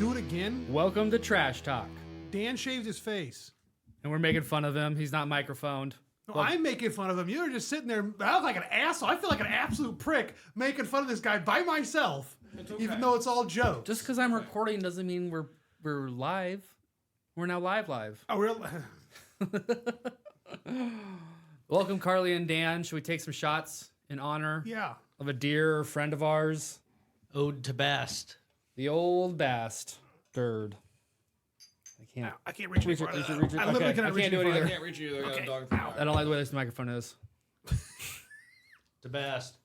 do it again? Welcome to Trash Talk. Dan shaved his face. And we're making fun of him. He's not microphoned. No, I'm making fun of him. You're just sitting there. I look like an asshole. I feel like an absolute prick making fun of this guy by myself, even though it's all jokes. Just because I'm recording doesn't mean we're live. We're now live. Oh, we're... Welcome, Carly and Dan. Should we take some shots in honor of a dear friend of ours? Ode to Bast. The old Bast. Bird. I can't reach it. I literally cannot reach do it either. I can't reach you either. Okay. I don't like the way this microphone is. To Bast.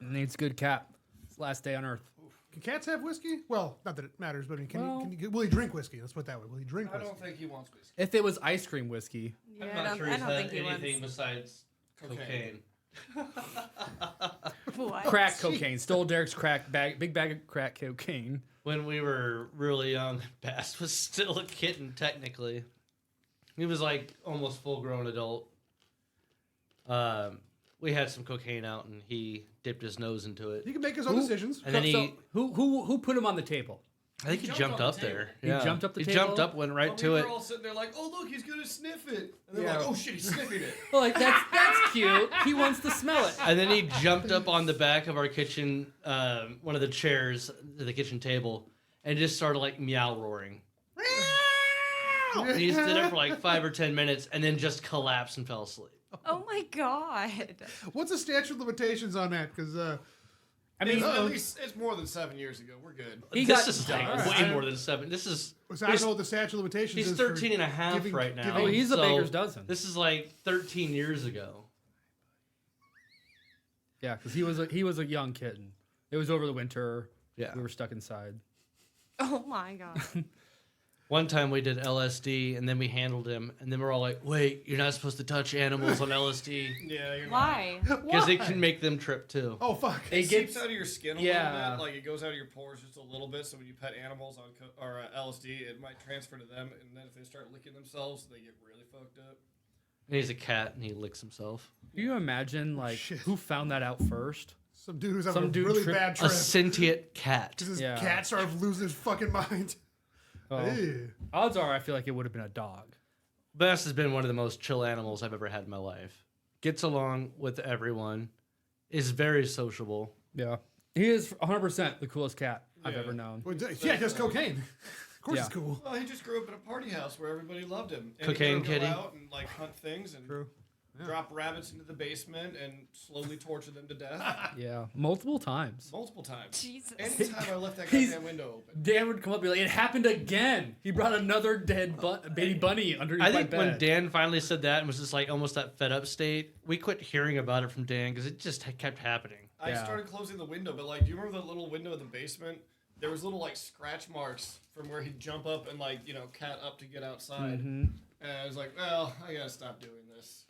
Needs good cap. It's the last day on Earth. Can cats have whiskey? Well, not that it matters, but I mean, will he drink whiskey? Let's put it that way. Will he drink whiskey? I don't think he wants whiskey. If it was ice cream whiskey. Yeah, I'm not sure he's had anything besides cocaine. What? Crack cocaine. Stole Derek's big bag of crack cocaine. When we were really young, Bast was still a kitten, technically. He was like almost full-grown adult. We had some cocaine out, and he dipped his nose into it. He can make his own decisions. And then who put him on the table? I think he jumped up there. He jumped up the table? He jumped up, went right to We it. were all sitting there like, oh, look, he's going to sniff it. And they're like, oh, shit, he's sniffing it. Well, like, that's cute. He wants to smell it. And then he jumped up on the back of our kitchen, one of the chairs, the kitchen table, and just started like meow roaring. And he stood there for like 5 or 10 minutes, and then just collapsed and fell asleep. Oh my god. What's the statute of limitations on that? Because I mean, at least it's more than 7 years ago. We're good. This is like way more than 7. This is... I don't know what the statute of limitations is. He's 13 and a half right now. Oh, he's a baker's dozen. This is like 13 years ago. Yeah, because he was a young kitten. It was over the winter. Yeah. We were stuck inside. Oh my god. One time we did LSD, and then we handled him, and then we're all like, wait, you're not supposed to touch animals on LSD. Yeah, you're Why? Because it can make them trip, too. Oh, fuck. It seeps out of your skin a little Yeah. bit. Like, it goes out of your pores just a little bit. So when you pet animals on LSD, it might transfer to them. And then if they start licking themselves, they get really fucked up. And he's a cat, and he licks himself. Do you imagine, like, who found that out first? Some dude who's having a really bad A trip. sentient cat. His cat started losing his fucking mind. Oh. Ew. Odds are I feel like it would have been a dog. Bast has been one of the most chill animals I've ever had in my life. Gets along with everyone. Is very sociable. Yeah. He is 100% the coolest cat I've ever known. Well, yeah, just cocaine. Of course it's cool. Well, he just grew up in a party house where everybody loved him. And Cocaine he could kitty. go out and like hunt things and drop rabbits into the basement and slowly torture them to death. Yeah. Multiple times. Multiple times. Jesus. Anytime I left that goddamn window open. Dan would come up and be like, it happened again. He brought another dead baby bunny underneath my I think bed. when Dan finally said that and was just like almost that fed up state, we quit hearing about it from Dan because it just kept happening. I started closing the window, but like, do you remember the little window in the basement? There was little like scratch marks from where he'd jump up and like, cat up to get outside. And I was like, well, I gotta stop doing this.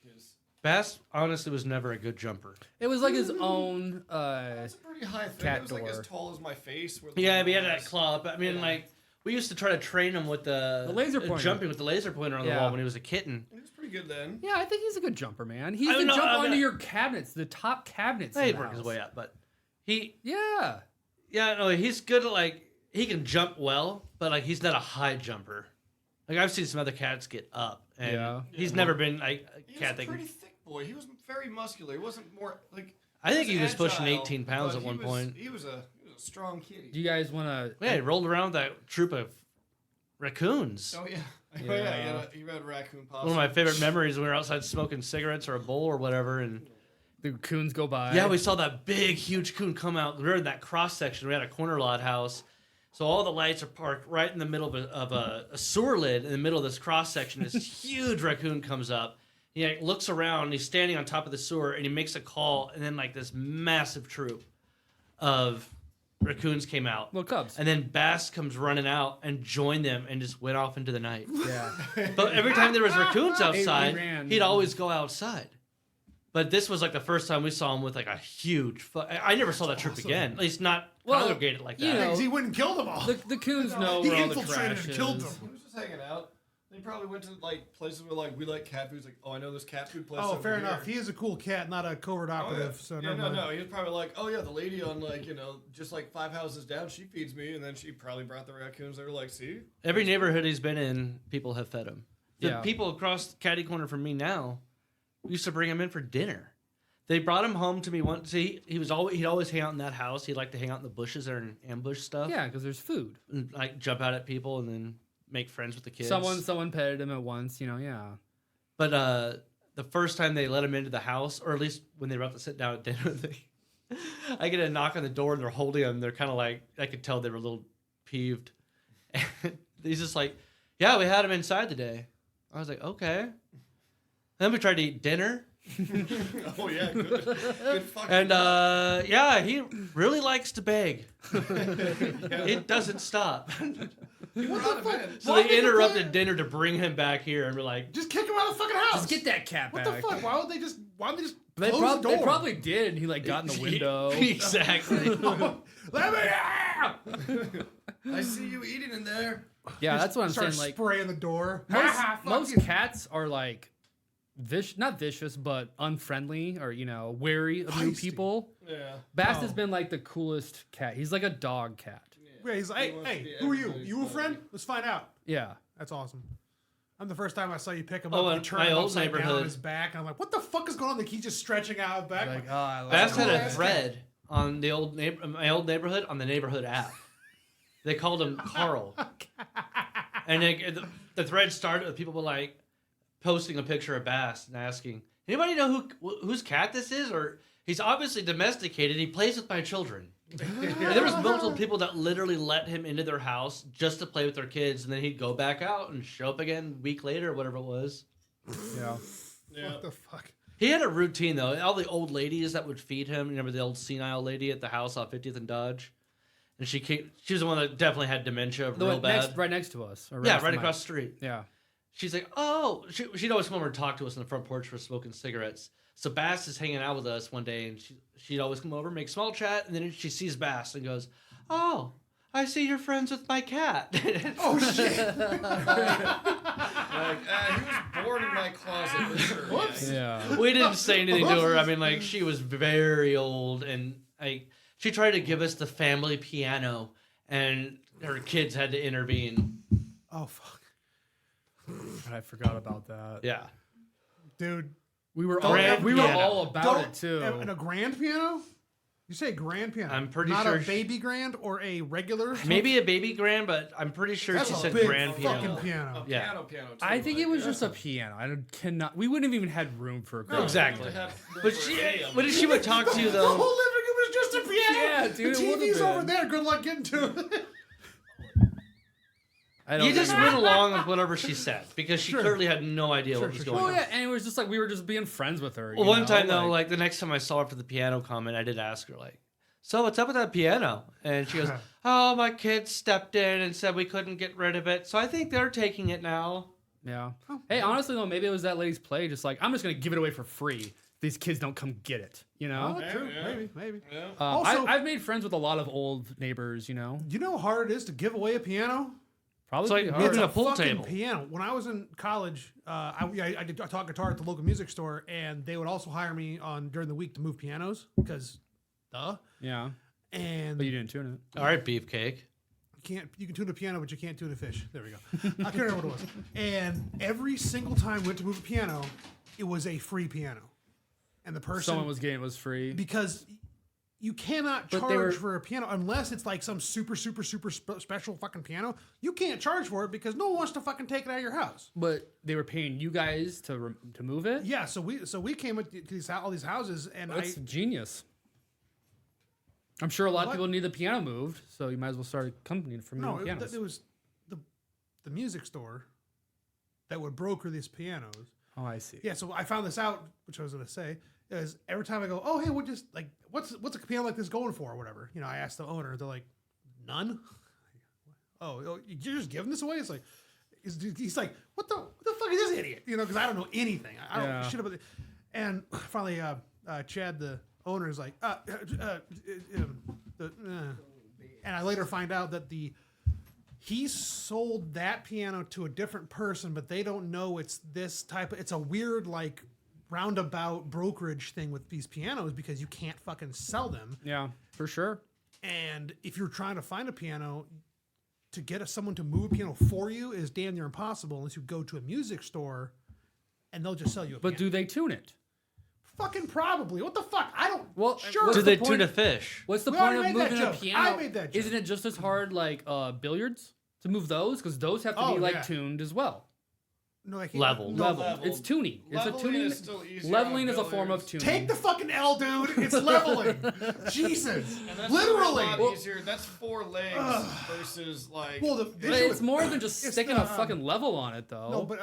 Bast honestly was never a good jumper. It was like his own That's a pretty high thing. cat It was like as door. tall as my face. Yeah, but he had that claw up. I mean, like, we used to try to train him with the laser pointer. jumping with the laser pointer on the wall when he was a kitten. He was pretty good then. Yeah, I think he's a good jumper, man. He I can don't know, jump I mean, onto your cabinets, the top cabinets. He'd in the work his house. way up, but he... Yeah. Yeah, no, he's good at, like... He can jump well, but, like, he's not a high jumper. Like, I've seen some other cats get up, and he's never been, like, a cat that... He was a pretty thick boy. He was very muscular. He wasn't more, like... I think he was agile, pushing 18 pounds but at one point. He was a strong kitty. Do you guys want to... Yeah, he rolled around with that troop of raccoons. Oh, yeah. He had a raccoon possum. One of my favorite memories, we were outside smoking cigarettes or a bowl or whatever, and... The coons go by. Yeah, we saw that big, huge coon come out. We were in that cross-section. We had a corner lot house. So all the lights are parked right in the middle of a sewer lid in the middle of this cross-section. This huge raccoon comes up. He like, looks around. And he's standing on top of the sewer, and he makes a call. And then like this massive troop of raccoons came out. Little cubs. And then Bast comes running out and joined them and just went off into the night. Yeah. But every time there was raccoons He outside, ran. he'd always go outside. But this was like the first time we saw him with like a huge... I never saw that troop again. At least not congregated like that. you know, He wouldn't kill them all. The coons know He where all the infiltrated trash and killed is. them. He was just hanging out. They probably went to like places where like we like cat food. He's like, oh, I know this cat food place. Oh, over fair here. enough. He is a cool cat, not a covert operative. So no. He was probably like, oh yeah, the lady on like just like 5 houses down, she feeds me, and then she probably brought the raccoons. They were like, see, every neighborhood he's been in, people have fed him. The people across the catty corner from me now used to bring him in for dinner. They brought him home to me once. He'd always hang out in that house. He'd like to hang out in the bushes there and ambush stuff. Yeah, because there's food. And, like jump out at people and then make friends with the kids. Someone petted him at once, yeah. But the first time they let him into the house, or at least when they were about to sit down at dinner, I get a knock on the door and they're holding him. They're kind of like, I could tell they were a little peeved. And he's just like, yeah, we had him inside today. I was like, okay. And then we tried to eat dinner. Oh yeah, good fucking. And he really likes to beg. It doesn't stop. What the fuck? So they interrupted dinner to bring him back here, and we're like, just kick him out of the fucking house. Just get that cat back. What the fuck? Why would they just They close the door? They probably did, and he like got in the window. Exactly. Let me out! I see you eating in there. Yeah, that's what I'm Start saying. Like spraying the door. most cats are like not vicious, but unfriendly or wary of new people. Yeah. Bast has been like the coolest cat. He's like a dog cat. Yeah, he's like, hey, who are you? You a friend? Let's find out. Yeah. That's awesome. I'm the first time I saw you pick him Oh, up, and you turn my him old upside down neighborhood- on his back, and I'm like, what the fuck is going on? Like, he's just stretching out back. Like, oh, I like Bast had that. a thread on the my old neighborhood on the neighborhood app. They called him Carl. And the thread started with people were like posting a picture of Bast and asking, anybody know whose cat this is? Or he's obviously domesticated. He plays with my children. And there was multiple people that literally let him into their house just to play with their kids, and then he'd go back out and show up again a week later or wadatever it was. Yeah. What the fuck? He had a routine though. All the old ladies that would feed him. Remember the old senile lady at the house off 50th and Dodge? And she was the one that definitely had dementia real bad. Right next to us. Or Right across the street. Yeah. She's like, oh, she'd always come over and talk to us on the front porch for smoking cigarettes. So Bast is hanging out with us one day, and she'd always come over, make small chat, and then she sees Bast and goes, oh, I see you're friends with my cat. Oh, shit. Like, he was born in my closet for sure. Whoops. Yeah. We didn't say anything to her. I mean, like, she was very old, and she tried to give us the family piano, and her kids had to intervene. Oh, fuck. I forgot about that. Yeah. Dude. We were piano. all about it too. And a grand piano? You say grand piano? I'm pretty not sure a baby grand or a regular? Maybe a baby grand, but I'm pretty sure That's she a said big grand fucking piano. piano. Yeah. Piano. Too, I think it was just a piano. We wouldn't have even had room for a grand. Exactly. But But she would talk to you The though. whole living room was just a piano. Yeah, dude, The it would've TV's been. over there. Good luck getting to it. You just went along with whatever she said because she Sure. clearly had no idea what was sure. going Well, on. yeah, and it was just like we were just being friends with her. Well, one time though, like the next time I saw her for the piano comment, I did ask her like, "So what's up with that piano?" And she goes, "Oh, my kids stepped in and said we couldn't get rid of it, so I think they're taking it now." Yeah. Hey, honestly though, maybe it was that lady's play. Just like I'm just gonna give it away for free. These kids don't come get it. Oh, true. Yeah. Maybe. Yeah. Also- I've made friends with a lot of old neighbors. Do you know how hard it is to give away a piano? Probably It's like pretty hard. moving It's a pool fucking table. piano. When I was in college, I taught guitar at the local music store, and they would also hire me on during the week to move pianos because, Yeah, And but you didn't tune it. All right, beefcake. you can tune a piano, but you can't tune a fish. There we go. I can't remember what it was. And every single time we went to move a piano, it was a free piano, and the person Someone was getting it was free. because you cannot But they charge were- for a piano unless it's like some super special fucking piano. You can't charge for it because no one wants to fucking take it out of your house. But they were paying you guys to move it. Yeah, so we came to all these houses, and That's genius. I'm sure a lot of What? people need the piano moved, so you might as well start a company for no, moving pianos. it was the music store that would broker these pianos. Oh, I see. Yeah, so I found this out, which I was going to say, is every time I go, oh, hey, we'll just, like, what's a piano like this going for, or whatever? You know, I asked the owner, they're like, none? Oh, you're just giving this away? It's like, he's like, what the fuck is this idiot? You know, because I don't know anything. I don't know shit about it. And finally, Chad, the owner, is like, and I later find out that he sold that piano to a different person, but they don't know it's this type of, it's a weird like roundabout brokerage thing with these pianos because you can't fucking sell them. Yeah, for sure. And if you're trying to find a piano, to get someone to move a piano for you is damn near impossible unless you go to a music store and they'll just sell you a But piano. do they tune it? Fucking probably. What the fuck? I don't. Well, sure. what's Do the they tune point- a fish? What's the We point already of made that moving a joke. piano? I made that joke. Isn't it just as hard like billiards to move those? Because those have to Oh, be like yeah. tuned as well. No, I can't. Level. No, Level. leveled. It's tuning. It's a Leveling tuning. is still easier Leveling on is a form of billiards. tuning. Take the fucking L, dude. It's leveling. Jesus. And that's Literally. a lot easier. That's 4 legs versus like. Well, the But visual, it's more than just It's sticking the, a fucking level on it, though. No, but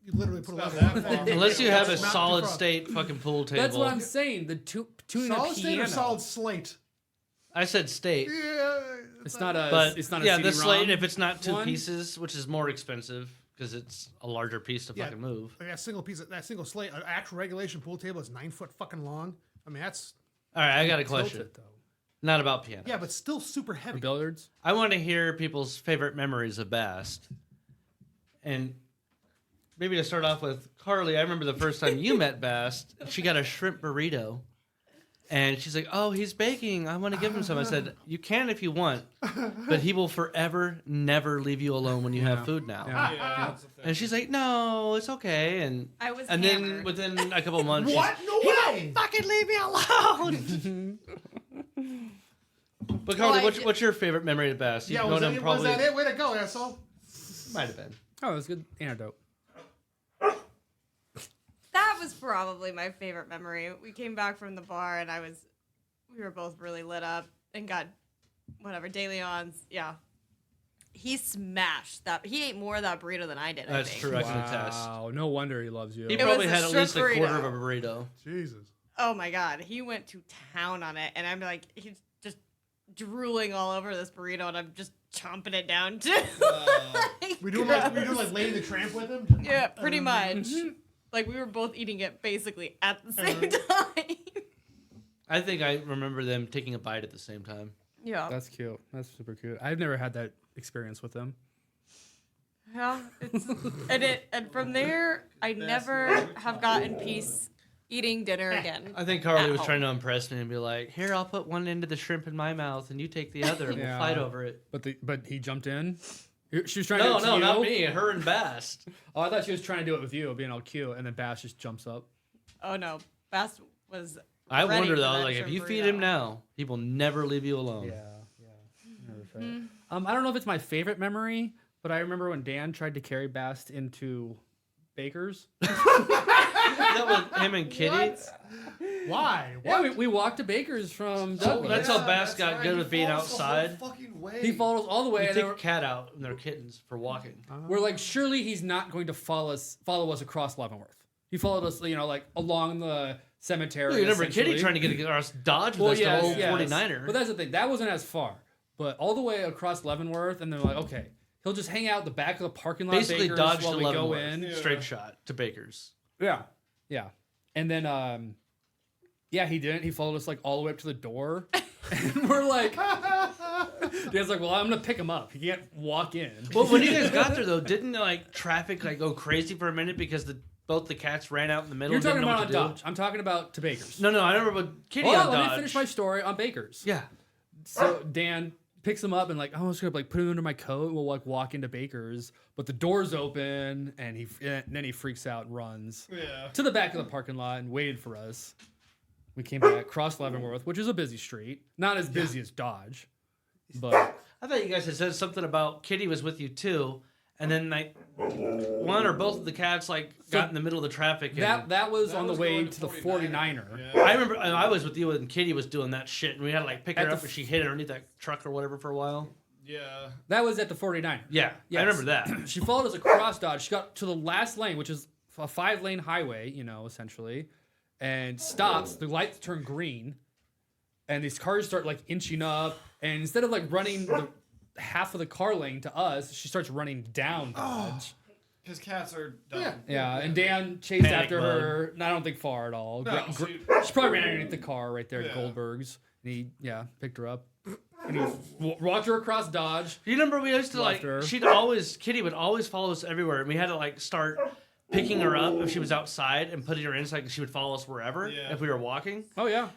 you literally put a not level that on far. it. Unless you have a It's not solid too far. state fucking pool table. That's what I'm saying. The tuning Solid a state piano. or solid slate? I said state. Yeah. It's not a. But it's not a yeah, CD-ROM the slate, if it's not 2 one. pieces, which is more expensive because it's a larger piece to Yeah. fucking move. Like that single piece, that single slate, an actual regulation pool table is 9 foot fucking long. I mean, that's All right, I got a Tilt question. it, though. Not about piano. yeah, but still super For heavy. billiards. I want to hear people's favorite memories of Bast. And maybe to start off with Carly, I remember the first time you met Bast, she got a shrimp burrito. And she's like, "Oh, he's baking. I want to give him some." I said, "You can if you want, but he will forever never leave you alone when you have food now." Yeah. Yeah, that's a thing. And she's like, "No, it's okay." And I was and then hammered. within a couple of months, What? No way. fucking leave me alone. But Carly, Well, what's your favorite memory of Bast? Yeah, You've was known that, him was that it? Way to go, asshole. Might have been. Oh, that's a good antidote. That was probably my favorite memory. We came back from the bar and we were both really lit up and got whatever, De Leon's. Yeah. He smashed that. He ate more of that burrito than I did. I That's think. true. I can attest. Wow, no wonder he loves you. He It probably was a had at least a shrimp quarter burrito. of a burrito. Jesus. Oh my God. He went to town on it. And I'm like, he's just drooling all over this burrito and I'm just chomping it down too. Like, We doing like Lady the Tramp with him? yeah, pretty much. Like we were both eating it basically at the same time. I think I remember them taking a bite at the same time. Yeah. That's cute. That's super cute. I've never had that experience with him. Yeah, and from there, I never have gotten peace eating dinner again. I think Carly At was home. trying to impress me and be like, "Here, I'll put one end of the shrimp in my mouth, and you take the other, and Yeah. we'll fight over it." But he jumped in. She was trying to do No, it to no, you. not me. Her and Bast. Oh, I thought she was trying to do it with you, being all cute, and then Bass just jumps up. Oh no, Bast was. I ready wonder for though, that like if shrimp you feed burrito. him now, he will never leave you alone. Never fed. I don't know if it's my favorite memory, but I remember when Dan tried to carry Bast into Baker's. That was him and Kitty. Why? Yeah, we walked to Baker's from Douglas. that's how Bast got good He with being follows the whole outside. fucking way. He followed us all the way, You and take they a cat out and their kittens for walking. we're like, surely he's not going to follow us across Leavenworth. He followed us, like along the cemetery. You remember Kitty essentially. trying to get across Dodge with Well, us yes, the whole yes. 49er. But that's the thing. That wasn't as far. But all the way across Leavenworth, and they're like, okay, he'll just hang out the back of the parking lot. Basically, Baker's Dodge to while we go Leavenworth. in. Yeah. Straight shot to Baker's. Yeah, yeah. And then, yeah, he didn't. He followed us like all the way up to the door, and we're like, Dan's like, well, I'm gonna pick him up. He can't walk in. Well, when you guys got there though, didn't like traffic like go crazy for a minute because both the cats ran out in the middle? You're and didn't talking know about what on to do? Dodge. I'm talking about to Baker's. No, I remember with Kitty Well, on let Dodge. me finish my story on Baker's. Yeah. So Dan picks him up and like, I'm just gonna like put him under my coat and we'll like walk into Baker's, but the door's open and then he freaks out and runs Yeah. to the back of the parking lot and waited for us. We came back, crossed Leavenworth, which is a busy street, not as busy as Dodge, but I thought you guys had said something about Kitty was with you too, and then like one or both of the cats like got in the middle of the traffic. And that was That on was the way going to the 49er. 49er. Yeah. I remember I was with you when Kitty was doing that shit, and we had to like pick her At the up, and she hid underneath that truck or whatever for a while. Yeah. That was at the 49er. Yeah, Yes. I remember that. She followed us across Dodge. She got to the last lane, which is a 5-lane highway, essentially, and stops. The lights turn green, and these cars start like inching up. And instead of like running the half of the car lane to us, she starts running down Dodge. Because cats are dumb. Yeah, and Dan chased Panic after mode. her. And I don't think far at all. No, she probably ran underneath the car right there at Yeah. Goldberg's. And he picked her up. And he walked her across Dodge. You remember we used to Left her. Kitty would always follow us everywhere, and we had to like start picking her up if she was outside and putting her inside because she would follow us wherever if we were walking. Oh yeah.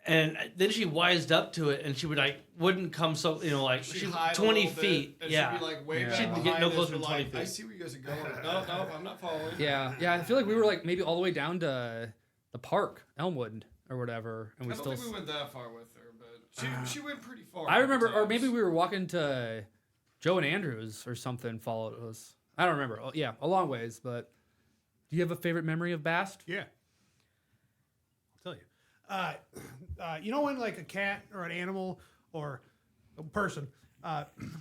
And then she wised up to it, and she would wouldn't come she hide a 20 little bit, feet. and Yeah, she'd be like way Yeah. back She'd get behind no us, closer but, than 20 like, feet. I see where you guys are going. No, I'm not following. Yeah. I feel like we were like maybe all the way down to the park, Elmwood or whatever, and I we don't still. think we went that far with her, but she went pretty far. I remember, or sometimes. maybe we were walking to Joe and Andrews or something. Followed us. I don't remember. Oh, yeah, a long ways. But do you have a favorite memory of Bast? Yeah. I'll tell you. You know when like a cat or an animal or a person,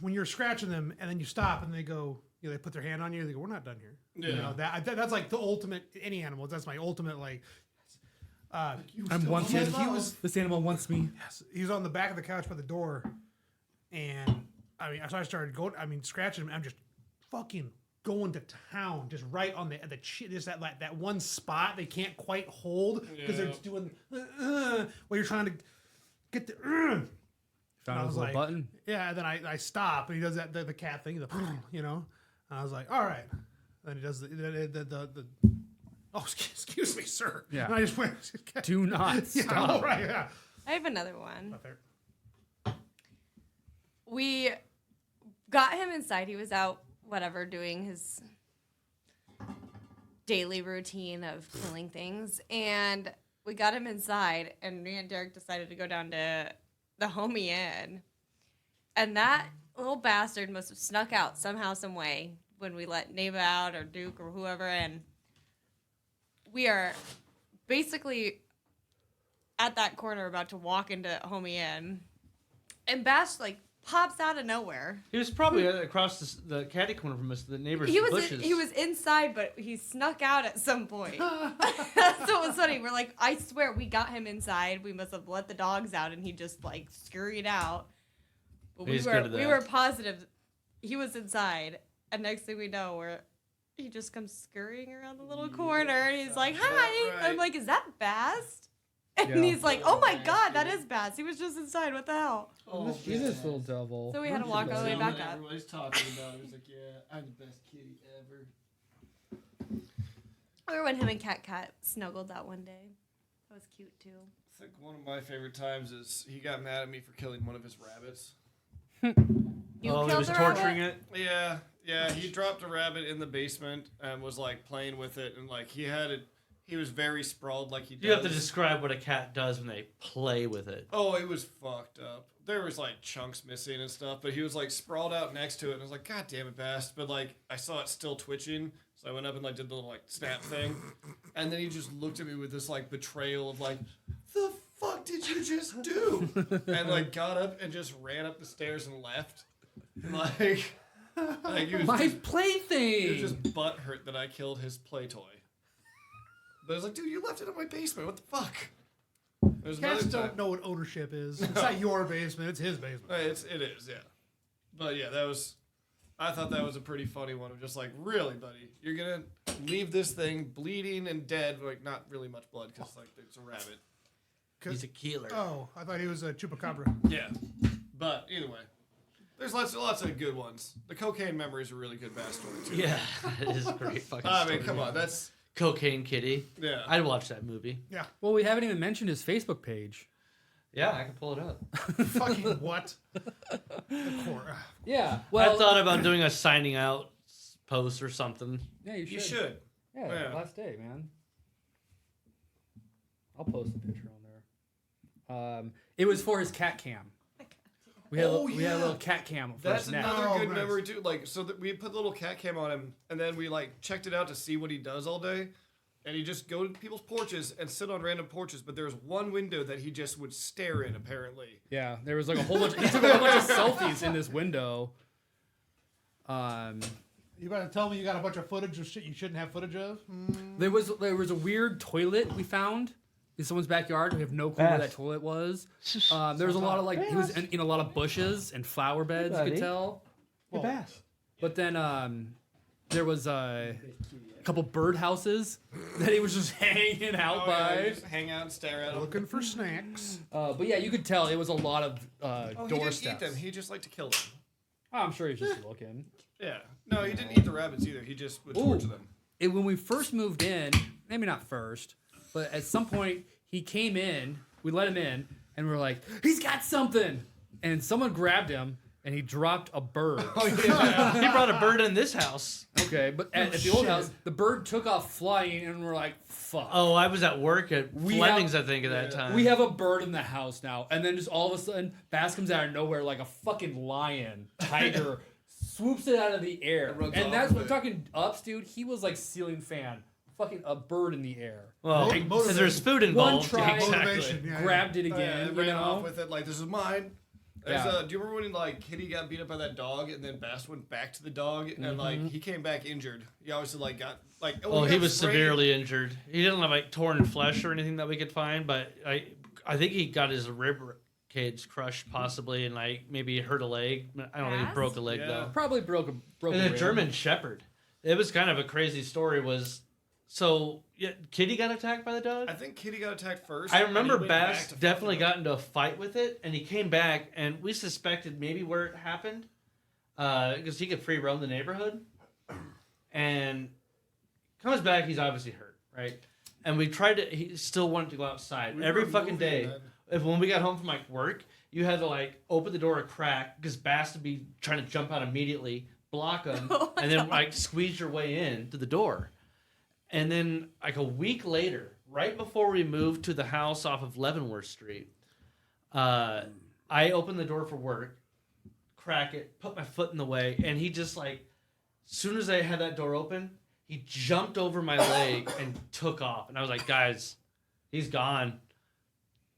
when you're scratching them and then you stop and they go, they put their hand on you, they go, "We're not done here." Yeah. You know, that's like the ultimate. Any animal, that's my ultimate like. I'm wanted. This animal wants me. Yes, he was on the back of the couch by the door, and so I started going. Scratching him. I'm just fucking going to town, just right on the just that one spot they can't quite hold because they're just doing while you're trying to get the. Found I his was little like, button. yeah. And then I stop, and he does that the cat thing, And I was like, all right. Then he does the oh, excuse me, sir. Yeah. And I just went. Do not Yeah, stop. all right. Yeah. I have another one. Not there. We got him inside. He was out, whatever, doing his daily routine of killing things. And we got him inside, and me and Derek decided to go down to the Homie Inn. And that little bastard must have snuck out somehow, some way when we let Neva out or Duke or whoever in. We are basically at that corner about to walk into Homie Inn. And Bast, pops out of nowhere. He was probably across the caddy corner from us, the neighbor's He bushes. was inside, but he snuck out at some point. That's what was funny. We're like, I swear, we got him inside. We must have let the dogs out, and he just scurried out. But He's good at we that. were positive he was inside, and next thing we know, he just comes scurrying around the little corner, and he's like, "Hi!" right. I'm like, "Is that Bast?" And Yeah. he's like, "Oh my God, that is Bast. He was just inside. What the hell?" Oh, He's this little devil. So we had to walk all the way back up. Everybody's talking about it. He's like, yeah, I'm the best kitty ever. Or when him and Cat snuggled that one day. That was cute too. I think one of my favorite times is he got mad at me for killing one of his rabbits. You he killed was the torturing rabbit? it. Yeah, he dropped a rabbit in the basement and was playing with it, and he had it. He was very sprawled, like he does. You have to describe what a cat does when they play with it. Oh, it was fucked up. There was chunks missing and stuff, but he was sprawled out next to it, and I was like, God damn it, Bast. But I saw it still twitching, so I went up and did the little snap thing, and then he just looked at me with this betrayal of the fuck did you just do? And got up and just ran up the stairs and left. He was My just, plaything. he was just butthurt that I killed his play toy. But I was like, dude, you left it in my basement. What the fuck? There's Cats another don't time. know what ownership is. It's not your basement; it's his basement. It is, yeah. But yeah, I thought that was a pretty funny one of just really, buddy, you're gonna leave this thing bleeding and dead, not really much blood because it's a rabbit. He's a killer. Oh, I thought he was a chupacabra. Yeah. But either way, there's lots of good ones. The cocaine memory is a really good Bast story too. Yeah, it is a great fucking I story. mean, come on, that's Cocaine Kitty. yeah. I'd watch that movie. Yeah. Well, we haven't even mentioned his Facebook page. Yeah, I can pull it up. Fucking what? Yeah. Well, I thought about doing a signing out post or something. yeah, you should. You should. Yeah, Yeah. last day, man. I'll post the picture on there. It was for his cat cam. We had, we had a little cat cam for That's his neck. another Oh, good nice. memory too. So that we put the little cat cam on him, and then we checked it out to see what he does all day. And he just go to people's porches and sit on random porches. But there's one window that he just would stare in, apparently. Yeah, there was a whole bunch. He took a whole bunch of selfies in this window. You about to tell me you got a bunch of footage of shit you shouldn't have footage of? There was a weird toilet we found in someone's backyard. We have no clue where that Bast. toilet was. There was a lot of he was in a lot of bushes and flower beds. You buddy. could tell. Hey, Bass. But then there was a couple birdhouses that he was just hanging out by. Just hang out and stare at them. Looking for snacks. But yeah, you could tell it was a lot of Oh, he didn't doorsteps. eat them. He just liked to kill them. Oh, I'm sure he's just looking. Yeah. No, he didn't eat the rabbits either. He just would torture them. When we first moved in, maybe not first, but at some point he came in, we let him in, and we were like, he's got something! And someone grabbed him, and he dropped a bird. He brought a bird in this house. Okay, but at the old house, the bird took off flying, and we're like, fuck. Oh, I was at work at We Fleming's, have- I think, at that time. We have a bird in the house now. And then just all of a sudden, Bast comes out of nowhere like a fucking lion, tiger, swoops it out of the air. runs And off that's of when it. talking ups, dude. He was like ceiling fan. Fucking a bird in the air. Well, Motivation. because there's food One involved. try. Motivation. Yeah, Grabbed it Yeah, again, and you ran off know? with it like, this is mine. There's, Yeah. do you remember when like Kitty got beat up by that dog and then Bast went back to the dog and like he came back injured? He obviously like got like Oh, he got was sprayed. severely injured. He didn't have like torn flesh or anything that we could find, but I think he got his rib cage crushed possibly, and like maybe hurt a leg. I don't think he Yes? broke a leg Yeah. though. Probably broke And a the rib. German Shepherd. It was kind of a crazy story. So yeah, Kitty got attacked by the dog. I think Kitty got attacked first. I and remember he went back Bass to fuck definitely with him. got into a fight with it, and he came back, and we suspected maybe where it happened, because he could free roam the neighborhood, and comes back, he's obviously hurt, right? And we tried to, he still wanted to go outside We every were fucking moving day. then. When we got home from like work, you had to like open the door a crack because Bass would be trying to jump out immediately, block him, and then like squeeze your way in to the door. And then like a week later, right before we moved to the house off of Leavenworth Street, I opened the door for work, crack it, put my foot in the way, and he just like, as soon as I had that door open, he jumped over my leg and took off. And I was like, guys, he's gone.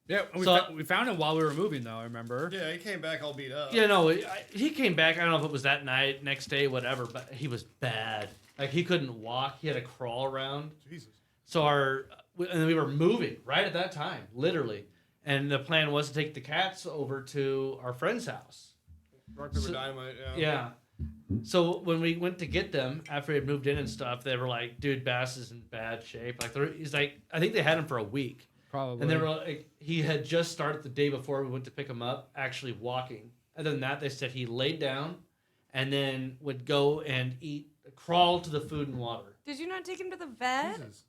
Yeah, we, So- we found him while we were moving, though, I remember. Yeah, he came back all beat up. Yeah, no, he came back. I don't know if it was that night, next day, whatever, but he was bad. Like, he couldn't walk. He had to crawl around. Jesus. So and we were moving right at that time, literally. And the plan was to take the cats over to our friend's house. Rock, paper, So- dynamite. Yeah. So when we went to get them after we had moved in and stuff, they were like, "Dude, Bass is in bad shape." Like, he's like, I think they had him for a week, Probably. and they were like, he had just started the day before we went to pick him up, actually walking. Other than that, they said he laid down, and then would go and crawl to the food and water. Did you not take him to the vet? Jesus.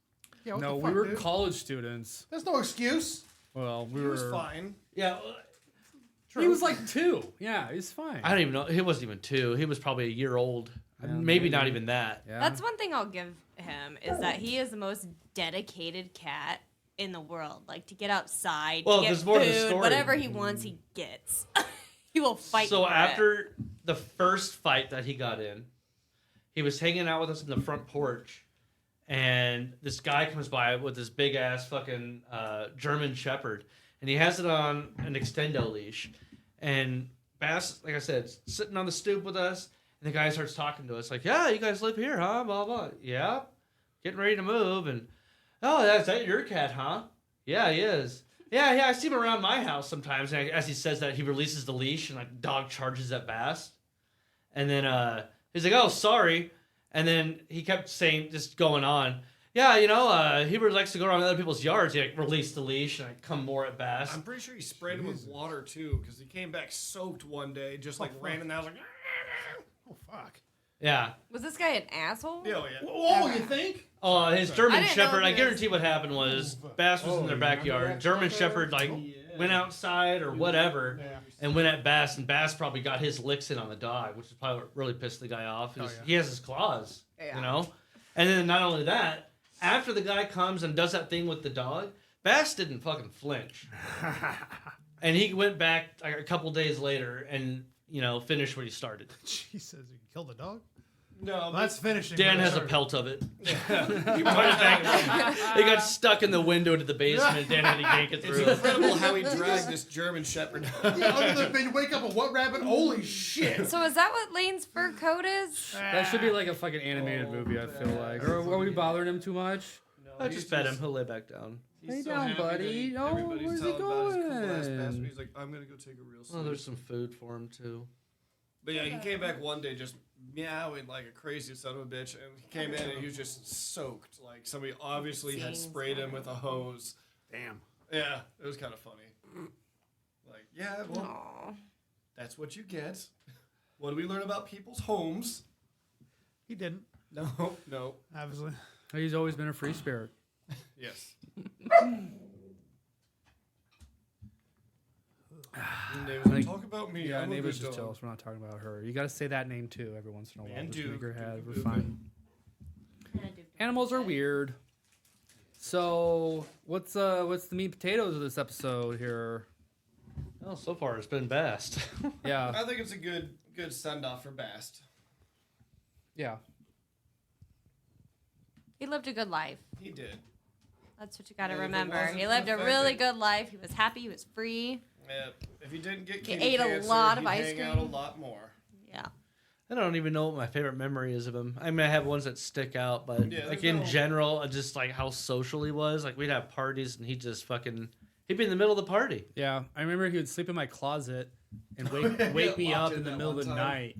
Yeah, what No, the we fuck, were dude? college students. That's no excuse. Well, we He were. was fine. Yeah, He was like 2. Yeah, he's fine. I don't even know. He wasn't even 2. He was probably a year old. Yeah, Maybe not maybe. even that. Yeah. That's one thing I'll give him is that he is the most dedicated cat in the world. Like to get outside, Well, to get there's more to the food, story. whatever he wants, he gets. He will fight. So for it. after the first fight that he got in, he was hanging out with us in the front porch, and this guy comes by with this big ass fucking German Shepherd, and he has it on an extendo leash, and Bass, like I said, sitting on the stoop with us, and the guy starts talking to us like, "Yeah, you guys live here, huh? Blah blah. Yeah, getting ready to move, and oh, is that your cat, huh? Yeah, he is." Yeah, I see him around my house sometimes. And as he says that, he releases the leash and like dog charges at Bass. And then he's like, "Oh, sorry." And then he kept saying, just going on. Yeah, he really likes to go around other people's yards. He like released the leash and like come more at Bass. I'm pretty sure he sprayed him with water too, because he came back soaked one day, just like ran in the house like. Oh fuck. Yeah. Was this guy an asshole? Yeah, yeah. Whoa, you think? Oh, his I German didn't know Shepherd. I this. guarantee what happened was Bass was in their backyard. German Shepherd like went outside or whatever. Yeah. And went at Bass, and Bass probably got his licks in on the dog, which is probably what really pissed the guy off. Oh, yeah. He has his claws, Yeah. And then not only that, after the guy comes and does that thing with the dog, Bass didn't fucking flinch, and he went back like a couple days later and finished what he started. Jesus, you killed the dog? No, Well, that's finishing. Dan what I has a started. pelt of it. He got stuck in the window to the basement. Dan had to yank it it's through. incredible how he dragged this German Shepherd. Yeah, other than they wake up a what rabbit? Holy shit. So is that what Lane's fur coat is? That should be like a fucking animated movie, I feel like. Or are we bothering him too much? I just bet him. He'll lay back down. He's Lay so down, happy that buddy. No, everybody's where's he telling about his cool ass going? bastard. He's like, I'm gonna go take a real sleep. Oh, there's some food for him too. But yeah, he came back one day just meowing like a crazy son of a bitch, and he came in and he was just soaked. Like somebody obviously had sprayed him with a hose. Damn. Yeah, it was kind of funny. Like, yeah, well, Aw. that's what you get. What do we learn about people's homes? He didn't, No. obviously. He's always been a free spirit. Yes. Neighbors, talk about me. Yeah, I'm a neighbors good just dog. jealous. We're not talking about her. You got to say that name too every once in a while. Man, Just Duke. make her head. We're Duke. fine. Animals are weird. So what's the meat and potatoes of this episode here? Well, so far it's been Bast. Yeah, I think it's a good send off for Bast. yeah. He lived a good life. He did. That's what you got to Yeah, if it remember. wasn't He for lived the a fact really that- good life. He was happy. He was free. Yeah. If he didn't get He kidney ate a cancer, lot of he'd ice hang out a cream. lot more. Yeah. I don't even know what my favorite memory is of him. I mean, I have ones that stick out, but Yeah, like there's in no- general, just like how social he was. Like we'd have parties and he'd be in the middle of the party. Yeah, I remember he would sleep in my closet and Yeah, wake me locked up in in the that middle of one the time. night,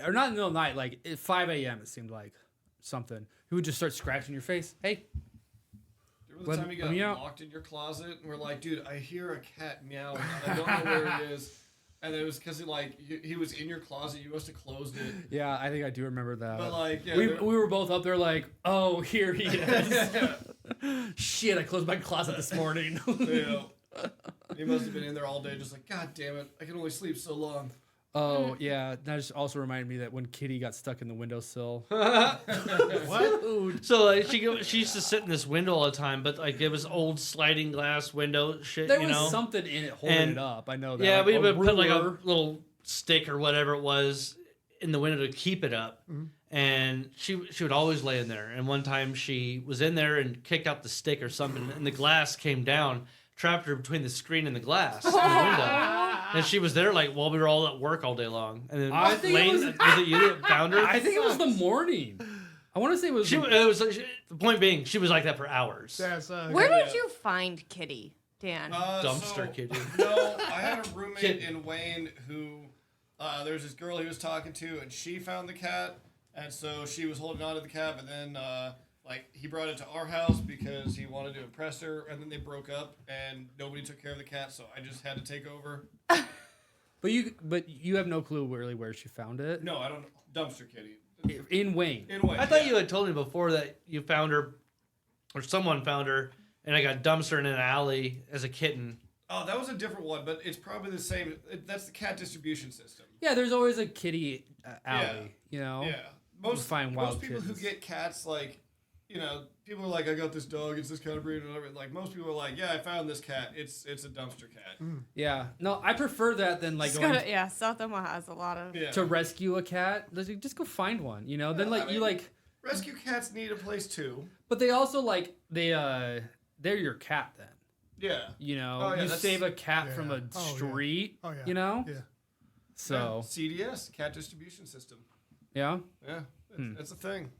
or not in the middle of the night, like at 5 a.m. It seemed like something. He would just start scratching your face. Hey, Remember the time you let me got out. locked in your closet and we're like, dude, I hear a cat meowing. I don't know where it is. And it was because he was in your closet. You must have closed it. yeah, I think I do remember that. But like, yeah, we there- were both up there like, oh, here he is. Shit, I closed my closet this morning. yeah. He must have been in there all day, just like, God damn it, I can only sleep so long. Oh yeah, that just also reminded me that when Kitty got stuck in the windowsill. What? So like she used to sit in this window all the time, but like it was old sliding glass window shit. There you was know? something in it holding And- it up. I know that. Yeah, like we a would put like a ruler. little stick or whatever it was in the window to keep it up. And she would always lay in there. And one time she was in there and kicked out the stick or something, and the glass came down, trapped her between the screen and the glass in the window. And she was there like while we were all at work all day long. And then I think it Lane, was- was it you that found her? I think it was the morning. I want to say it was. The point being, she was like that for hours. That's Where Yeah. did you find Kitty, Dan? Dumpster kitty. No, I had a roommate Kid. in Wayne who there was this girl he was talking to, and she found the cat, and so she was holding on to the cat, but then like he brought it to our house because he wanted to impress her, and then they broke up, and nobody took care of the cat, so I just had to take over. But you have no clue really where she found it. No, I don't. Dumpster kitty. In Wayne. In Wayne. I thought yeah. you had told me before that you found her, or someone found her, and I got dumpster in an alley as a kitten. Oh, that was a different one, but it's probably the same. That's the cat distribution system. Yeah, there's always a kitty alley. You know. Yeah. Most find wild most people kittens. who get cats, like, you know, people are like, I got this dog, it's this kind of breed, and whatever. Like, most people are like, yeah, I found this cat. It's a dumpster cat. Yeah. No, I prefer that than like Just going gotta- yeah, South Omaha has a lot of. Yeah. to rescue a cat. Just go find one. You know. Then Yeah, like I you mean- like, Rescue cats need a place too. but they also like they're your cat then. Yeah. You know, Oh, yeah, you that's- save a cat Yeah. from a Oh, yeah. street. Oh, yeah. You know. Yeah. So CDS, cat distribution system. yeah, Yeah. That's a thing.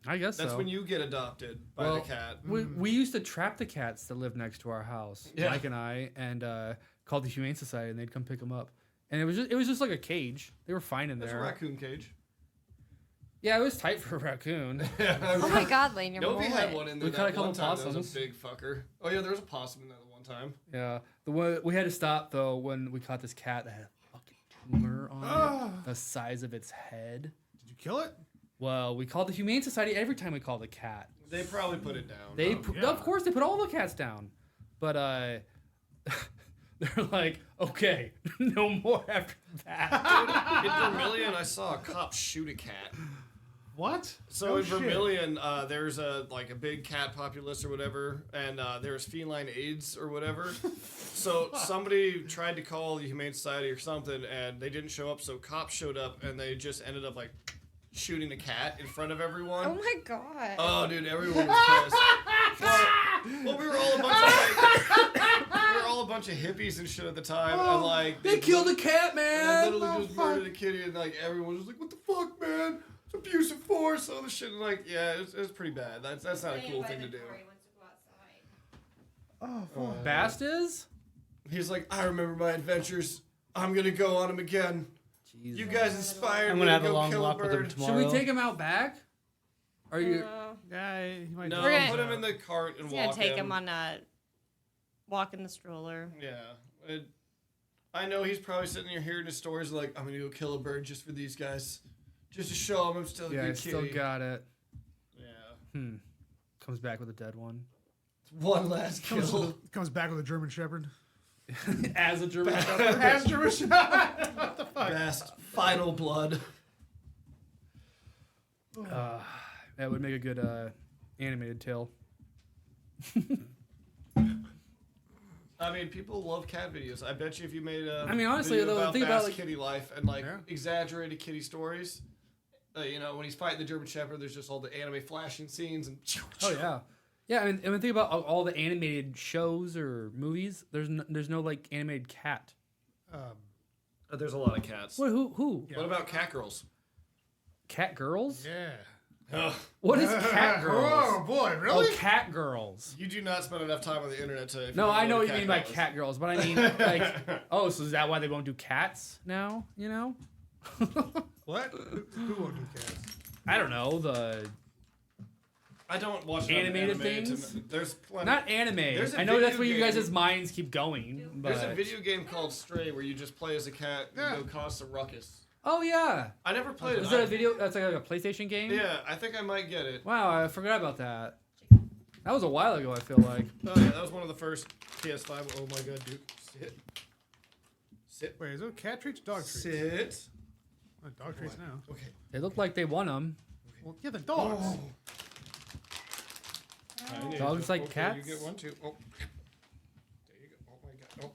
I guess That's so. when you get adopted by Well, the cat. We used to trap the cats that lived next to our house, Yeah. Mike and I, and called the Humane Society, and they'd come pick them up. And it was just like a cage. They were fine in That's a there. raccoon cage. Yeah, it was tight for a raccoon. Oh my God, Lane, you're Novi had mullet. one in there We caught a that one couple time. That was possums. a big fucker. Oh yeah, there was a possum in there the one time. Yeah, the one we had to stop though when we caught this cat that had a fucking tumor on it, the size of its head. Did you kill it? Well, we called the Humane Society every time we called a cat. They probably put it down. They, yeah. of course, they put all the cats down, but they're like, okay, no more after that. In Vermilion, I saw a cop shoot a cat. What? So No in shit. Vermilion, there's a big cat populace or whatever, and there's feline AIDS or whatever. So somebody tried to call the Humane Society or something, and they didn't show up. So cops showed up, and they just ended up like shooting a cat in front of everyone. Oh my God. Oh, dude, everyone was pissed. Well, we were all a bunch of we were all a bunch of hippies and shit at the time, and like They killed a cat, and I man. literally just murdered a kitty, and like everyone was like, "What the fuck, man? It's abuse of force, all this shit." And like, yeah, it's pretty bad. That's not a cool thing to do. Oh, fuck. Bast is? He's like, "I remember my adventures. I'm gonna go on them again." You guys inspired I'm me gonna have to a go long kill walk a with him bird. tomorrow. Should we take him out back? Are you? Yeah, he might No, We're gonna- put him in the cart and He's gonna walk take him on a walk in the stroller. Yeah. I know he's probably sitting here hearing his stories like, I'm gonna go kill a bird just for these guys. Just to show them I'm still a Yeah, I good still kitty. got it. Yeah. Comes back with a dead one. One last kill. comes back with a German Shepherd. As a German Shepherd. As German Shepherd. What the fuck? Bast final blood. That would make a good animated tale. I mean, people love cat videos. I bet you if you made a I mean, honestly, video though, about think about, Bast like- kitty life and like Yeah. exaggerated kitty stories, you know, when he's fighting the German Shepherd, there's just all the anime flashing scenes and. Oh yeah, yeah. I mean, think about all the animated shows or movies. There's no like animated cat. There's a lot of cats. What? Who? What about cat girls? Cat girls? Yeah. Ugh. What is cat Oh girls? boy, Oh, really? cat girls. You do not spend enough time on the internet to. No, I know what you cat mean by girls. cat girls, but I mean like, oh, so is that why they won't do cats now? You know? What? Who won't do cats? I don't know the I don't watch Animated anime things? There's plenty. not anime. There's a I know that's video where you game. guys' minds keep going. But... There's a video game called Stray where you just play as a cat and Yeah. go cause some ruckus. Oh yeah, I never played it. is that a video? That's like a PlayStation game. Yeah, I think I might get it. Wow, I forgot about that. That was a while ago. I feel like. Oh yeah, that was one of the first PS5. Oh my god, dude. Sit. Wait, is it cat treats or dog treats? Sit. Oh, dog treats now. Okay. They look like they won them. Well, yeah, the dogs. Dogs like cats? You get one too. Oh. There you go. Oh my god.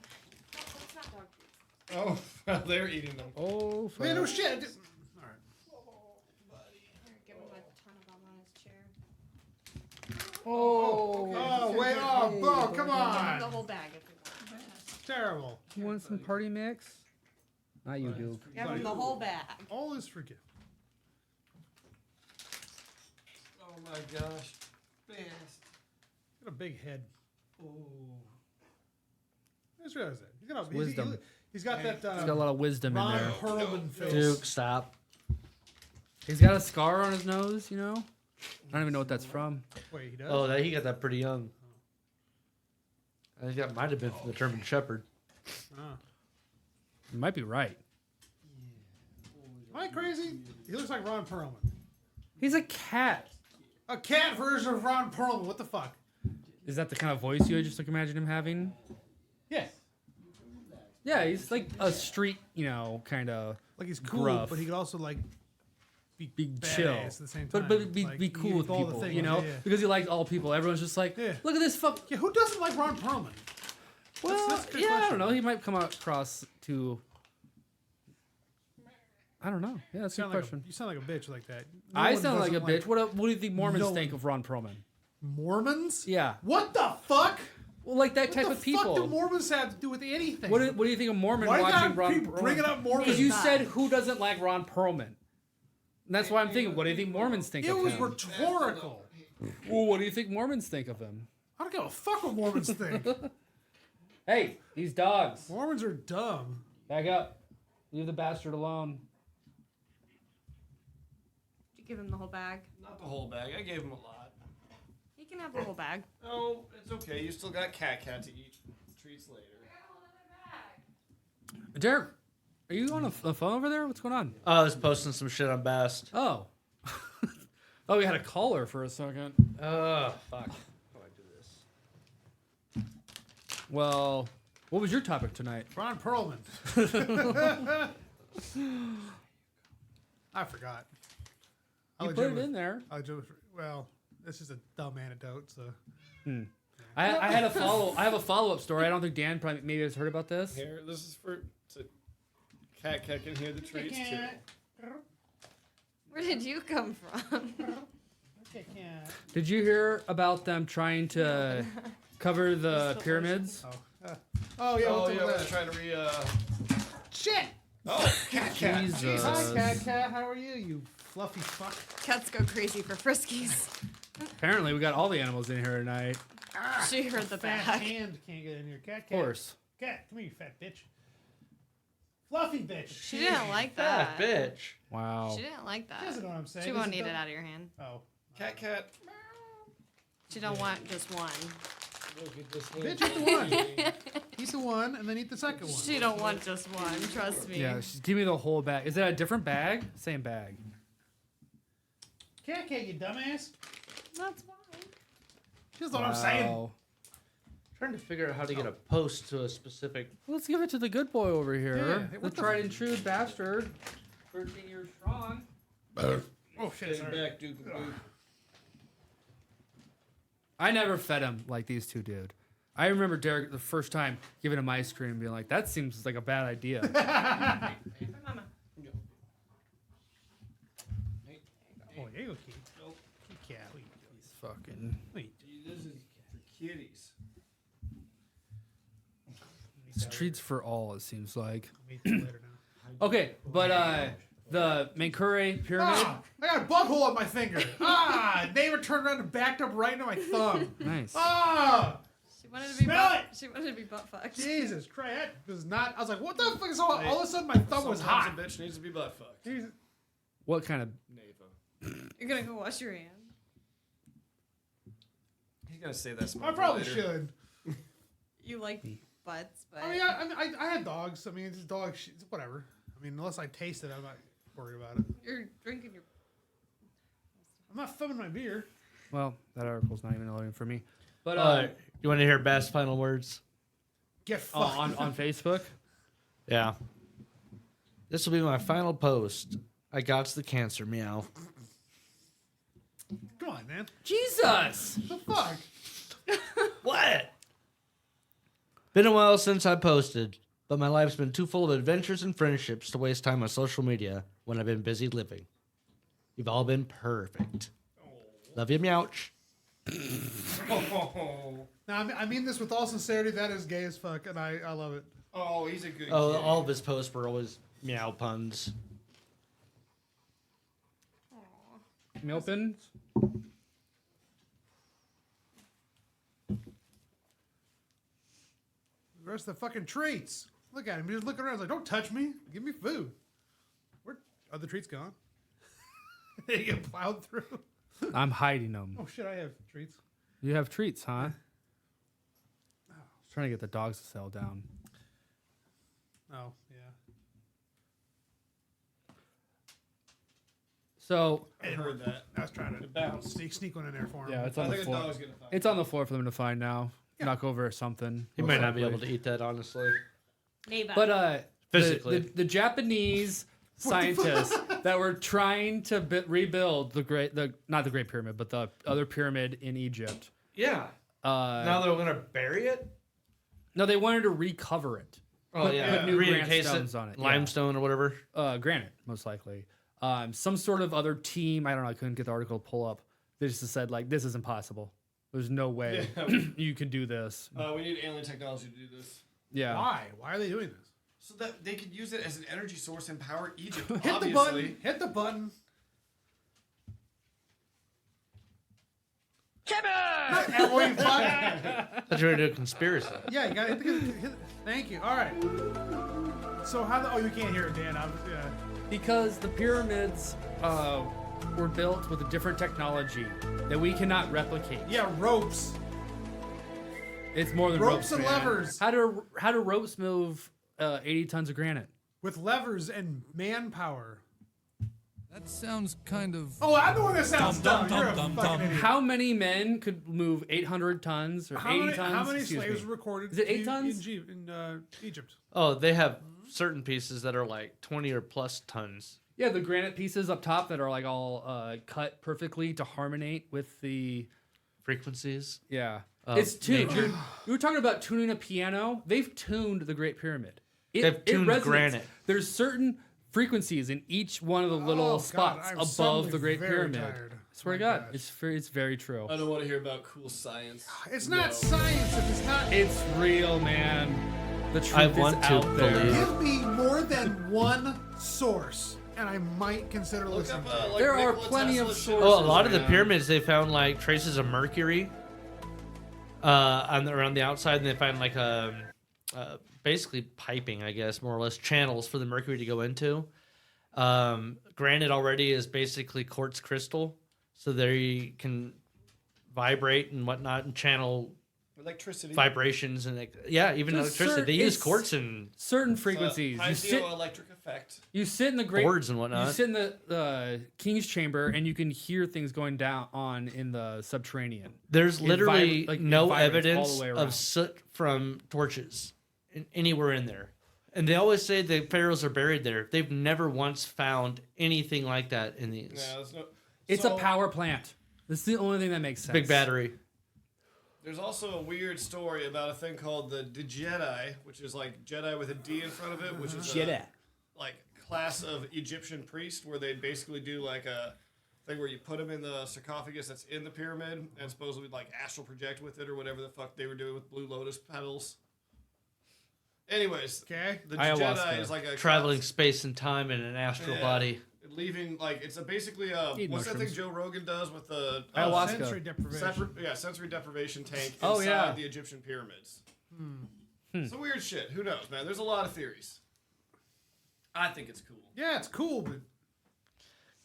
That's not dog treats. Oh. Oh, they're eating them. Oh, Man, no fuck. shit. All right. Here, give him a ton of them on his chair. Oh, wait. Oh, bro, come Give him on. the whole bag if you want. Terrible. You want some party mix? Not you, Duke. Give him the whole bag. All is forgiven. Oh my gosh. Best. Got a big head. Oh. I just realized that. He's got, Wisdom. he's got that He's got a lot of wisdom in Ron there. Perlman face. Duke, stop. He's got a scar on his nose, you know? I don't even know what that's from. Wait, he does? Oh, he got that pretty young. I think that might have been from the German Shepherd. Oh. You might be right. Am I crazy? He looks like Ron Perlman. He's a cat. A cat version of Ron Perlman. What the fuck? Is that the kind of voice you just like imagine him having? Yeah. Yeah, he's like a street, you know, kind of Like he's cool, Gruff. but he could also like be badass chill. at the same time. But be, Like, be he cool can with do all the people, things, you know? yeah, yeah. Because he likes all people. Everyone's just like, Yeah. look at this fuck. Yeah, who doesn't like Ron Perlman? Well, that's a good yeah, I question. don't know. He might come across to. I don't know. Yeah, that's a good question. You sound like a bitch like that. No I one sound like a doesn't bitch. What do you think Mormons No. think of Ron Perlman? Mormons? Yeah. What the fuck? Well, like that What type the of fuck people. do Mormons have to do with anything? What do you think of Mormon Why you watching gotta Ron keep bringing up Mormons? Because you Bad. said who doesn't like Ron Perlman. And that's why I'm thinking, what do you think Mormons think It of was him? rhetorical. Well, what do you think Mormons think of him? I don't give a fuck what Mormons think. Hey, these dogs. Mormons are dumb. Back up. Leave the bastard alone. Did you give him the whole bag? Not the whole bag. I gave him a lot. He can have the whole bag. Oh, it's okay. You still got cat to eat treats later. Derek, are you on a phone over there? What's going on? Oh, I was posting some shit on Bast. Oh. Oh, we had a caller for a second. Oh, fuck. How do I do this? Well, what was your topic tonight? Ron Perlman. I forgot. You put it in there. Well, this is a dumb anecdote, so. I had a follow. I have a follow-up story. I don't think Dan probably maybe has heard about this. Here, this is for cat can hear the treats too. Where did you come from? Did you hear about them trying to cover the pyramids? Oh yeah, Oh what's yeah, up we're with that? trying to Shit! Oh, cat. Jesus. Hi, Cat. How are you, you fluffy fuck? Cats go crazy for friskies. Apparently, we got all the animals in here tonight. She heard the Fat bag. hand can't get in here. Cat. Of course. Cat, come here, you fat bitch. Fluffy bitch. She didn't like Fat that. bitch. Wow. She didn't like that. She doesn't know what I'm saying. She This won't is eat it dumb. out of your hand. Oh. Cat. She don't want just one. Look at this Bitch, eat the one. Eat the one and then eat the second one. She don't want just one. Trust me. Yeah, give me the whole bag. Is that a different bag? Same bag. Cat, you dumbass. That's fine. She doesn't know what I'm saying. Wow. Trying to figure out how to get a post to a specific. Let's give it to the good boy over here. Yeah, The what the tried and true bastard. 13 years strong. Oh, shit. Take Sorry. back, Duke of Boot. I never fed him like these two did. I remember Derek the first time giving him ice cream and being like, that seems like a bad idea. Mama. Oh, there you go, Keith. Cat, what you doing? He's fucking... Wait. This is for kitties. It's treats for all, it seems like. I'll meet you later now. Okay, but the Mankure pyramid... Ah, I got a bug hole on my finger. Neighbor turned around and backed up right into my thumb. Nice. Ah, She wanted to be Smell butt. it! She wanted to be butt fucked. Jesus Christ. That was not. I was like, what the fuck is all of a sudden my thumb was hot. Sometimes a bitch needs to be butt fucked. Jesus. What kind of... Neva. You're gonna go wash your hands. He's gonna say that. I probably should. You like butts, but I mean, I had dogs. I mean, it's dog shit. Whatever. I mean, unless I taste it, I'm not worried about it. you're drinking your. I'm not thumbing my beer. Well, that article's not even loading for me. But You want to hear Bast's final words? Get fucked. on Facebook? Yeah. This will be my final post. I got the cancer, meow. Come on, man. Jesus! The fuck? What? Been a while since I posted, but my life's been too full of adventures and friendships to waste time on social media when I've been busy living. You've all been perfect. Love you, meowch. Now, I mean this with all sincerity. That is gay as fuck, and I love it. Oh, he's a good Oh, kid. all of his posts were always meow puns. Milton? The rest of the fucking treats. Look at him. He's just looking around. He's like, don't touch me. Give me food. Where are the treats gone? They get plowed through. I'm hiding them. Oh shit! I have treats. You have treats, huh? Trying to get the dogs to settle down. Oh yeah. So I heard that. I was trying to It bounced. sneak one in there for him. yeah, it's I on the think a floor. dog's gonna find It's on the floor for them to find now. Knock over something. He might not be able to eat that, honestly. Maybe. But Physically. the Japanese scientists that were trying to rebuild not the Great Pyramid, but the other pyramid in Egypt. Yeah. Now they're going to bury it? No, they wanted to recover it. Oh, yeah. Put new Re-encase granite stones on it. Yeah. Limestone or whatever. Granite, most likely. Some sort of other team. I don't know. I couldn't get the article to pull up. They just said like, this is impossible. There's no way you can do this. We need alien technology to do this. Yeah. Why? Why are they doing this? So that they could use it as an energy source and power Egypt, Hit the obviously. button. Hit the button. Kevin! What you fucking- I thought you were going to do a conspiracy. Yeah, you gotta hit. Thank you. All right. So how? You can't hear it, Dan. Yeah. Because the pyramids were built with a different technology that we cannot replicate. Yeah, ropes. It's more than Ropes ropes, and man. levers. How do ropes move 80 tons of granite? With levers and manpower. That sounds kind of. Oh, I know where this sounds Dum, dumb. dum, You're a dum, fucking dum. idiot. How many men could move 800 tons or 80 tons? How many Excuse slaves me. were recorded? Is it 8 tons? in Egypt? Oh, they have certain pieces that are like 20 or plus tons. Yeah, the granite pieces up top that are like all cut perfectly to harmonate with the. Frequencies. Yeah. Of It's tuned. nature. You were talking about tuning a piano. They've tuned the Great Pyramid. They've tuned resonates. granite. There's certain frequencies in each one of the little Oh, God, spots I'm above suddenly the Great very Pyramid. tired. I swear My to God, gosh. it's very true. I don't want to hear about cool science. It's No. not science if it's not. It's real, man. The truth I is want to out there. believe. Give me more than one source, and I might consider Look listening. up, to it. like There are Nikola plenty of Tesla shit. sources. Oh, a lot of the man. pyramids, they found like traces of mercury around the outside, and they find like basically piping, I guess, more or less channels for the mercury to go into. Granite already is basically quartz crystal, so there you can vibrate and whatnot and channel Electricity. vibrations and even Just electricity. They use it's- quartz and Certain frequencies. Piezoelectric effect. You sit in the great boards and whatnot. You sit in the king's chamber and you can hear things going down on in the subterranean. There's literally it no vibrates all evidence the way around. of soot from torches anywhere in there. And they always say the pharaohs are buried there. They've never once found anything like that in these. Yeah, there's no. It's a power plant. That's the only thing that makes sense. Big battery. There's also a weird story about a thing called the Jedi, which is like Jedi with a D in front of it, which is a like class of Egyptian priest where they basically do like a thing where you put them in the sarcophagus that's in the pyramid and supposedly like astral project with it or whatever the fuck they were doing with blue lotus petals. Anyways, Okay. the Ayahuasca. Jedi is like a Traveling space and time in an astral Yeah. body. leaving like it's basically Eat what's that thing mushrooms. Joe Rogan does with the Ayahuasca. Sensory deprivation. sensory deprivation tank Oh, inside yeah. the Egyptian pyramids. Some weird shit. Who knows, man? There's a lot of theories. I think it's cool. Yeah, it's cool, but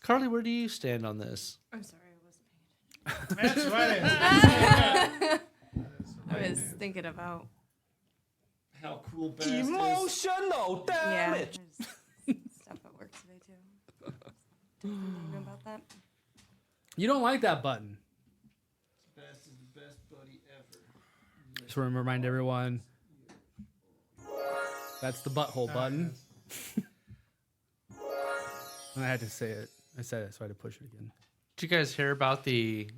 Carly, where do you stand on this? I'm sorry, I wasn't paying that's right. I was thinking about How cool Bast is. Emotional yeah, damage. there's stuff at work today too. Thinking about that. You don't like that button. Bast is the best buddy ever. Just want to remind everyone. That's the butthole button. And I had to say it. I said it, so I had to push it again. Did you guys hear about the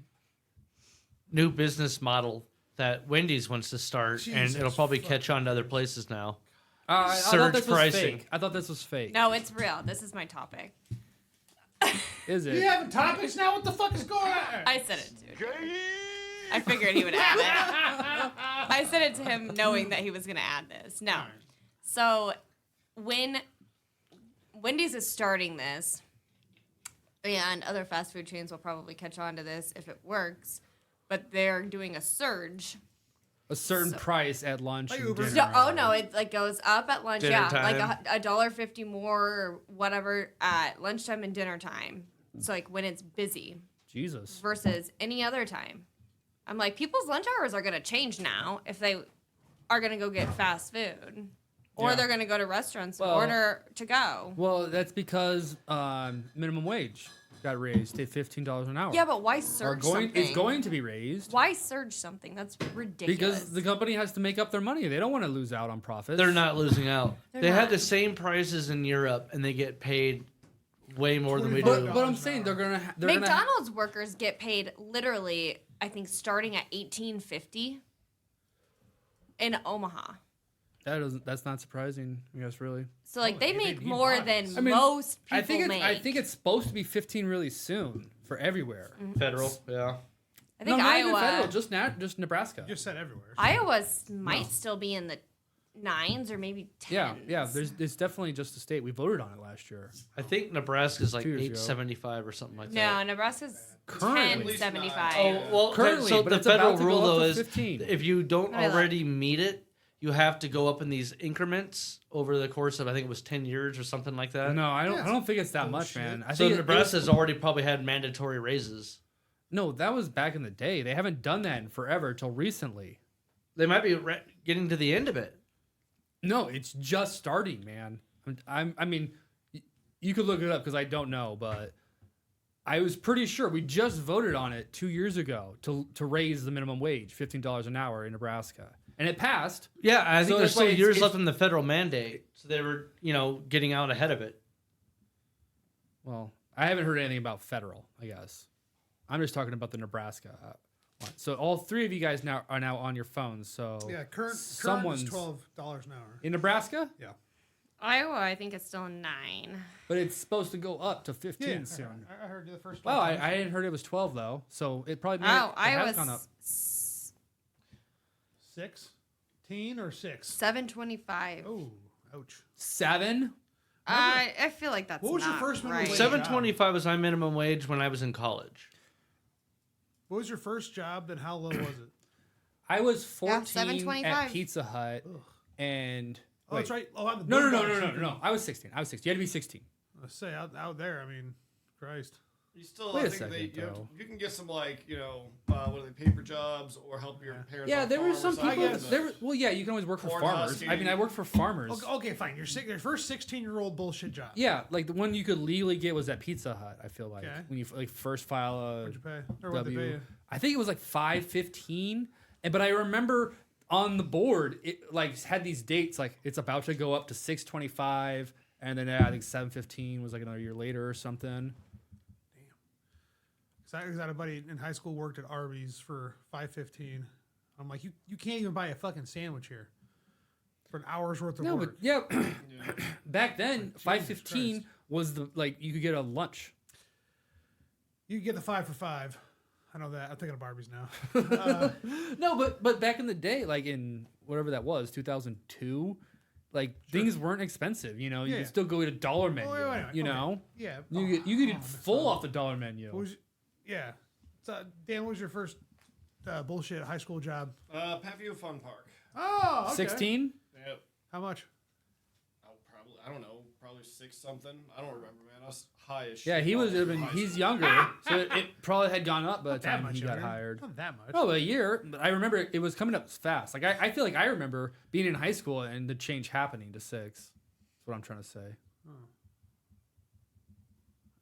new business model that Wendy's wants to start, and Jesus it'll probably catch on to other places now? I Surge thought this was pricing. fake. I thought this was fake. No, it's real. This is my topic. Is it? You having topics now? What the fuck is going on? I said it too. I figured he would add it. I said it to him knowing that he was going to add this. No. So when Wendy's is starting this, and other fast food chains will probably catch on to this if it works, but they're doing a surge. A certain price at lunch Like and Uber. dinner. So, oh no, it like goes up at lunch, Dinner like time. $1.50 more or whatever at lunchtime and dinner time. So like when it's busy Jesus. versus any other time. I'm like, people's lunch hours are gonna change now if they are gonna go get fast food, or Yeah. they're gonna go to restaurants and Well- order to go. Well, that's because minimum wage got raised to $15 an hour. Yeah, but why Or surge going, something? it's going to be raised Why surge something? That's ridiculous. because the company has to make up their money. They don't want to lose out on profits. They're not losing out. They're They had not. the same prices in Europe, and they get paid way more than we But, do. but I'm saying they're gonna. McDonald's workers get paid literally, I think, starting at $18.50 in Omaha. That's not surprising. I guess really. So like they they make need more bodies. than I mean, most people I think make. I think it's supposed to be 15 really soon for everywhere. Federal, yeah. I think not even Iowa. federal, just Nebraska. You just said everywhere. Iowa might still be in the 9s or maybe 10s. Yeah. There's definitely just a state. We voted on it last year. I think Nebraska's like 2 years ago. 875 or something like No, that. Nebraska's Currently. 1075. Oh, well, Currently, so but the it's about federal to go rule up though to is 15. if you don't Let me look. already meet it, you have to go up in these increments over the course of I think it was 10 years or something like that. No, I don't. Yeah, I don't think it's that much, bullshit. man. I So think Nebraska's already probably had mandatory raises. No, that was back in the day. They haven't done that in forever till recently. They might be getting to the end of it. No, it's just starting, man. I mean, you could look it up because I don't know, but I was pretty sure we just voted on it 2 years ago to raise the minimum wage, $15 an hour in Nebraska, and it passed. Yeah, I think So there's it's like still years it's- left in the federal mandate, so they were, getting out ahead of it. Well, I haven't heard anything about federal. I guess I'm just talking about the Nebraska one. So all three of you guys are now on your phones. So Yeah, current someone's is $12 an hour. in Nebraska, Yeah. Iowa, I think it's still 9. but it's supposed to go up to 15 Yeah, soon. I heard you the first. Well, 12 I hadn't heard it was 12 though, so it probably Oh, it has Iowa's gone up. 16 or 6. 725. Oh, ouch. 7. I feel like that's What was your not first minimum right. wage? 725 was my minimum wage when I was in college. What was your first job and how low was it? I was Yeah, 14 $7.25. at Pizza Hut, and Oh, that's right. Oh, I'm the No. Boondocks. I was 16. You had to be 16. Let's say out there. I mean, Christ. You still, Wait I a think second, you can get some like what are they, paper jobs or help your parents. Yeah, on there were farms, some I people. guess. Well, yeah, you can always work for Corn farmers. husking. I mean, I worked for farmers. Okay, fine. Your first 16-year-old bullshit job. Yeah, like the one you could legally get was at Pizza Hut. I feel like Okay. when you like first file a What'd you pay? Or what'd they pay W. you? I think it was like $5.15, but I remember on the board it like had these dates like it's about to go up to $6.25, and then I think $7.15 was like another year later or something. Because I had a buddy in high school worked at Arby's for $5.15. I'm like, you can't even buy a fucking sandwich here for an hour's worth of No, work. but yeah, back then Like, Jesus $5.15 Christ. was the like you could get a lunch. You can get the 5 for $5. I know that. I'm thinking of Arby's now. No, but back in the day, like in whatever that was, 2002, like things weren't expensive. You know, you Yeah. could still go to a dollar menu. wait, You okay. know, Yeah. you could get full off the dollar menu. What was, yeah. So, Dan, what was your first bullshit high school job? Pavio Fun Park. Oh, okay. 16. Yep. How much? I don't know, probably 6 something. I don't remember, man. I was high as shit. Yeah, he was. all I through mean, high he's school. younger, so it probably had gone up by the Not that time much he got younger. hired. Not that much. Oh, a year. But I remember it was coming up fast. Like I feel like I remember being in high school and the change happening to 6. That's what I'm trying to say.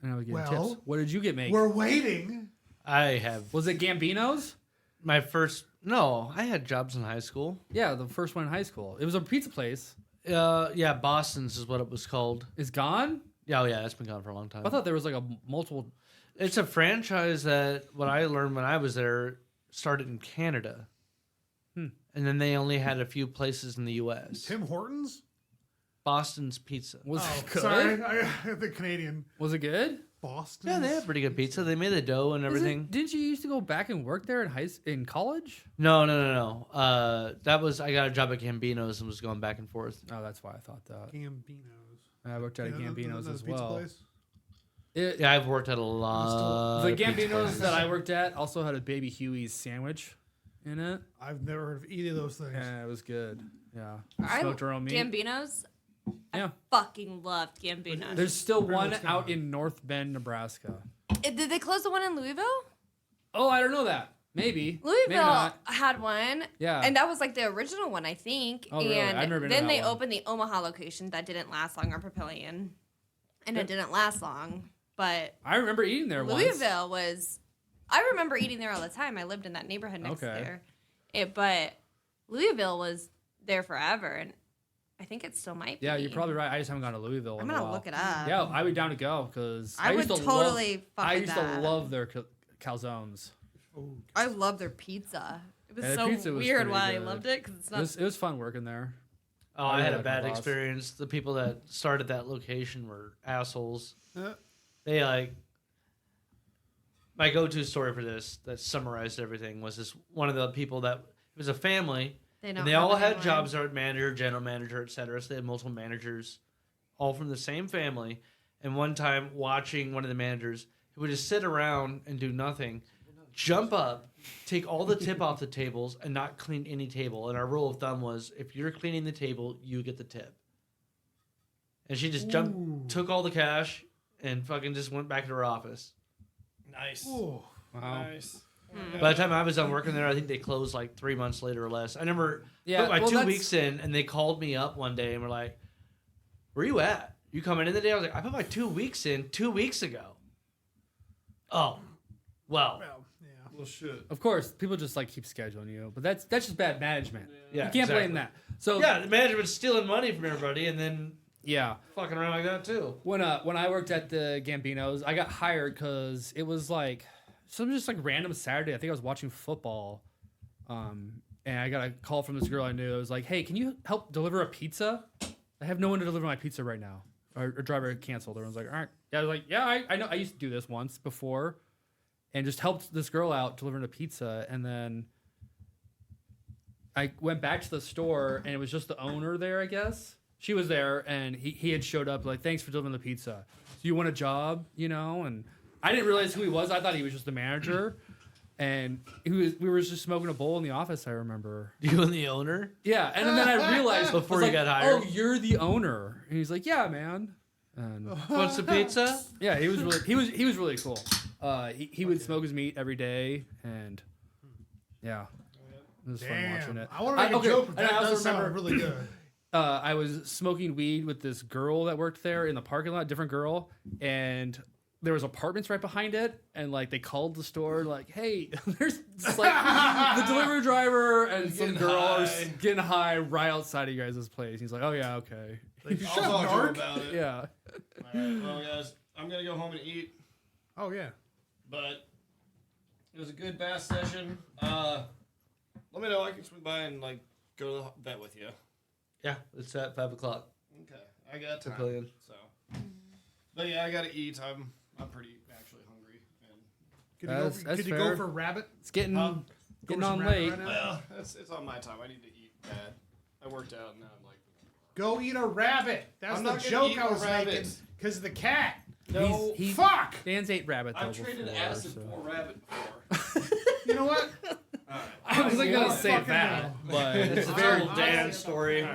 And I was getting Well, tips. What did you get made? We're waiting. I have Was it Gambino's? my first. No, I had jobs in high school. Yeah, the first one in high school. It was a pizza place. Yeah, Boston's is what it was called. It's gone? Yeah, oh yeah, it's been gone for a long time. I thought there was like a multiple. It's a franchise that what I learned when I was there started in Canada, and then they only had a few places in the U.S. Tim Hortons? Boston's Pizza. Was Oh, it good? sorry. the Canadian Was it good? Boston. Yeah, they had pretty good pizza. They made the dough and everything. Didn't you used to go back and work there in college? No. That was I got a job at Gambino's and was going back and forth. Oh, that's why I thought that. Gambino's. I worked at a Gambino's The as pizza well. place? Yeah, I've worked at a lot. The of pizza Gambino's places. that I worked at also had a Baby Huey's sandwich in it. I've never heard of either of those things. Yeah, it was good. Yeah. I Smoked our own meat. Gambino's. Yeah. Fucking loved Gambino's. There's still Pretty one much out gone. in North Bend, Nebraska. Did they close the one in Louisville? Oh, I don't know that. Maybe. Maybe Louisville not. had one. Yeah. And that was like the original one, I think. Oh, really? I've And never been to then that they one. opened the Omaha location that didn't last long, or Papillion. And it didn't last long. But I remember eating there once. Louisville was. I remember eating there all the time. I lived in that neighborhood next Okay. there. But Louisville was there forever. And I think it still might be. Yeah, you're probably right. I just haven't gone to Louisville I'm in a going to while. look it up. Yeah, I would be down to go because I used would to totally love, fuck I with used that. to love their calzones. I love their pizza. It was Yeah, the so pizza was weird pretty why I good. loved it because it's It not. was fun working there. Oh, I had a like bad my boss. experience. The people that started that location were assholes. Uh, They like my go-to story for this that summarized everything was this one of the people that it was a family They and they all had jobs there, manager, general manager, etc. So they had multiple managers, all from the same family. And one time, watching one of the managers who would just sit around and do nothing, jump up, take all the tip off the tables, and not clean any table. And our rule of thumb was, if you're cleaning the table, you get the tip. And she just jumped, took all the cash, and fucking just went back to her office. Nice. Ooh. Wow. Nice. By the time I was done working there, I think they closed like 3 months later or less. I never Yeah, put my well, 2 that's- weeks in, and they called me up one day and were like, "Where you at? You coming in today?" I was like, "I put my 2 weeks in 2 weeks ago." Oh, well, Well, yeah. Well, shit. Of course, people just like keep scheduling you, but that's just bad management. Yeah, you can't blame exactly. that. So yeah, the management's stealing money from everybody and then yeah. fucking around like that too. When I worked at the Gambinos, I got hired because it was like some just like random Saturday. I think I was watching football, and I got a call from this girl I knew. It was like, "Hey, can you help deliver a pizza? I have no one to deliver my pizza right now. Our driver canceled." Everyone's like, "All right." Yeah, I was like, "Yeah, I know. I used to do this once before, and just helped this girl out delivering a pizza." And then I went back to the store, and it was just the owner there, I guess. She was there, and he had showed up like, "Thanks for delivering the pizza. So you want a job, you know?" And I didn't realize who he was. I thought he was just the manager. And we were just smoking a bowl in the office, I remember. You and the owner? Yeah, and then I realized Before I was you got like, hired? Oh, you're the owner. And he's like, yeah, man. And What's the pizza? yeah, he was really cool. He would smoke his meat every day, and yeah, it was fun watching Damn. it. I want to make a joke, but and that I also does sound remember really good. I was smoking weed with this girl that worked there in the parking lot, different girl, and there was apartments right behind it, and like they called the store like, "Hey, there's just, like the delivery driver and some girl are getting high right outside of you guys' place." He's like, "Oh yeah, okay, Like, I'll shut up, talk to Dark. you about it. yeah." All right, well, guys, I'm gonna go home and eat. Oh yeah. But it was a good Bast session. Let me know. I can swing by and like go to the vet with you. Yeah, it's at 5 o'clock. Okay, I got The time. plan. So, but yeah, I gotta eat. I'm pretty actually hungry. And Could you fair. go for rabbit? It's getting Huh? getting Go for on some rabbit late. right now? well, it's on my time. I need to eat bad. I worked out and now I'm like, Go eat a rabbit. That's I'm the not gonna joke eat I a was rabbit. making because of the cat. no. He- Fuck. Dan's ate rabbit though I've traded before, acid so. for rabbit before. You know what? I wasn't gonna Yeah, say fucking that, hell. but It's a very total Dan story.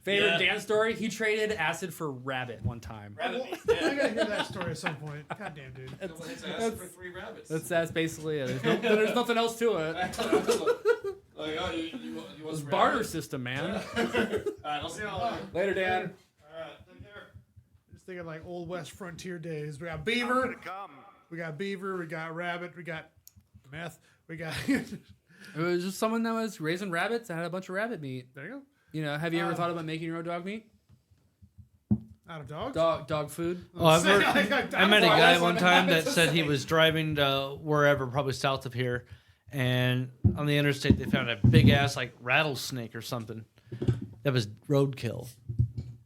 favorite Yeah. Dan story. He traded acid for rabbit one time. Rabbit meat. I Yeah. gotta hear that story at some point. God damn, dude. Someone hits acid for 3 rabbits. That's basically it. There's nothing else to it. like, oh, you want It's some barter rabbit? system, man. Alright, I'll see y'all later. Later, Dan. Alright, take care. Just thinking like old West frontier days. We got beaver. We got beaver. We got rabbit. We got meth. We got. It was just someone that was raising rabbits that had a bunch of rabbit meat. There you go. You know, have you ever thought about making your own dog meat? Out of dogs. Dog food? Oh, I've heard, I met a guy That's one what I time meant that to said he say. was driving to wherever, probably south of here, and on the interstate they found a big ass like rattlesnake or something that was roadkill.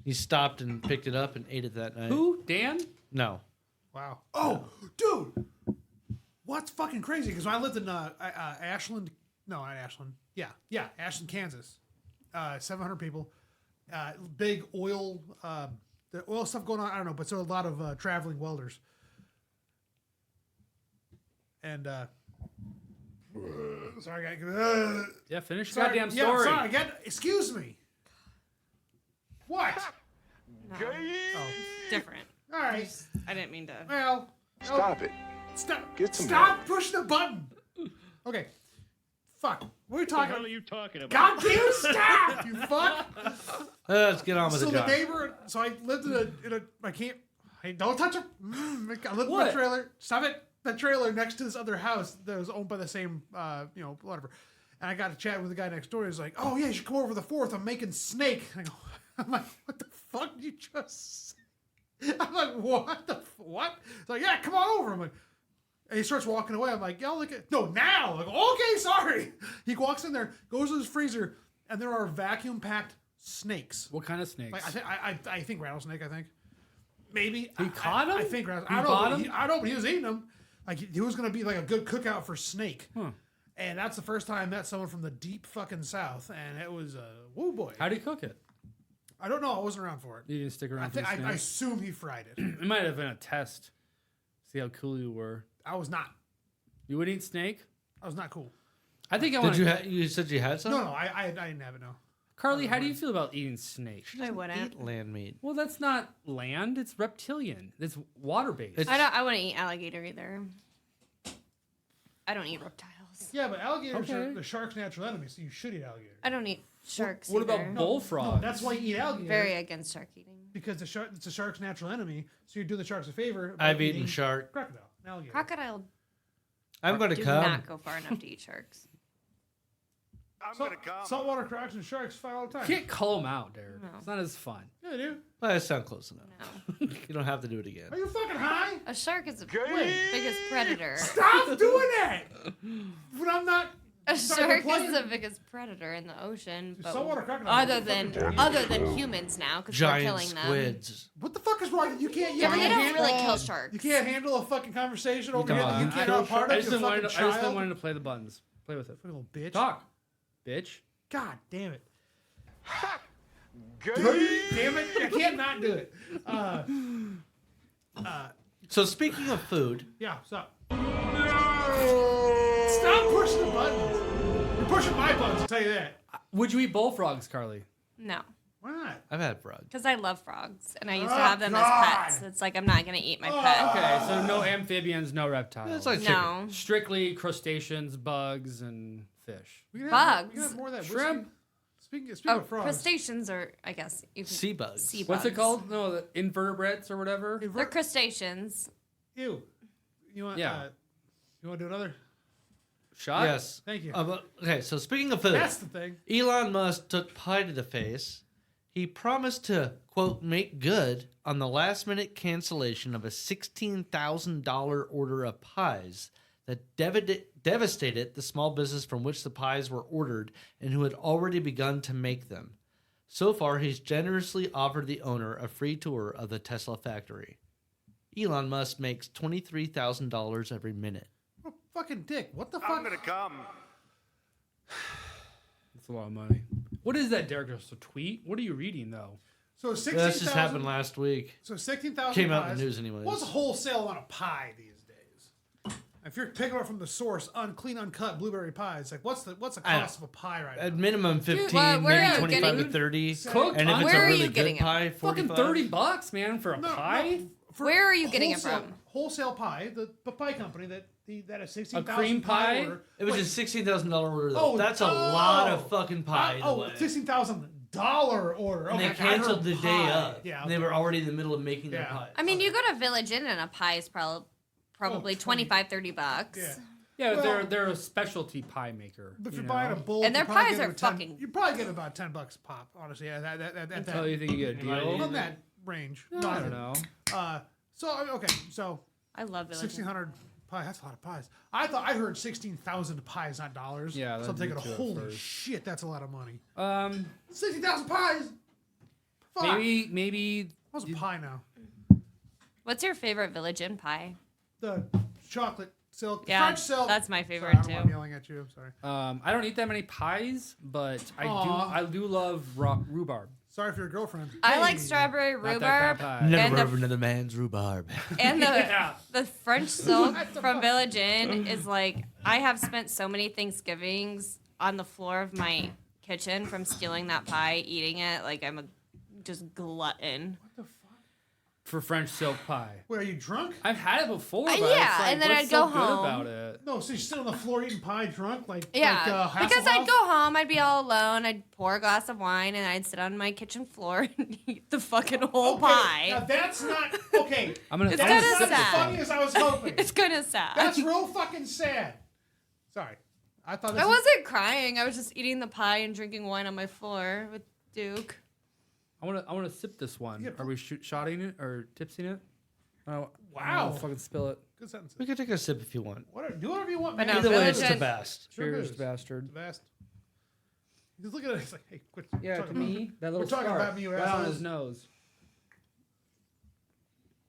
He stopped and picked it up and ate it that night. Who? Dan? No. Wow. Oh, dude. What's fucking crazy? Because when I lived in Ashland, no, not Ashland. Yeah, Ashland, Kansas. 700 people. Big oil, the oil stuff going on. I don't know, but so a lot of traveling welders. And sorry, guy. Yeah, finish the Sorry, goddamn yeah, story. sorry, excuse me. What? No, different. All right. I didn't mean to. Well. Stop it. Stop. Get some Stop pushing the button. Okay. Fuck. What are we talking about? you talking about? God damn it, stop! You fuck! Let's get on with So the the job. neighbor, so I lived in a I can't, hey, don't touch him. I lived in What? the trailer. Stop it. The trailer next to this other house that was owned by the same, whatever. And I got to chat with the guy next door. He's like, oh yeah, you should come over the 4th. I'm making snake. I'm like, what the fuck did you just say? I'm like, what? He's like, yeah, come on over. I'm like, and he starts walking away. I'm like, yo, look at no now. Like, okay, sorry. He walks in there, goes to his freezer, and there are vacuum packed snakes. What kind of snakes? Like I think rattlesnake. I think maybe He caught 'em? I think rattlesnake. He I don't bought know. 'em? I don't know, but he was eating them. Like he was gonna be like a good cookout for snake. Huh. And that's the first time I met someone from the deep fucking south, and it was woo boy. How do you cook it? I don't know. I wasn't around for it. You didn't stick around I for think the I snake? assume he fried it. It might have been a test. See how cool you were. I was not. You would eat snake? I was not cool. I think I Did want you to. you said you had some? No, I didn't have it. No. Carly, how do you feel about eating snake? I wouldn't. Eat land meat. Well, that's not land. It's reptilian. It's water based. It's- I wouldn't eat alligator either. I don't eat reptiles. Yeah, but alligators Okay. are the shark's natural enemy, so you should eat alligator. I don't eat sharks. What about either. bullfrogs? No, that's why you eat alligator. Very against shark eating. Because it's a shark's natural enemy, so you're doing the sharks a favor. by I've eaten eating shark. crocodile, and alligator. Crocodile I'm going to do come. not go far enough to eat sharks. Saltwater crocs and sharks fight all the time. You can't call them out, Derek. No. It's not as fun. Yeah, they do. Well, that sounds close enough. No. You don't have to do it again. Are you fucking high? A shark is the biggest predator. Stop doing that! But I'm not. A sorry, shark we're is the biggest predator in the ocean, but saltwater crocodiles other than humans now, because we're Giant killing them. squids. What the fuck is wrong? You can't. You Yeah, but they can't don't handle really kill a- sharks. You can't handle a fucking conversation over here. don't. You can't have part I of just your didn't want fucking to. I just didn't child. want to play the buttons. Play with it. Little bitch. Talk, bitch. God damn it. Damn it! I can't not do it. So speaking of food, Yeah. What's up? pushing my buttons, I'll tell you that. Would you eat bullfrogs, Carly? No. Why not? I've had frog. Because I love frogs, and I used to Oh, have them God. as pets. It's like I'm not gonna eat my pet. Okay, so no amphibians, no reptiles. It's like chicken. No. Strictly crustaceans, bugs, and fish. We can have, we Bugs. can have more of that Shrimp. whiskey. Speaking Oh, of frogs, crustaceans are, I guess, you can Sea bugs. Sea What's it bugs. called? No, the invertebrates or whatever. They're crustaceans. ew. You want? Yeah. You want to do another? Shot? Yes. Thank you. Okay, so speaking of food, That's the thing. Elon Musk took pie to the face. He promised to, quote, make good on the last minute cancellation of a $16,000 order of pies that devastated the small business from which the pies were ordered and who had already begun to make them. So far, he's generously offered the owner a free tour of the Tesla factory. Elon Musk makes $23,000 every minute. Oh, fucking dick. What the fuck? I'm gonna come. That's a lot of money. What is that, Derek? Just a tweet? What are you reading, though? So 16,000. That just happened last week. So 16,000 Came out in pies. the news anyways. What's a wholesale amount of pie these days? If you're picking it from the source, unclean, uncut blueberry pies, like what's the I don't cost of a pie right At now? minimum 15, where are maybe you 25 to getting- 30. Cooked And if pie? it's Where a are really you getting good it? pie, Fucking 45. $30, man, for a pie? For Where are you getting it wholesale- from? Wholesale pie, the pie company that has 16,000 cream pie? order. It was Wait, a $16,000 order, though. Oh, That's a lot of fucking pie. Oh, in a way. $16,000 order. And Okay, they canceled the day pie. of. Yeah, And they were already in the middle of making their Yeah. pie. I mean, you go to Village Inn and a pie is probably 25, 30 bucks. Yeah. Yeah, Well- they're a specialty pie maker. If you you're buying a know? bowl, And their you're probably pies getting are about 10 fucking- You're probably getting about $10 a pop, honestly. Yeah, that Oh, you think you get a deal? on that range. No, I don't know. So okay, so I love Village Inn. 1,600 pie. That's a lot of pies. I heard 16,000 pies, not dollars. Yeah, so I'm that'd be thinking, too at holy first. shit, that's a lot of money. 60,000 pies. Fuck. Maybe How's a pie now? What's your favorite Village Inn pie? The chocolate silk, Yeah, French silk. that's my Sorry, favorite I don't want too. yelling at you. I'm sorry. I don't eat that many pies, but Aw. I do love rhubarb. Sorry for your girlfriend. I like Hey. strawberry Not that rhubarb kind of pie. Never And heard the- of another man's rhubarb. and the Yeah. the French silk from Village Inn is like I have spent so many Thanksgivings on the floor of my kitchen from stealing that pie, eating it like I'm a just glutton. What the fuck? For French silk pie. Wait, are you drunk? I've had it before, but Yeah, it's like, and then what's I'd so go good home. about it? No, so you're still on the floor eating pie drunk? Yeah, because Hasselhoff? I'd go home, I'd be all alone, I'd pour a glass of wine, and I'd sit on my kitchen floor and eat the fucking whole Okay, Now pie. that's not okay. I'm gonna. It's I'm kinda gonna That's sip not this as sad. one. funny as I was hoping. It's kind of sad. That's real fucking sad. Sorry, I thought this I was- wasn't crying. I was just eating the pie and drinking wine on my floor with Duke. I wanna sip this one. Yeah, Are we shotting it or tipsing it? Oh, Wow. fucking spill it. good sentences. We could take a sip if you want. Do whatever you want, But man. no, Either way, Village it's the Inn- best. Sure Cheers, is. bastard. Vast. Just look at it. It's like, hey, quit. Yeah, talking to about- me, that little We're talking scar about me, you right on assholes. his nose.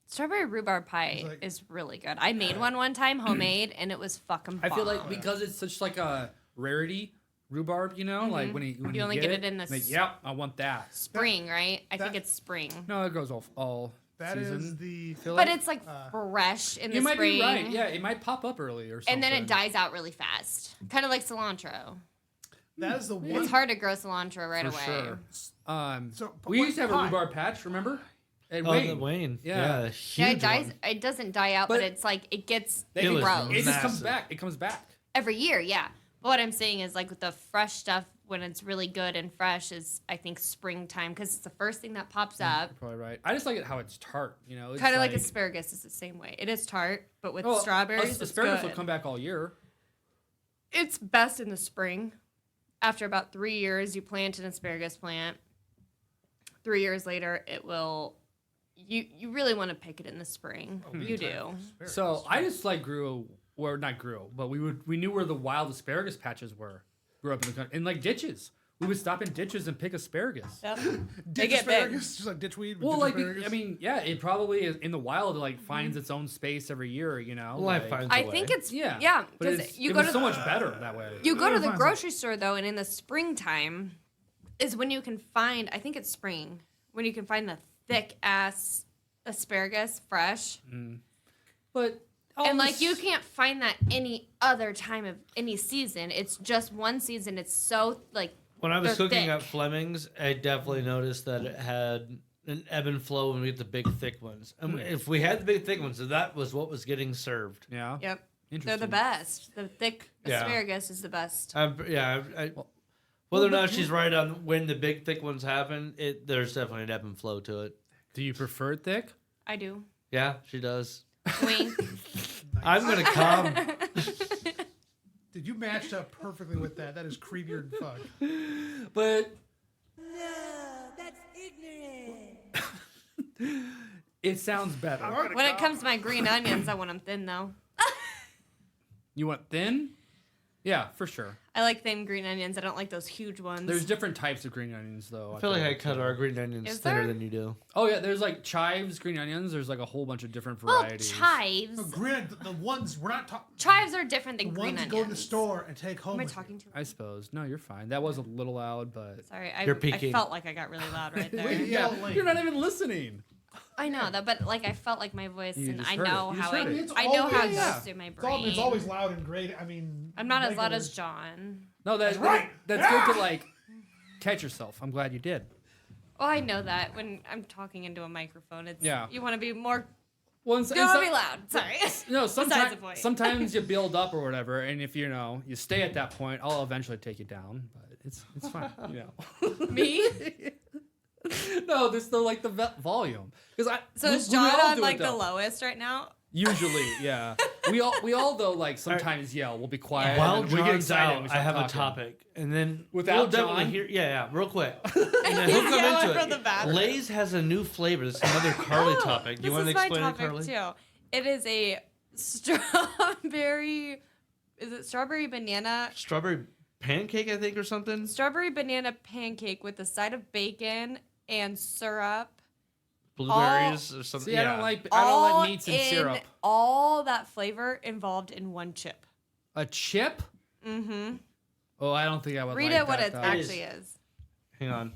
Strawberry rhubarb pie It's like- is really good. I made one time, homemade, and it was fucking bomb. I feel like because it's such like a rarity, rhubarb, you know, like when you only get it in the like, s- yep, I want that. spring, right? I think that- it's spring. No, it goes all That season. is the. Feel But like- it's like fresh in the you might spring. be right. Yeah, it might pop up early or something. And then it dies out really fast. Kind of like cilantro. That is the one. It's hard to grow cilantro right for away. sure. So, We what used to have a pie? rhubarb patch. Remember? At Oh, Wayne. the Wayne. Yeah. Yeah, Yeah, huge it dies. one. It doesn't die out, but, But it's like it gets They- It was gross It just comes Massive. back. It comes back. every year. Yeah. But what I'm saying is like with the fresh stuff when it's really good and fresh is I think springtime because it's the first thing that pops up. You're probably right. I just like it how it's tart. You know, it's Kind of like asparagus is the same way. It is tart, but with strawberries, it's asparagus good. will come back all year. It's best in the spring. After about 3 years, you plant an asparagus plant. 3 years later, it will. You really want to pick it in the spring. You do. So I just like grew, or not grew, but we knew where the wild asparagus patches were. Grew up in the country in like ditches. We would stop in ditches and pick asparagus. Yep. Ditch They get big. asparagus, just like ditchweed. Well, ditch like asparagus. I mean, yeah, it probably is in the wild. It like finds its own space every year. You know, Life like, finds I a way. think it's yeah, yeah But because you it go was to so much better that way. you go to the Fine. grocery store though, and in the springtime is when you can find. I think it's spring when you can find the thick ass asparagus fresh. But And like you can't find that any other time of any season. It's just one season. It's so like When I was they're cooking thick. at Fleming's, I definitely noticed that it had an ebb and flow when we get the big thick ones. And if we had the big thick ones, that was what was getting served. Yeah. Yep. They're Interesting. the best. The thick Yeah. asparagus is the best. Whether or not she's right on when the big thick ones happen, there's definitely an ebb and flow to it. Do you prefer thick? I do. Yeah, she does. Wink. I'm gonna come. Dude, you matched up perfectly with that. That is creepier than fuck. But No, that's ignorant. it sounds better. When it comes to my green onions, I want them thin though. You want thin? Yeah, for sure. I like thin green onions. I don't like those huge ones. There's different types of green onions, though. I feel like I cut our green onions Is thinner there? than you do. Oh yeah, there's like chives, green onions. There's like a whole bunch of different well, varieties. chives. No, green, the ones we're not talking. Chives are different The than green ones you onions. go to the store and take home. Am I with you. talking too I suppose. No, you're fine. That was a little loud, but Sorry, You're I peeking. felt like I got really loud right there. Wait, yeah, Yell, like- you're not even listening. I know that, but like I felt like my voice, You and just I heard it. know You how just heard I, it. It's I know how it always- goes yeah. through my It's, brain. it's always loud and great. I mean, I'm not as loud regular- as John. No, that's right. That's good to like catch yourself. I'm glad you did. Oh, I know that when I'm talking into a microphone, it's Yeah. you want to be more. Once You want to be loud. Sorry. No, Besides the sometimes point. sometimes you build up or whatever, and if you stay at that point, I'll eventually take you down. But it's fine, Me? No, there's the like the volume because So is John on like the lowest right now? Usually, yeah. We all though like sometimes yell. We'll be quiet. While and then we get John's excited. and we out, I start have a talking. topic, and then Without we'll definitely John? hear. Yeah, real quick. And then he'll He's come yelling into from it. the bathroom. Lay's has a new flavor. This is another Carly topic. Do you This want to is my explain it, topic Carly? too. It is a strawberry. Is it strawberry banana? Strawberry pancake, I think, or something. Strawberry banana pancake with a side of bacon and syrup. Blueberries or something. See, I yeah. don't like all meats and in syrup. all that flavor involved in one chip. A chip? Mm-hmm. Oh, I don't think I would. Read like it what that, it though. actually is. Hang on.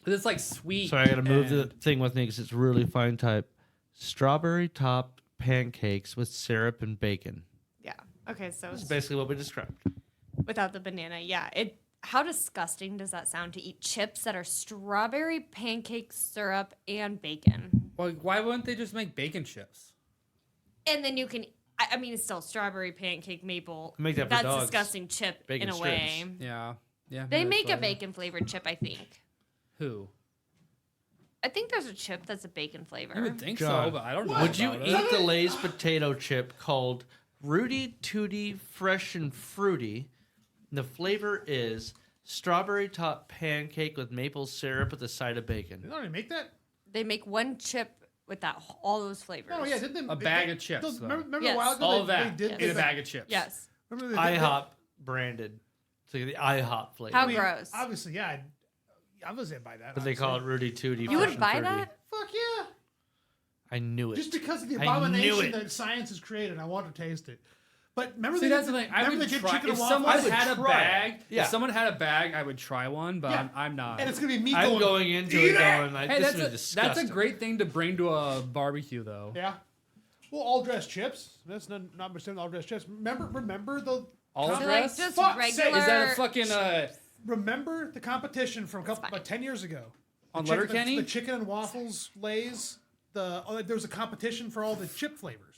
'Cause it's like sweet. Sorry, I gotta move the and- thing with me because it's really fine type. Strawberry topped pancakes with syrup and bacon. Yeah. Okay, so That's it's basically what we described. without the banana. Yeah. How disgusting does that sound to eat chips that are strawberry pancake syrup and bacon? Well, why wouldn't they just make bacon chips? And then you can I mean it's still strawberry pancake maple. Make that for That's dogs. disgusting chip Bacon in a strips. way. Yeah, yeah. They maybe make that's a why. bacon flavored chip, I think. Who? I think there's a chip that's a bacon flavor. You would think John, so, but I don't know. Would you about eat it. the Lay's potato chip called Rudy Tooty Fresh and Fruity? The flavor is strawberry topped pancake with maple syrup with a side of They bacon. already make that. They make one chip with all those flavors. Oh yeah, didn't they? A bag of chips, though. Remember Yes. a while ago All they, of that they did in a the- bag of chips? Yes. Remember they did IHOP branded. So the IHOP flavor. How I mean, gross. Obviously, yeah. I was in by that. But they call it Rudy Tooty You Fresh would and buy Fruity. that? Fuck yeah! I knew it. Just because of the I knew abomination it. that science has created, I want to taste it. But remember, See, they that's did the thing. I remember would they did try. chicken If and someone waffles? would had a try it. bag, Yeah. if someone had a bag, I would try one, but Yeah. I'm not. And it's gonna be me I'm going "Eat into it it!" going like, Hey, this that's is a disgusting. great thing to bring to a barbecue, though. Yeah. Well, all dressed chips. That's not understanding all dressed chips. Remember the All So, like, dressed? just Fuck's sake, regular. Is that a fucking remember the competition from fine. about 10 years ago on The chicken- Letterkenny? The chicken and waffles Lay's. There was a competition for all the chip flavors.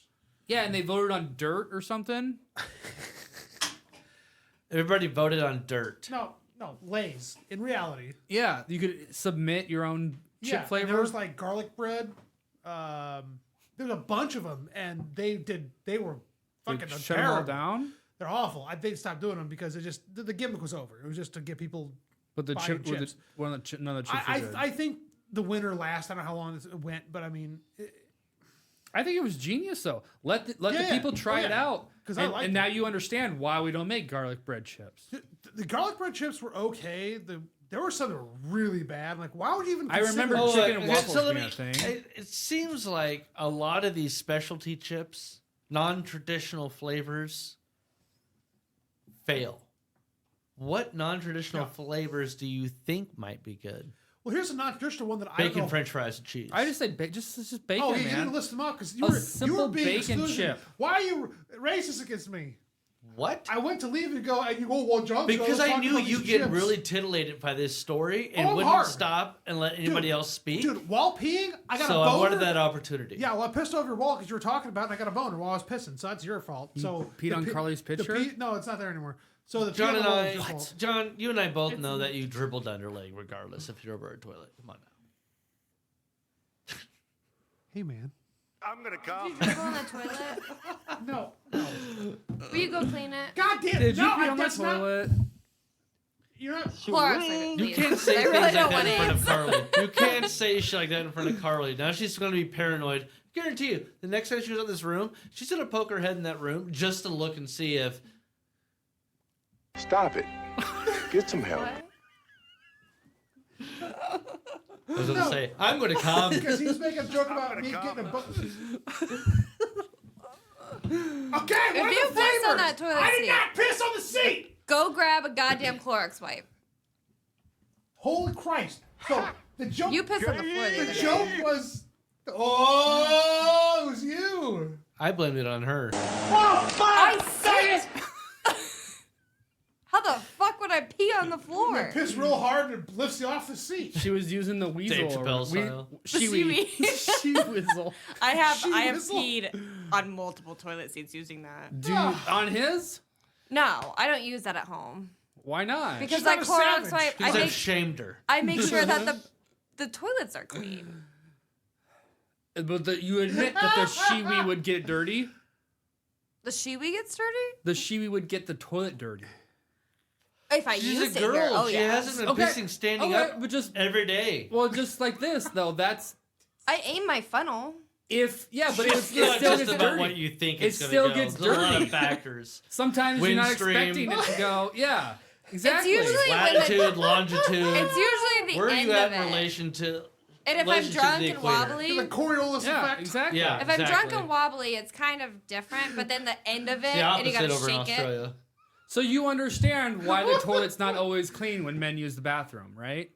Yeah, and they voted on dirt or something. Everybody voted on dirt. No, Lay's. In reality, Yeah, you could submit your own chip yeah. and flavor. There was like garlic bread. There's a bunch of them, and they were They fucking shut them all terrible. down. They're awful. They stopped doing them because the gimmick was over. It was just to get people. But the buying chip, chips. none of the chips were good. I think the winner last. I don't know how long it went, but I mean, I think it was genius though. Let the Yeah, people yeah. try Oh, it yeah. out. 'Cause I and, liked and it. now you understand why we don't make garlic bread chips. the garlic bread chips were okay. There were some that were really bad. Like, why would you even? I consider remember it? chicken and okay, waffles so let being me- a thing. It seems like a lot of these specialty chips, non-traditional flavors, fail. What non-traditional Yeah. flavors do you think might be good? Well, here's a non-traditional one that I don't Bacon, know. French fries, and cheese. I just say just bacon, Oh, you man. didn't list them up because A you were simple being bacon exclusive. chip. Why are you racist against me? What? I went to leave and go, and you go, well, John. Because I knew you get really titillated by this story and I'm wouldn't hard. stop and let anybody else speak. Dude, while peeing, I got so a boner. I wanted that opportunity. Yeah, well, I pissed over your wall because you were talking about it, and I got a boner while I was pissing. So that's your fault. So peed on Carly's picture? No, it's not there anymore. So the John pee on and the wall I, is your fault. John, you and I both know that you dribble down your leg regardless if you're over a toilet. Come on now. Hey, man. I'm gonna Did come. you dribble in the toilet? No. Will you go clean it? God damn. Did you no, pee on the that's not. toilet? You're not. Clorox, You can't say I things really like don't that want in to front of answer. Carly. You can't say shit like that in front of Carly. Now she's going to be paranoid. Guarantee you, the next time she goes out this room, she's going to poke her head in that room just to look and see if... Stop it. Get some help. What? I was going to say, I'm going to come. Because he was making a joke about gonna me come. getting a book. Okay, If what are you the piss on flavors? that toilet I did seat. not piss on the seat. Go grab a goddamn Clorox wipe. Holy Christ! So the joke. You pissed on the floor the The other day. joke was. Oh, it was you. I blamed it on her. I said. How the fuck would I pee on the I floor? piss real hard and it lifts you off the seat. She was using the weasel. Dave Chappelle style. She weasel. I have whistle. peed on multiple toilet seats using that. Dude, on his? No, I don't use that at home Why not? because She's that not a Clorox savage. wipe. Because I've shamed her. I make sure that the toilets are clean. But you admit that the shiwi would get dirty? The shiwi gets dirty The shiwi would get the toilet dirty. if I She's use a it here. girl. Oh She yeah. hasn't been Okay, pissing standing okay, up but just every day. well, just like this though. That's I aim my funnel. if yeah, but It's it not still just gets about dirty. what you think It it's going to still go. gets There's a lot dirty. of factors. Sometimes you're not Wind stream. expecting it to go. Yeah, exactly. usually- when Latitude, longitude. It's usually the Where are end you at of in it. relation to... And if I'm relationship to drunk the and equator? wobbly, The Coriolis Yeah, effect. exactly. Yeah. if I'm drunk exactly. and wobbly, it's kind of different. But then the end of it, The and you opposite gotta over in shake it. Australia. So you understand why the toilet's not always clean when men use the bathroom, right?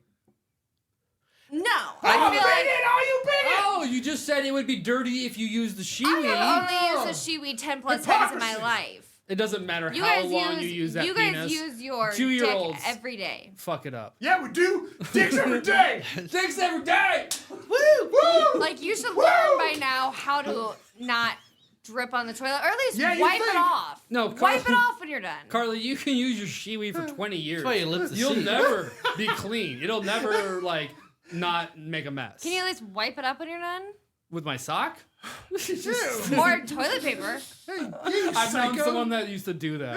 No, Oh, I feel like you bigot! Oh, you just said it would be dirty if you use the shiwi. I have only used a shiwi 10 plus times in my Hypocrisy. life. It doesn't matter You how guys long use you use that you guys penis. use your 2-year-olds. dick every day. Fuck it up. Yeah, we do. Dicks every day. Thanks every day. Woo! Like you should learn by now how to not drip on the toilet, or at least Yeah, you wipe it think. off. No, wipe it off when you're done. Carly, you can use your shiwi for 20 years. That's why you lift the You'll seat. never be clean. It'll never like not make a mess. Can you at least wipe it up when you're done? With my sock? Or toilet paper. I found someone that used to do that.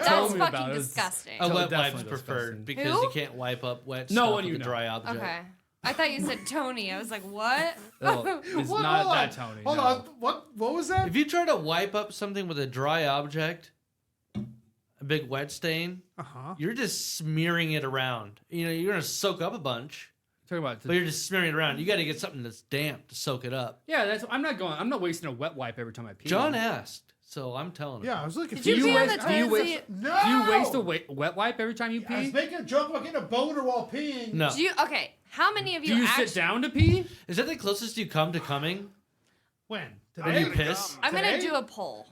Tell That's me fucking about it. disgusting. A So wet definitely wipe's preferred disgusting. because Who? you can't wipe up wet No stuff one with you a know. dry object. Okay. I thought you said Tony. I was like, what? Oh, it's What? not Hold that on. Tony. Hold no. on. What was that? If you try to wipe up something with a dry object, a big wet stain, Uh-huh. you're just smearing it around. You know, you're gonna soak up a bunch, Talking about but you're just smearing it around. You got to get something that's damp to soak it up. yeah, that's. I'm not wasting a wet wipe every time I pee. John asked, so I'm telling him. Yeah, I was looking Did for you Do pee you on waste- the do you toilet waste- seat? No! Do you waste a wet wipe every time you I was pee? making a joke about getting a boner while peeing. No, Do you? Okay. How many of Do you, you actually? sit down to pee? is that the closest you come to coming When? when you piss? I'm gonna Today? do a poll.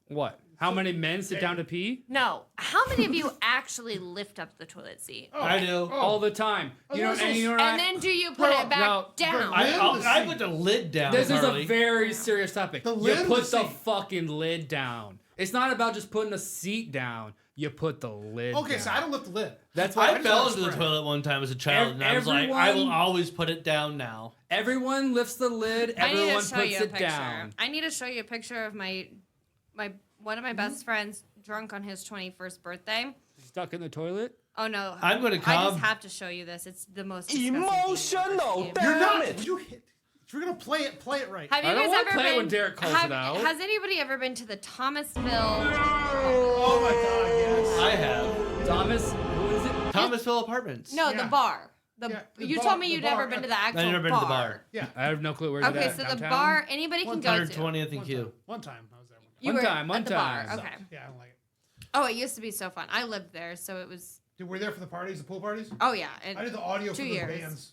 What? How many men sit down to pee? No. How many of you actually lift up the toilet seat? Oh, I do. All the time. You know, this and is- you know, And then do you put Bro, it back no, down? I put the lid down. this is Harley. a very serious topic. The You lid of put the the seat. fucking lid down. It's not about just putting a seat down. You put the lid down. Okay, so I don't lift the lid. That's why I fell just into the spread. toilet one time as a child, and I was like, I will Everyone- always put it down now. everyone lifts the lid. I need Everyone to show puts you a it picture. down. I need to show you a picture of my one of my best friends drunk on his 21st birthday. Stuck in the toilet. Oh no. I'm gonna I come. just have to show you this. It's the most disgusting thing Emotional, I've ever seen. You're not. Damn it. You hit. If you're gonna play it right. Have you I don't guys wanna ever play it been? when Derek calls it out. Has anybody ever been to the Thomasville? Oh my god, yes. I have Thomas, who is it? Thomasville Apartments. No, Yeah. the bar. Yeah, the You bar- told me the you'd bar, never been to the yeah. actual I've never been to the bar. Yeah. I have no clue where Okay, it's so at. the Downtown? bar anybody can go to. 120th and Q. One time I was there. You One were time, at the bar. time. Okay. Yeah, I don't like it. Oh, it used to be so fun. I lived there, so it was. Dude, were you there for the parties, the pool parties? Oh yeah. I did the audio for 2 the years. bands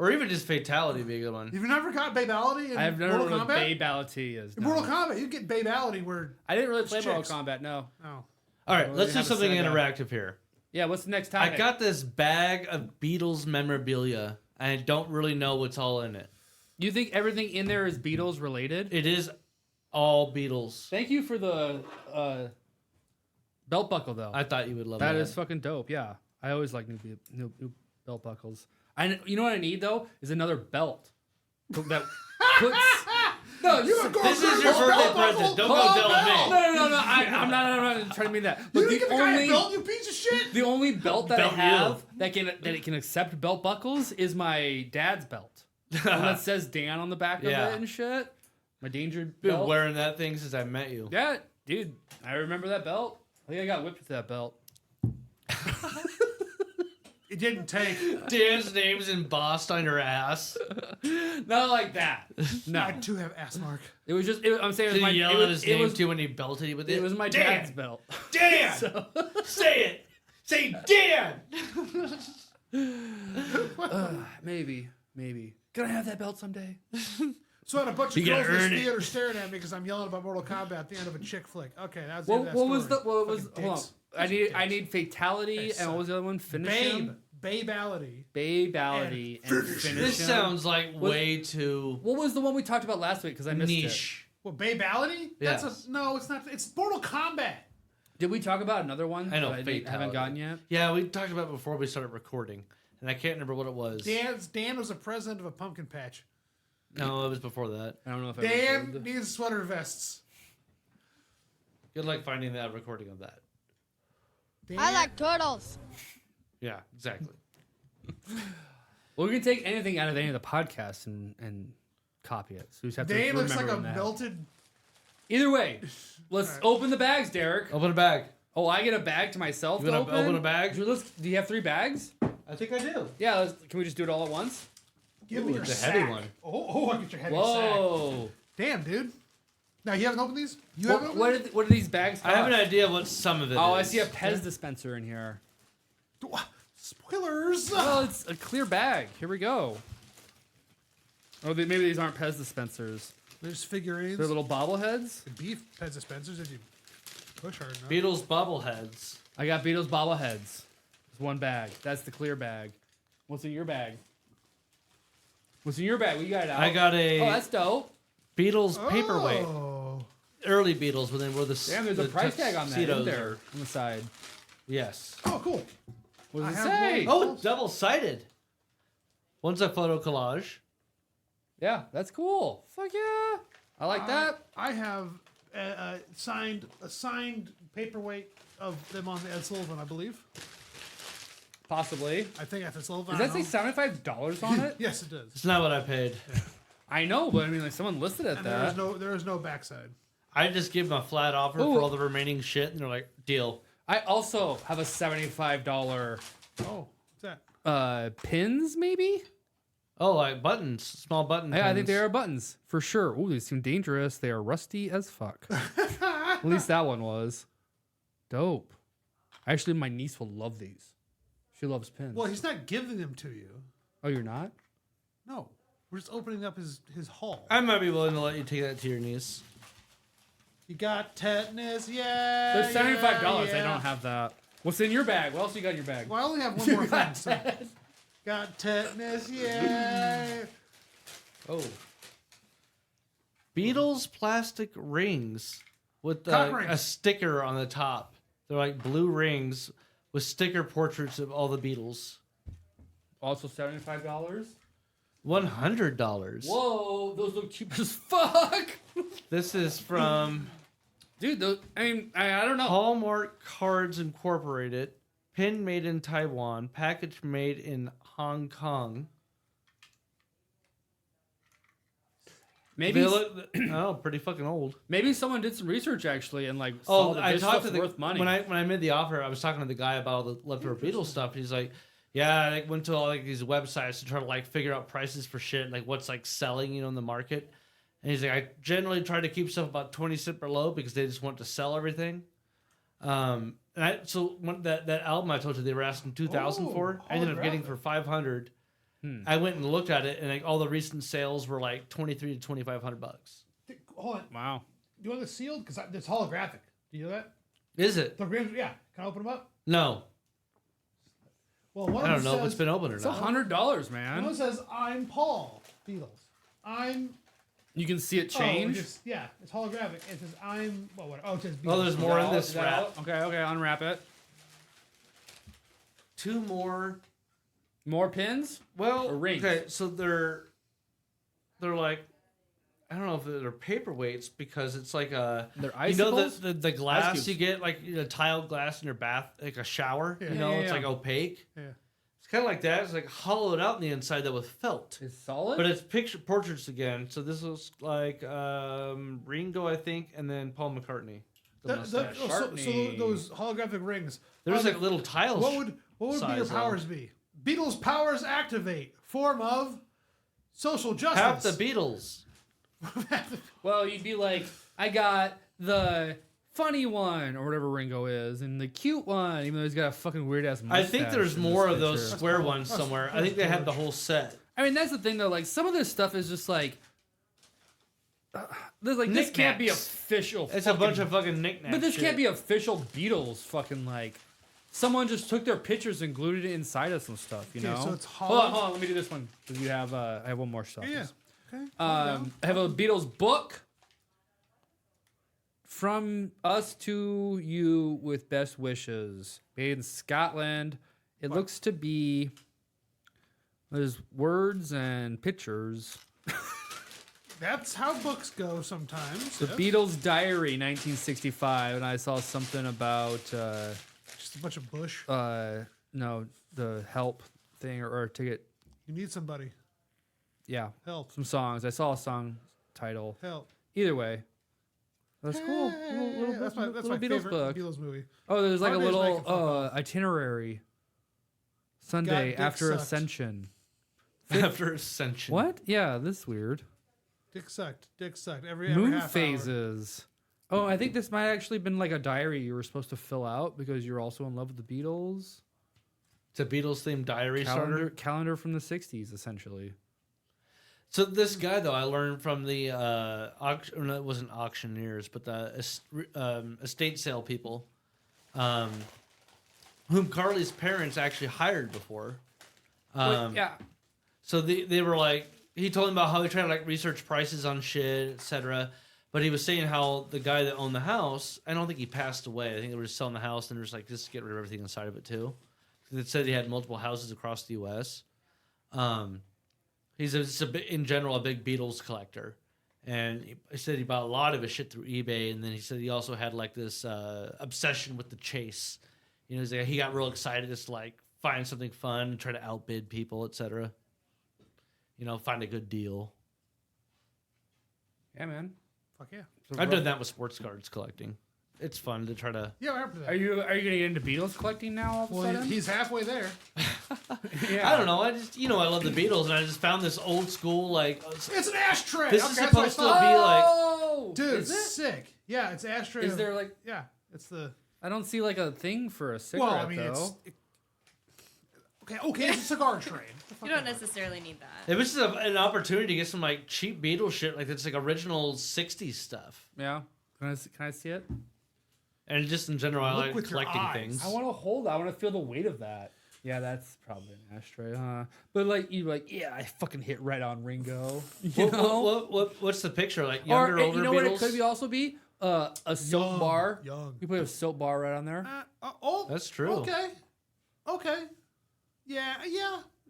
Or even just Fatality would be a good one. You've never got Babality in I have never Mortal known what Kombat? Babality is. In No. Mortal Kombat, you get Babality where... I didn't really play It's Mortal chicks. Kombat, no. Oh. All right, Well, let's they do have a something Sega. interactive here. Yeah, what's the next I topic? got this bag of Beatles memorabilia, and I don't really know what's all in it. You think everything in there is Beatles related? It is all Beatles. Thank you for the belt buckle, though. I thought you would love That that. is fucking dope. Yeah, I always like new belt buckles. You know what I need though is another belt that puts. No, This is your birthday present. Don't go telling me. No. I'm not trying to mean that. But You the didn't get the guy a only belt, you piece of shit! the only belt that Belt I have you. that it can accept belt buckles is my dad's belt. One that says Dan on the back Yeah. of it and shit. My danger Been belt. wearing that thing since I met you. Yeah, dude, I remember that belt. I think I got whipped with that belt. It didn't take... Dan's name's embossed on your ass. Not like that. No, I do have ass mark. it was just. I'm saying it was Did my. he yell it at was, his it name was, too when he belted you with it? it was my Dan! dad's belt. Dan! Say it! Say Dan! Maybe. Can I have that belt someday? So I had a bunch You of gotta girls in this earn it. theater staring at me because I'm yelling about Mortal Kombat at the end of a chick flick. Okay, that's What, that what was the? story. What was? Fucking Hold on. dicks. I need fatality Hey, and what was the other one? Finish him. Babality. Babality and finish This him. sounds like way too What was the one we talked about last week? Because I missed it. niche. Well, Babality? Yes. That's no, it's not. It's Mortal Kombat. Did we talk about another one? I know, that haven't fatality. gotten yet. Yeah, we talked about it before we started recording, and I can't remember what it was. Dan was a president of a pumpkin patch. No, it was before that. I don't know if I Dan recorded. needs sweater vests. Good luck finding that recording of that. Dan, I like turtles. Yeah, exactly. Well, we can take anything out of any of the podcasts and copy it. So we just have to Dan looks like remember a that. melted. Either way, let's open the bags, Derek. Open a bag. Oh, I get a bag to myself You to wanna open? open a bag? Do you have 3 bags? I think I do. Yeah, can we just do it all at once? Give me Ooh, your it's a sack. heavy one. Oh, I get your heavy sack. Whoa. Damn, dude. Now you haven't opened these? You haven't opened What are these bags I have an cost? idea what some of it is. Oh, I see a Pez dispenser in here. these? Spoilers. Well, it's a clear bag. Here we go. Oh, maybe these aren't Pez dispensers. There's figurines. They're little bobbleheads. Beef Pez dispensers if you push hard enough. Beatles bobbleheads. I got Beatles bobbleheads. It's one bag. That's the clear bag. What's in your bag? What's in your bag? What you got out? I got a Oh, that's dope. Beatles paperweight. Oh. Early Beatles when they were the Damn, there's a the price tag on that in tuxedos there or- on the side. Yes. Oh, cool. What does I it have say? one. Oh, double sided. One's a photo collage. Yeah, that's cool. Fuck yeah. I like that. I have a signed paperweight of them on the Ed Sullivan, I believe. Possibly. I think that's Ed Sullivan. Does I that say don't know. $75 on it? Yes, it does. It's not what I paid. I know, but I mean, like someone listed it And that. there is no backside. I just give them a flat offer Ooh. for all the remaining shit, and they're like, deal. I also have a $75 Oh, what's that? pins, maybe? Oh, like buttons, small button. Yeah, I think pins. they are buttons for sure. Ooh, these seem dangerous. They are rusty as fuck. At least that one was. Dope. Actually, my niece will love these. She loves pins. Well, he's not giving them to you. Oh, you're not? No, we're just opening up his haul. I might be willing to let you take that to your niece. You got tetanus, yeah. There's $75. Yeah. I don't have that. What's in your bag? What else you got in your bag? Well, I only have one more thing. So. Got tetanus, yeah. Oh. Beatles plastic rings with Cock rings. a sticker on the top. They're like blue rings with sticker portraits of all the Beatles. Also $75. $100. Whoa, those look cheap as fuck. This is from Dude, those, I mean, I don't know. Hallmark Cards Incorporated. Pin made in Taiwan. Package made in Hong Kong. Maybe They look, oh, pretty fucking old. maybe someone did some research actually and like saw Oh, that I this talked stuff's to the worth money. when I made the offer. I was talking to the guy about all the leftover Beatles stuff. He's like, "Yeah, I like, went to all like these websites to try to like figure out prices for shit, like what's like selling, in the market." And he's like, "I generally try to keep stuff about 20 cents below because they just want to sell everything." So when that album I told you they were asking 2,000 for, I ended up getting for 500. I went and looked at it, and like all the recent sales were like $2,300 to $2,500. Hold on. Wow. Do you want this sealed? Because it's holographic. Do you know that? Is it? The grams, yeah. Can I open them up? No. Well, one I of don't them know if says, it's been open or It's not. $100, one man. says, I'm Paul Beatles. I'm... You can see it change. It's holographic. It says, I'm... What? Oh, it says Beatles. Oh, there's more in this Is that wrap. all? Okay, unwrap it. 2 more. More pins? Well, Or rings. okay, so they're like, I don't know if they're paperweights because it's like a They're you know icicles? the glass cubes. you get like tiled glass in your bath like a shower. Yeah. You know, Yeah, it's yeah. like opaque. Yeah. It's kind of like that. It's like hollowed out on the inside though with felt. It's solid? But it's picture portraits again. So this was like Ringo, I think, and then Paul McCartney. The mustache. So those holographic rings. There's like little tiles. What would be size your of powers be? Beatles powers activate. Form of social justice. half the Beatles. Well, you'd be like, I got the funny one, or whatever Ringo is, and the cute one, even though he's got a fucking weird ass I mustache. think there's in this more of picture. those square ones somewhere. I think they had the whole set. I mean, that's the thing though. Like some of this stuff is just like, there's like this can't be Knickknacks. official. It's a bunch of fucking knickknacks. But this shit. can't be official Beatles. Fucking like, someone just took their pictures and glued it inside of some stuff. You know. so it's hold on. Let me do this one because you have. I have one more stuff. Yeah. Okay. I have a Beatles book. From us to you with best wishes. Made in Scotland. It looks to be. There's words and pictures. That's how books go sometimes. The yes. Beatles Diary, 1965, and I saw something about Just a bunch of bush. no, the help thing or ticket. You need somebody. Yeah, Help. some songs. I saw a song title. Help. Either way, that's cool. Hey, that's my little Beatles favorite book. Beatles movie. Oh, there's like a Hard Day's little making fun of. itinerary. Sunday Dick after sucked. Ascension. After Ascension. What? Yeah, this is weird. Dick sucked. Dick sucked. Every Moon half hour. phases. Oh, I think this might actually been like a diary you were supposed to fill out because you're also in love with the Beatles. It's a Beatles themed diary starter. Calendar from the 60s, essentially. So this guy though, I learned from the auction. No, it wasn't auctioneers, but the estate sale people, whom Carly's parents actually hired before. Yeah. So they were like, he told him about how he tried to like research prices on shit, etc. But he was saying how the guy that owned the house, I don't think he passed away. I think they were just selling the house and they're just like, just get rid of everything inside of it too. It said he had multiple houses across the U.S. He's in general a big Beatles collector, and he said he bought a lot of his shit through eBay. And then he said he also had like this obsession with the chase. You know, he got real excited just to like find something fun and try to outbid people, etc. You know, find a good deal. Yeah, man. Fuck yeah. I've done that with sports cards collecting. It's fun to try to. Yeah, we're up to that. Are you gonna get into Beatles collecting now all of a Well, sudden? he's halfway there. Yeah. I don't know. I just I love the Beatles, and I just found this old school like. It's an ashtray. This Okay, is that's what I supposed to thought. be like. Oh, Dude, is it? sick. Yeah, it's ashtray. Is there like? Yeah, it's the. I don't see like a thing for a cigarette Well, I mean, though. Okay, it's a cigar tray. You don't necessarily need that. It was just an opportunity to get some like cheap Beatles shit, like it's like original '60s stuff, Yeah. Can I see it? and just in general, I Look like with your collecting eyes. things. I want to hold that. I want to feel the weight of that. Yeah, that's probably an ashtray, huh? But like you like, yeah, I fucking hit right on Ringo. You know? What's the picture like? Or Younger, older you know what Beatles? it could be also be? A soap Young, bar. young. You put a soap bar right on there. That's true. Okay. Yeah.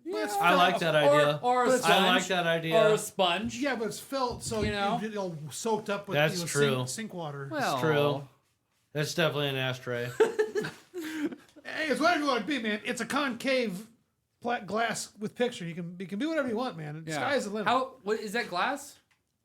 But it's I like that idea. Or a But it's- sponge. I like that Or idea. a sponge. Yeah, but it's filled, so You know? you know, soaked up with That's true. Sink water. Well, It's true. That's definitely an ashtray. Hey, it's whatever you want to be, man. It's a concave glass with picture. You can be whatever you want, man. yeah. Sky's the limit. What is that glass?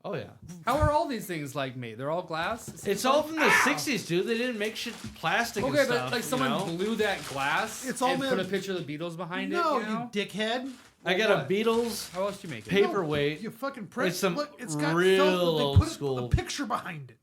Oh yeah. How are all these things like made? They're all glass. It's all from the '60s, dude. They didn't make shit plastic. Okay, and but stuff, like someone you know? blew that glass It's all and put a made- picture of the Beatles behind no, it. You know? you dickhead. I got a what? Beatles How else do you make it? paperweight. You fucking prick. It's some Look, it's got real felt, but they old put school. a picture behind it.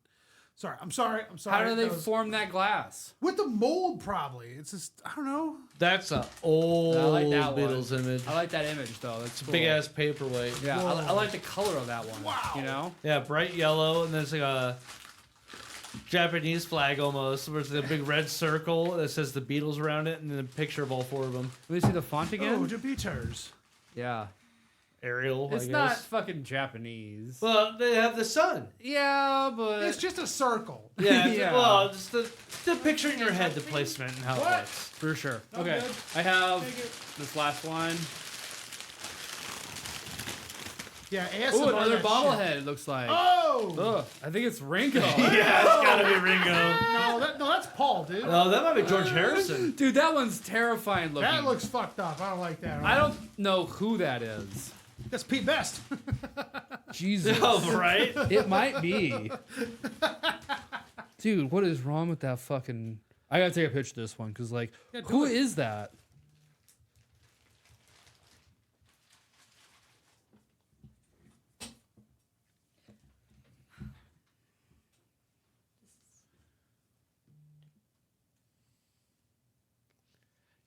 Sorry, I'm sorry. How do they That was- form that glass? with the mold? Probably. It's just I don't know. That's a old I like that one. Beatles image. I like that image though. That's cool. Big ass paperweight. Yeah, I like the color of that one. Wow. You know? Yeah, bright yellow, and there's like a Japanese flag almost, where there's a big red circle that says the Beatles around it, and then a picture of all four of them. Let me see the font Oh, again. Jupiters. Yeah. Arial, I It's guess. not fucking Japanese. Well, they have the sun. Yeah, but It's just a circle. Yeah, Yeah. well, just the picture in your head, the placement and how it What? looks. for sure. I'm Okay, good. I have Take it. this last one. Yeah, ASMR. Oh, another that shit. bobblehead. It looks like. Oh. Ugh, I think it's Ringo. Yeah, it's gotta be Ringo. No, that's Paul, dude. No, that might be George Harrison. Dude, that one's terrifying looking. That looks fucked up. I don't like that. I don't know who that is. That's Pete Best. Jesus. Oh, right? It might be. Dude, what is wrong with that fucking... I gotta take a picture of this one, because, like, Yeah, do who it. is that?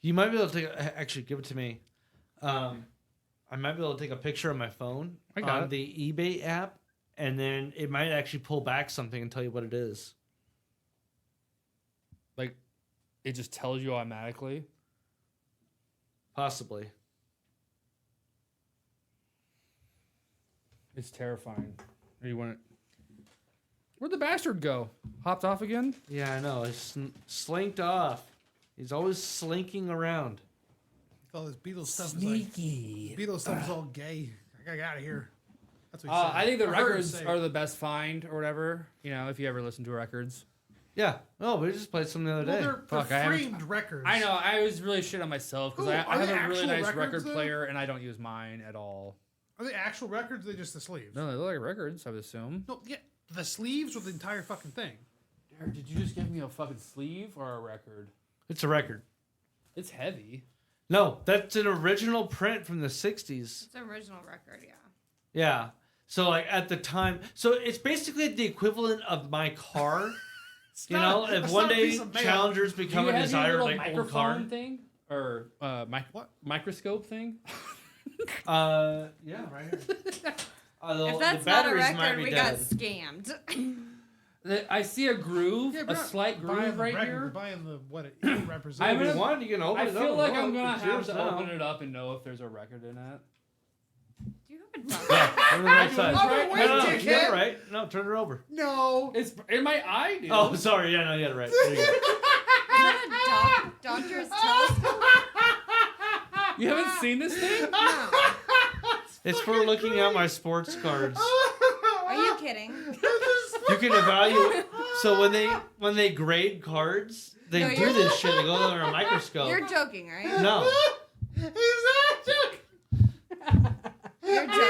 You might be able to take actually give it to me. I might be able to take a picture of my phone I got on it. the eBay app, and then it might actually pull back something and tell you what it is. Like, it just tells you automatically. Possibly. It's terrifying. Or you want it... Where'd the bastard go? Hopped off again? Yeah, I know. He's slinked off. He's always slinking around. All this Beatles stuff is like Beatles stuff is all gay. I gotta get out of here. That's what he said. I think the I heard him records say are it. the best find or whatever. You know, if you ever listen to records. Yeah. No, we just played some the other Well, day. they're Fuck, I haven't- framed records. I know, I was really shit on myself because Ooh, I are have they a really actual nice records, record though? player and I don't use mine at all. Are they actual records? Or are they just the sleeves? No, they look like records, I would assume. No, yeah, the sleeves with the entire fucking thing. Derek, did you just give me a fucking sleeve or a record? It's a record. It's heavy. No, that's an original print from the 60s. It's an original record, yeah. Yeah. So like at the time, so it's basically the equivalent of my car. It's You not- know, if it's one not a day piece of mail. Challengers Do become you a have your desired little like old microphone car. thing? Or What? microscope thing? Yeah, right here. If that's the not a batteries might record, be we dead. got scammed. I see a groove, Yeah, a we're not slight buying groove the right record, here. We're buying the what it represents. I'm If you gonna- want, you can open I it up. feel like and I'm look. gonna It's have yours to now. open it up and know if there's a record in it. Do you have a dog? Yeah, on the right side. I've been No, waiting, no, dickhead. you got it right. No, turn it over. No. It's in my eye, dude. Oh, sorry. Yeah, no, you got it right. There you go. Is that a doctor's telescope? You haven't seen this thing? No. It's for looking at my sports cards. Are you kidding? You can evaluate. So when they grade cards, they No, do you're- this shit. They go under a microscope. You're joking, right? No. He's not joking. You're joking.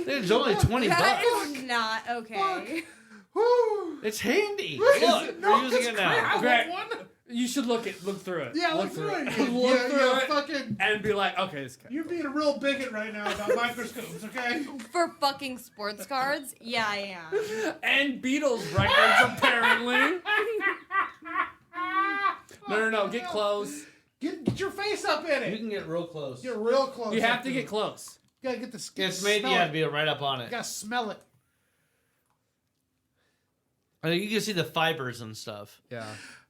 It's only 20 That bucks. is not okay. Whew. It's handy. Is Look, it? we're using it's it now. crap. I Greg, want one. You should look through it. Yeah, look through it. look Yeah, through yeah, it, fucking. and be like, okay, this guy. You're being a real bigot right now about microscopes, okay? For fucking sports cards? Yeah, I am. And Beatles records, apparently. No, get close. Get your face up in You it. can get real close. Get real close. You have up to get it. close. You gotta get the skin. It's made, smell yeah, it. to be right up on You it. gotta smell it. I mean, you can see the fibers and stuff. Yeah.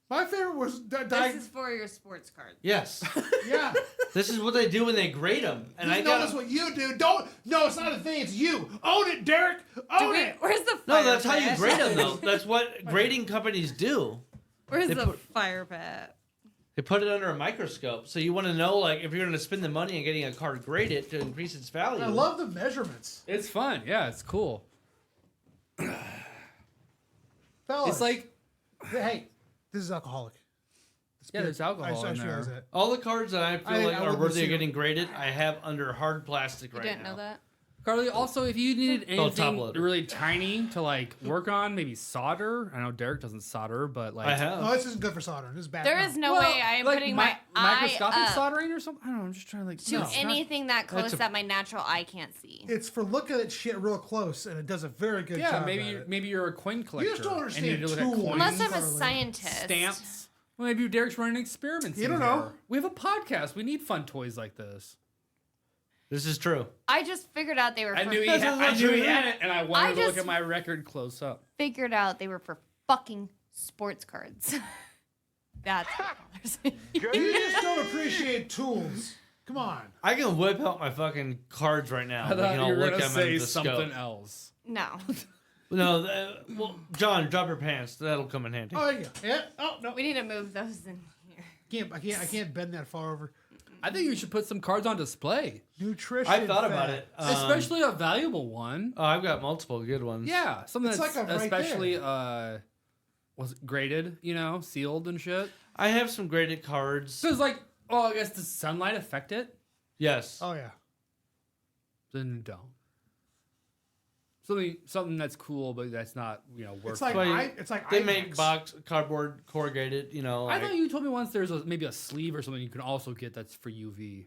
My favorite was This is for your sports cards. Yes. yeah. This is what they do when they grade them. And I Just know got that's what you do. Don't. No, it's not a thing. It's you. Own it, Derek. Own it. Where's the No, fire that's how you pit? grade them, though. That's what grading companies do. Where's They the put- fire pit? They put it under a microscope. So you want to know, like, if you're going to spend the money on getting a card graded to increase its value. I love the measurements. It's fun. Yeah, it's cool. Fellas. It's like, Hey, this is alcoholic. yeah, there's alcohol I in just realized there. that. All the cards that I feel I like are wouldn't worthy see of it. getting graded, I have under hard plastic You right didn't now. know that? Carly, also, if you needed Oh, top anything loader. really tiny to like work on, maybe solder. I know Derek doesn't solder, but like I have. No, this isn't good for soldering. This is bad. There is no way I am putting my eye microscopic up soldering or something. I don't know. I'm just trying to like to no, it's not- anything that close a- that my natural eye can't see. It's for looking at shit real close, and it does a very good Yeah, job. maybe at you're, it. maybe you're a coin collector. just don't and understand you need to look at tools. coins, Unless I'm a Carly. scientist. stamps. Well, maybe Derek's running experiments. You in don't know. there. We have a podcast. We need fun toys like this. This is true. I just figured out they were. I for knew he That's had, not I knew he true. had it, and I wanted to look just- at my record close up. Figured out they were for fucking sports cards. That's what bothers me. You just don't appreciate tools. Come on. I can whip out my fucking cards right now. I We thought can you all were look gonna at them say under the something scope. else. No. No, well, John, drop your pants. That'll come in handy. Oh, there you go. Yeah. Oh no. We need to move those in here. I can't bend that far over. I think you should put some cards on display, Nutrition. I thought about fact. it. especially a valuable one. Oh, I've got multiple good ones. Yeah, something It's that's like a right especially was it graded, sealed and shit. I have some graded cards. So it's like, I guess does sunlight affect it? Yes. Oh yeah. Then don't. Something that's cool, but that's not worth. It's like Well, it's like They IMAX. make box cardboard corrugated. I like- thought you told me once there's maybe a sleeve or something you can also get that's for UV.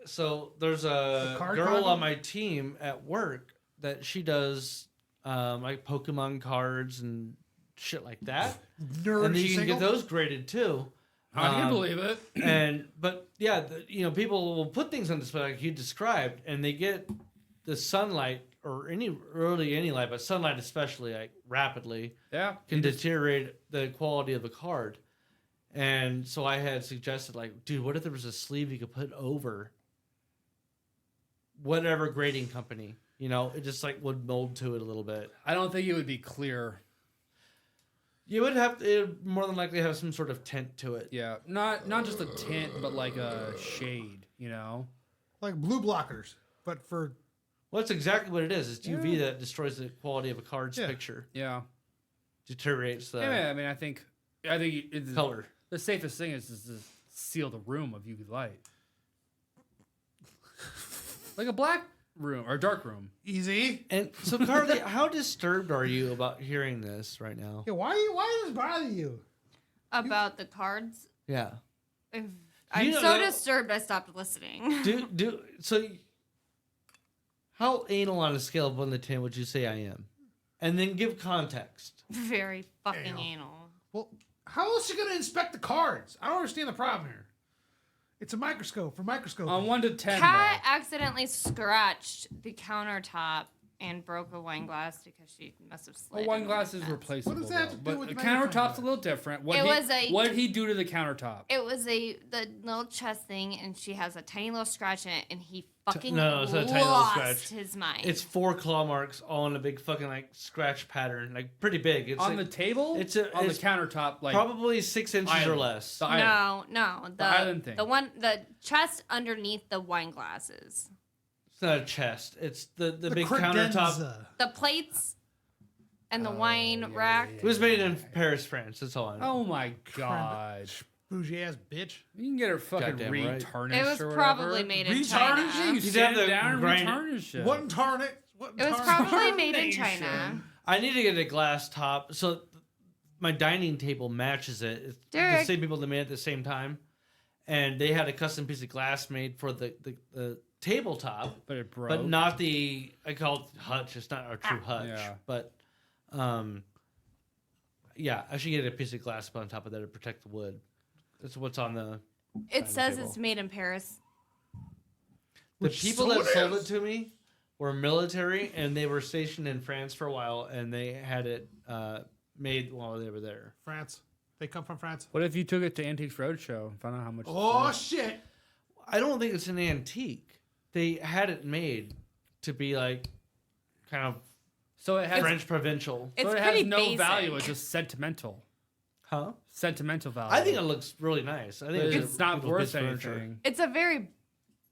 So there's a card girl condom? on my team at work that she does like Pokemon cards and shit like that, Nerd. and then you she can get single? those graded too. I can believe it. But yeah, people will put things on display like you described, and they get the sunlight or any light, but sunlight especially, like rapidly, Yeah. can deteriorate the quality of the card. And so I had suggested, like, dude, what if there was a sleeve you could put over whatever grading company? It just like would mold to it a little bit. I don't think it would be clear. You would have it would more than likely have some sort of tint to it. Yeah, not just a tint, but like a shade. Like blue blockers, but for Well, that's exactly what it is. It's UV that destroys the quality of a card's Yeah. picture, Yeah. deteriorates the Yeah. I mean, I think it's color. The safest thing is to seal the room of UV light, like a black room or dark room. easy. And so, Carly, how disturbed are you about hearing this right now? Yeah, why does this bother you? About the cards. Yeah. I'm know so that- disturbed I stopped listening. So how anal on a scale of 1 to 10 would you say I am? And then give context. Very fucking Anal. anal. Well, how else are you gonna inspect the cards? I don't understand the problem here. It's a microscope for microscope. On 1 to 10. Kat accidentally scratched the countertop and broke a wine glass because she must have slid. Wine in glass the is fence. replaceable. What does that have though. to do But with the magnifying countertop's a glass? little different. What did he do to the countertop? It was the little chest thing, and she has a tiny little scratch in it, and he fucking No, it's not a tiny little lost scratch. his mind. It's 4 claw marks all in a big fucking like scratch pattern, like pretty big. It's On like, the table? it's on it's the countertop, like probably 6 inches or island. less. The island. no, the island thing. the chest underneath the wine glasses, It's not a chest. It's the big credenza. countertop. the plates, and the wine rack. It was made in Paris, France. That's all I know. Oh my god. Bougie ass bitch. You can get her fucking Goddamn right. retarnished It was or whatever. probably made in China. Retarnish it? You You'd sit have it to down and grind it. retarnish it. What tarn it? What It was tarn- probably made in China. I need to get a glass top so my dining table matches it. It's the Derek. same people that made it at the same time, and they had a custom piece of glass made for the tabletop, But it broke. but not the I call it hutch. It's not our true hutch, Yeah. but yeah, I should get a piece of glass on top of that to protect the wood. That's what's on the. It says table. it's made in Paris. The Which people so that it sold is. it to me were military, and they were stationed in France for a while, and they had it made while they were there. France. They come from France. What if you took it to Antiques Roadshow and found out how much? Oh shit! I don't think it's an antique. They had it made to be like kind of So it has French provincial. It's so it pretty has no basic. value. It's just sentimental. Huh? Sentimental value. I think it looks really nice. I think But it's it's not beautiful worth piece of furniture. anything. It's a very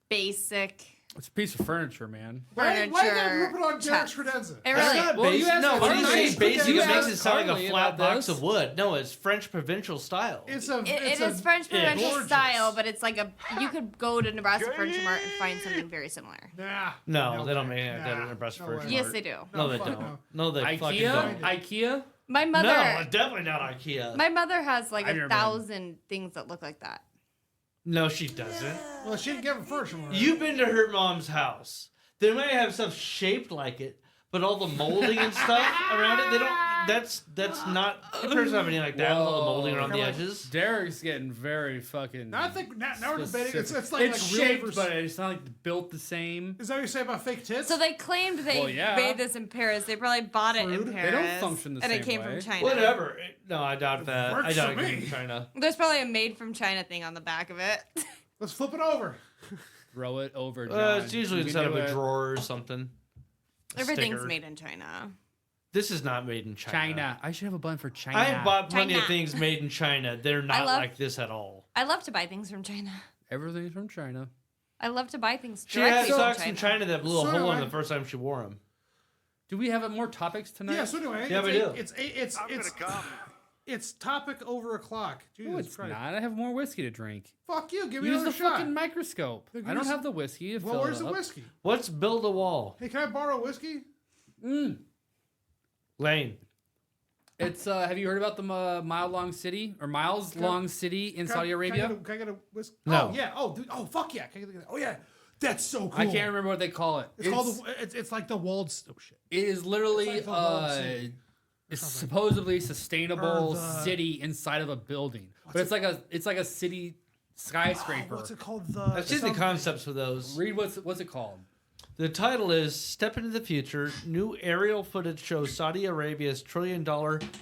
basic. It's a piece of furniture, man. Why you gotta Furniture, rip it on Derek chest. Credenza? It It's really. not Well, you basic. asked No, when you Carly. say basic, You it makes asked it sound like Carly a flat about box this. of wood. No, it's French provincial style. It's a. It is French provincial gorgeous. style, but it's like you could go to Nebraska Furniture Mart and find something very similar. Nah. No, they don't way. make that in Nebraska no Furniture way. Yes, Mart. they do. No, they fuck don't. no. No, they fucking IKEA? don't. IKEA? My mother. No, definitely not IKEA. My mother has like I've never 1,000 things that look like that. No, she doesn't. Well, she didn't give him first. You've been to her mom's house. They might have stuff shaped like it, but all the molding and stuff around it, they don't. That's not. Your parents don't have anything like that. With all the molding around the Whoa. edges. Derek's getting very fucking. Now I think now we're debating. specific. It's like it's real shaped, versus- but it's not like built the same. Is that what you say about fake tits? So they claimed they Well, yeah. made this in Paris. They probably bought it in Crude. Paris. They don't function the and same it came way. from China. Whatever. No, I doubt that. Works I doubt for it came me. from China. There's probably a made from China thing on the back of it. Let's flip it over. Throw it over. John. It's usually You inside can of do a it. drawer or something. A Everything's sticker. made in China. This is not made in China. China. I should have a button for China. I have bought plenty of China. things made in China. They're not love- like this at all. I love to buy things from China. Everything's from China. I love to buy things She had directly socks from in China. China that blew a So hole do in I. the first time she wore them. Do we have more topics tonight? Yeah. So anyway, Yeah, we do. It's come. it's topic over o'clock. Jesus No, it's Christ. not. I have more whiskey to drink. Fuck you. Give me Use another the shot. fucking microscope. Give I don't me have the whiskey. To Well, fill where's it the up. whiskey? Let's build a wall. Hey, can I borrow whiskey? Lane. It's have you heard about the mile long city or miles long city in Saudi Arabia? Can I get a whiskey? No. Oh yeah. Oh dude. Oh fuck yeah. Can I get oh yeah. That's so cool. I can't remember what they call it. It's called. It's like the walled. Oh shit. It is literally It's like the walled city it's something. supposedly sustainable Or the- city inside of a building, but it's like a city skyscraper. What's it called? I've seen the concepts for those. Read what's it called? The title is Step into the Future. New aerial footage shows Saudi Arabia's $1 trillion,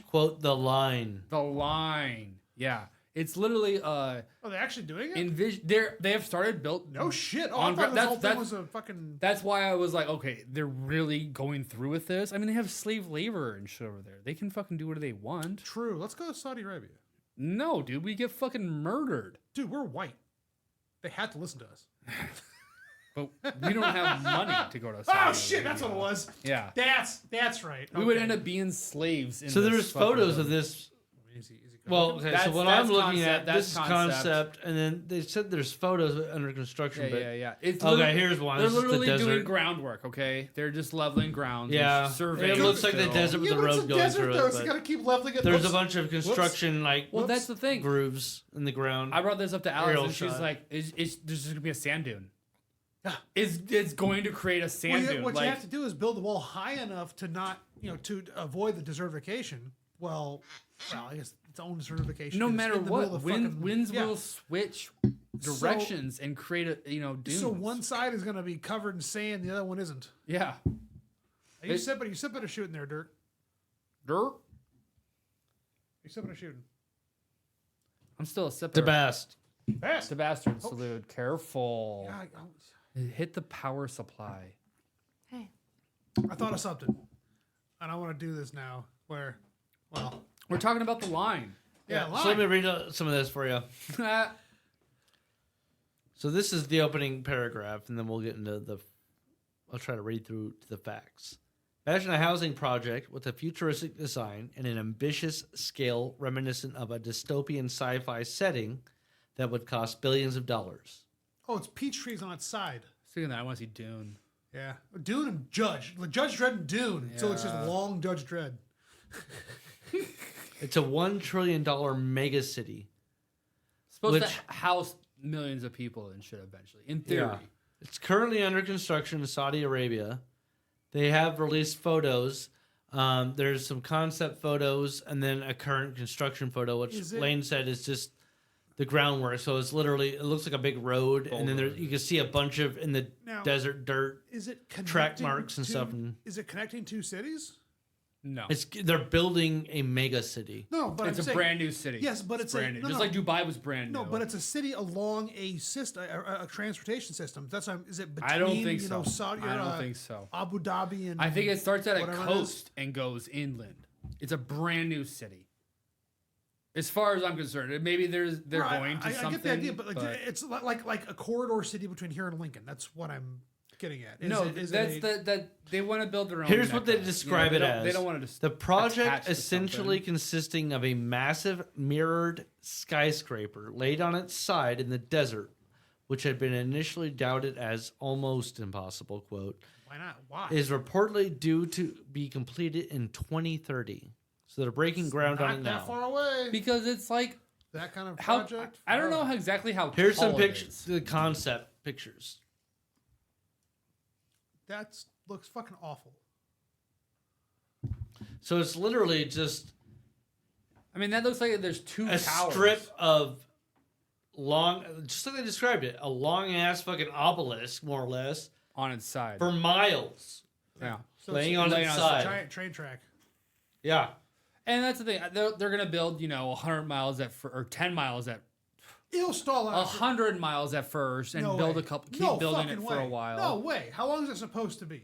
quote, the line. The line. Yeah, it's literally Oh, they're actually doing it. they have started built. No shit. Oh, On I gra- thought this whole thing that's- was a fucking. That's why I was like, okay, they're really going through with this. I mean, they have slave labor and shit over there. They can fucking do whatever they want. True. Let's go to Saudi Arabia. No, dude, we get fucking murdered. Dude, we're white. They had to listen to us. But we don't have money to go to Saudi Oh shit, that's what it was. Yeah. That's right. We would Okay. end up being slaves. In So this there's fucking- photos of this. Easy. Well, okay, so That's- what that's I'm looking concept, at, that's this is concept, and then they said there's photos under construction. Yeah, but yeah. It's Okay, literally- here's one. They're This is the literally doing desert. groundwork. Okay, they're just leveling ground. Yeah, surveying. it looks like the still. desert with Yeah, the but it's road a going desert, through though, it. so you But gotta keep leveling it. there's Whoops. a bunch of construction like Well, that's the thing. grooves in the ground. I brought this up to Alex, Aerial and she's shot. like, "Is there's just gonna be a sand dune? Yeah. It's going to create a sand dune. What like, you have to do is build the wall high enough to not, to avoid the desertification. Well, I guess its own desertification. no is matter in the what, middle of the fucking- winds yeah. will switch directions and create a dunes. So one side is going to be covered in sand, the other one isn't. yeah, You sipping or shooting there, Dirk? dirt. You sipping or shooting? I'm still a sipper. the best. Best. The bastard salute. Careful. Yeah, Hit the power supply. Hey. I thought of something, and I want to do this now. Where, well, We're talking about the line. yeah, So let me read some of this for you. yeah, So this is the opening paragraph, and then we'll get into the. I'll try to read through to the facts. Imagine a housing project with a futuristic design and an ambitious scale reminiscent of a dystopian sci-fi setting that would cost billions of dollars. Oh, it's peach trees on its side. Speaking of that, I want to see Dune. Yeah, Dune and Judge, Judge Dredd and Dune. So it's just Yeah. long Judge Dredd. It's a $1 trillion mega city. Supposed Which- to house millions of people and shit eventually. In theory. Yeah. It's currently under construction in Saudi Arabia. They have released photos. There's some concept photos and then a current construction photo, which Is it- Lane said is just the groundwork. So it's literally, it looks like a big road, and then there, you can see a bunch of in the Now- desert dirt. Is it Track connecting marks and to- stuff and- Is it connecting two cities? No. They're building a mega city. No, but It's I'm a saying, brand new city. Yes, but it's a- brand new. no, Just no. like Dubai was brand new. No, but it's a city along a system, a transportation system. That's is it between I don't think so. Saudi, I don't think so. Abu Dhabi and I think it starts at a whatever it coast and goes inland. It's a brand new city. As far as I'm concerned, maybe they're Right, going to something. I get the idea, but it's like a corridor city between here and Lincoln. That's what I'm. getting at? That they want to build their own. Here's what they mecca. describe You know, it as. They don't want to. The project attach to essentially something. consisting of a massive mirrored skyscraper laid on its side in the desert, which had been initially doubted as almost impossible, quote, Why not? Why? is reportedly due to be completed in 2030. So they're breaking ground on not it that now. far away. Because it's like That kind of how project. I don't know how exactly how. Here's some tall it pictures, is. the concept pictures. That looks fucking awful. So it's literally just I mean, that looks like there's two a towers. strip of long, just like they described it, a long ass fucking obelisk, more or less, on its side. for miles, Yeah. So laying it's on laying its on its side. giant train track. Yeah. And that's the thing. They're gonna build, 100 miles or 10 miles at It'll stall out. 100 miles at first, and No build way. a couple. Keep No building it fucking for a way. while. No way. How long is it supposed to be?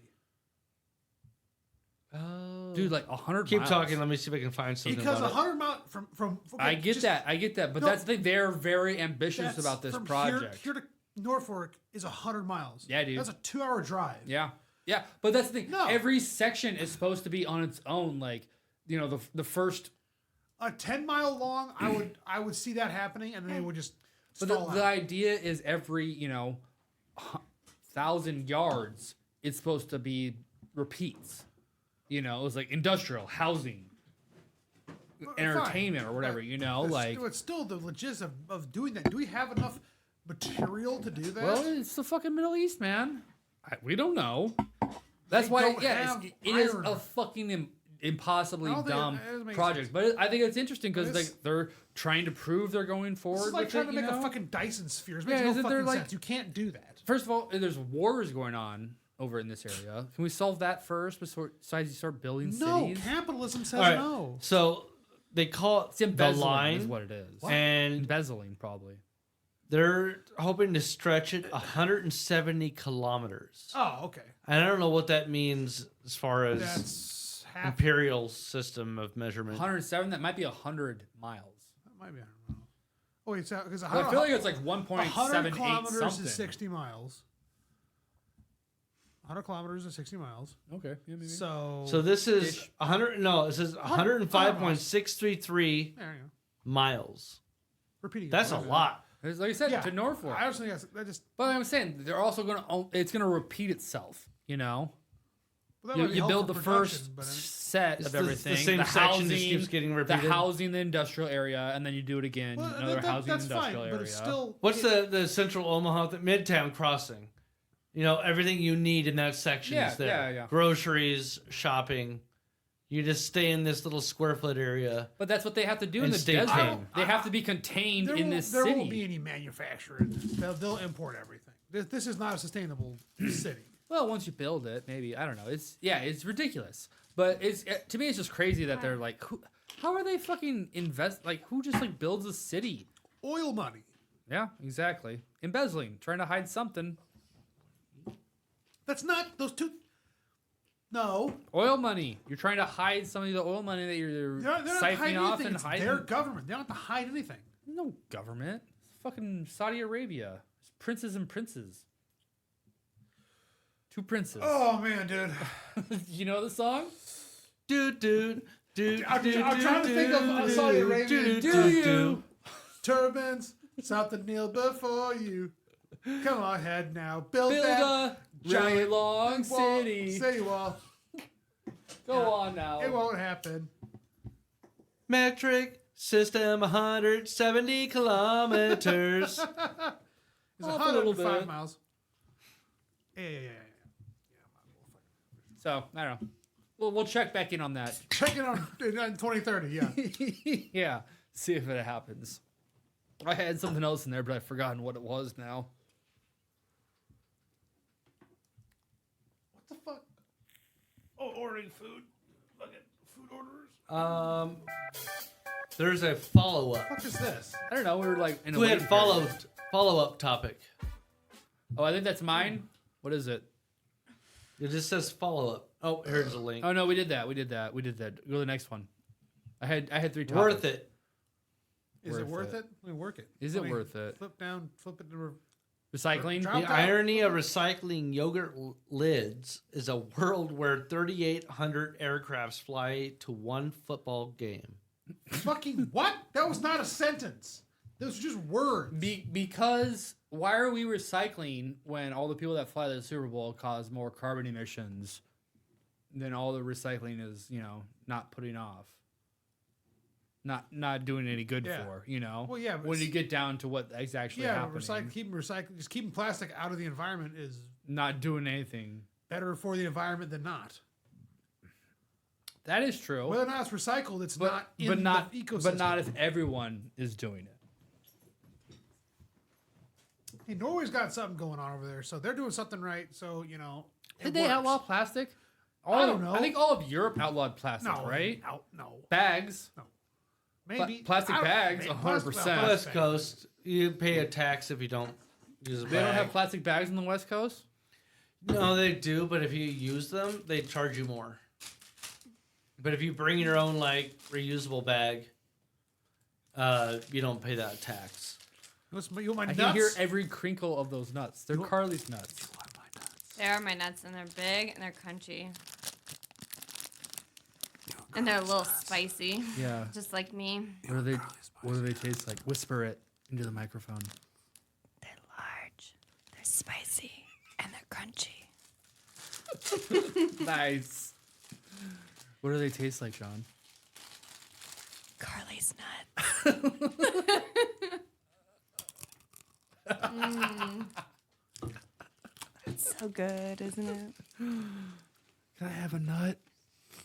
Oh. Dude, like 100. Keep miles. talking. Let me see if I can find something Because about 100 miles from okay, I get just- that. I get that. But No. that's the thing. They're very ambitious that's about this from project. Here to Norfolk is 100 miles. Yeah, dude. That's a 2-hour drive. Yeah. Yeah. But that's the thing. No. Every section is supposed to be on its own. Like, the first. A 10-mile long, I would see that happening, and then they would just But stall the out. idea is every, 1,000 yards, it's supposed to be repeats. It's like industrial, housing, entertainment, or whatever, It's still the logistics of doing that. Do we have enough material to do that? Well, it's the fucking Middle East, man. We don't know. That's They why, don't yeah, have it is iron. a fucking impossibly I don't think dumb it makes project. sense. But I think it's interesting because It's- they're trying to prove they're going This forward is like with trying it, to make a fucking Dyson sphere. It makes Yeah, no isn't there, fucking like- sense. You can't do that. First of all, there's wars going on over in this area. Can we solve that first besides you start building No, cities? capitalism says All right. no. So they call It's it the embezzling line, is what it is. and Embezzling, probably. they're hoping to stretch it 170 kilometers. Oh, okay. And I don't know what that means as far as That's half. imperial system of measurement. 107, that might be 100 miles. That might be. I don't know. Oh, wait, because I feel like it's like 100 1.78 kilometers something. is 60 miles. 100 kilometers is 60 miles. Okay, yeah, maybe. So, So this is Ish. 100. No, it says 105.633 there you go. miles. Repeating. it. That's a lot. It's like I said, Yeah. to Norfolk. I also think that just. But I'm saying they're also it's going to repeat itself. Well, that You, might be you build helpful the production, first but set It's of the everything. same the section housing, just keeps getting the repeated. housing, the industrial area, and then you do it again. well, Another housing, that's industrial fine, area. but it's still. What's the central Omaha, the Midtown crossing? Everything you need in that section Yeah, is there. yeah, yeah. Groceries, shopping. You just stay in this little square foot area. But that's what they have to do in And the stay desert. tame. They have to be contained in this there city. won't be any manufacturing. They'll import everything. This is not a sustainable city. Well, once you build it, maybe I don't know. It's ridiculous. But to me, it's just crazy that they're like, how are they fucking invest? Like, who just like builds a city? Oil money. Yeah, exactly. Embezzling, trying to hide something. That's not those two. No, Oil money. You're trying to hide some of the oil money that you're they're not siphoning hiding off anything. and It's hiding. their government. They don't have to hide anything. No government. It's fucking Saudi Arabia. It's princes and princes. Two princes. Oh man, dude. You know the song? Dude. I'm trying to think of Saudi Arabia. Do you? Turbans, something kneel before you. Come on, head now. Build Build that a really giant long wall, city. City wall. Go on now. It won't happen. Metric system 170 kilometers. It's Off a little 105 bit. miles. Yeah. So I don't know. We'll check back in on that. Check it on in 2030. Yeah. Yeah. See if it happens. I had something else in there, but I've forgotten what it was now. What the fuck? Oh, ordering food. Fucking food orders. There's a follow-up. What is this? I don't know. We were like in a We had waiting period. follow-up topic. Oh, I think that's mine. What is it? It just says follow-up. Oh, here's a link. Oh no, we did that. We did that. Go to the next one. I had 3 topics. Worth it. Is it Worth worth it. it? Let me work it. Is Let it me worth it? Flip down. Flip it. Recycling. Drop The that. irony of recycling yogurt lids is a world where 3,800 aircrafts fly to one football game. Fucking what? That was not a sentence. Those were just words. Because why are we recycling when all the people that fly to the Super Bowl cause more carbon emissions than all the recycling is, not putting off? Not doing any good Yeah. for, Well, yeah, but when you get down to what is actually happening. Just keeping plastic out of the environment is Not doing anything. better for the environment than not. That is true. Whether or not it's recycled, it's but, not in but not the ecosystem. but not if everyone is doing it. Hey, Norway's got something going on over there, so they're doing something right. So it Did they works. outlaw plastic? I don't know. I think all of Europe outlawed plastic, No, right? No. Bags. Maybe plastic I don't- bags, maybe 100%. plastic- West Coast, you pay a tax if you don't use a They don't bag. have plastic bags on the West Coast? No, they do, but if you use them, they charge you more. But if you bring your own reusable bag, you don't pay that tax. You want my I nuts? can hear every crinkle of those nuts. They're Carly's nuts. They are my nuts, and they're big and they're crunchy. And they're a little spicy, Yeah. just like me. What do they taste like? Whisper it into the microphone. They're large, they're spicy, and they're crunchy. Nice. What do they taste like, Sean? Carly's nuts. It's so good, isn't it? Can I have a nut?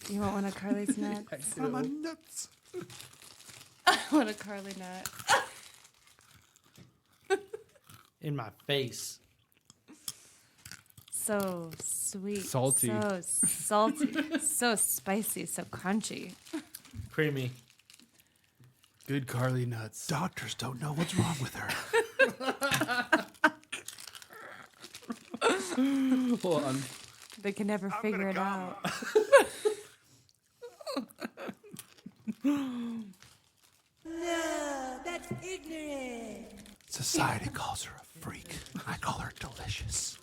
You want one of Carly's nuts? One of my nuts. I want a Carly nut. In my face. So sweet. Salty. So salty. So spicy. So crunchy. Creamy. Good Carly nuts. Doctors don't know what's wrong with her. Hold on. They can never figure it out. No, that's ignorant. Society calls her a freak. I call her delicious.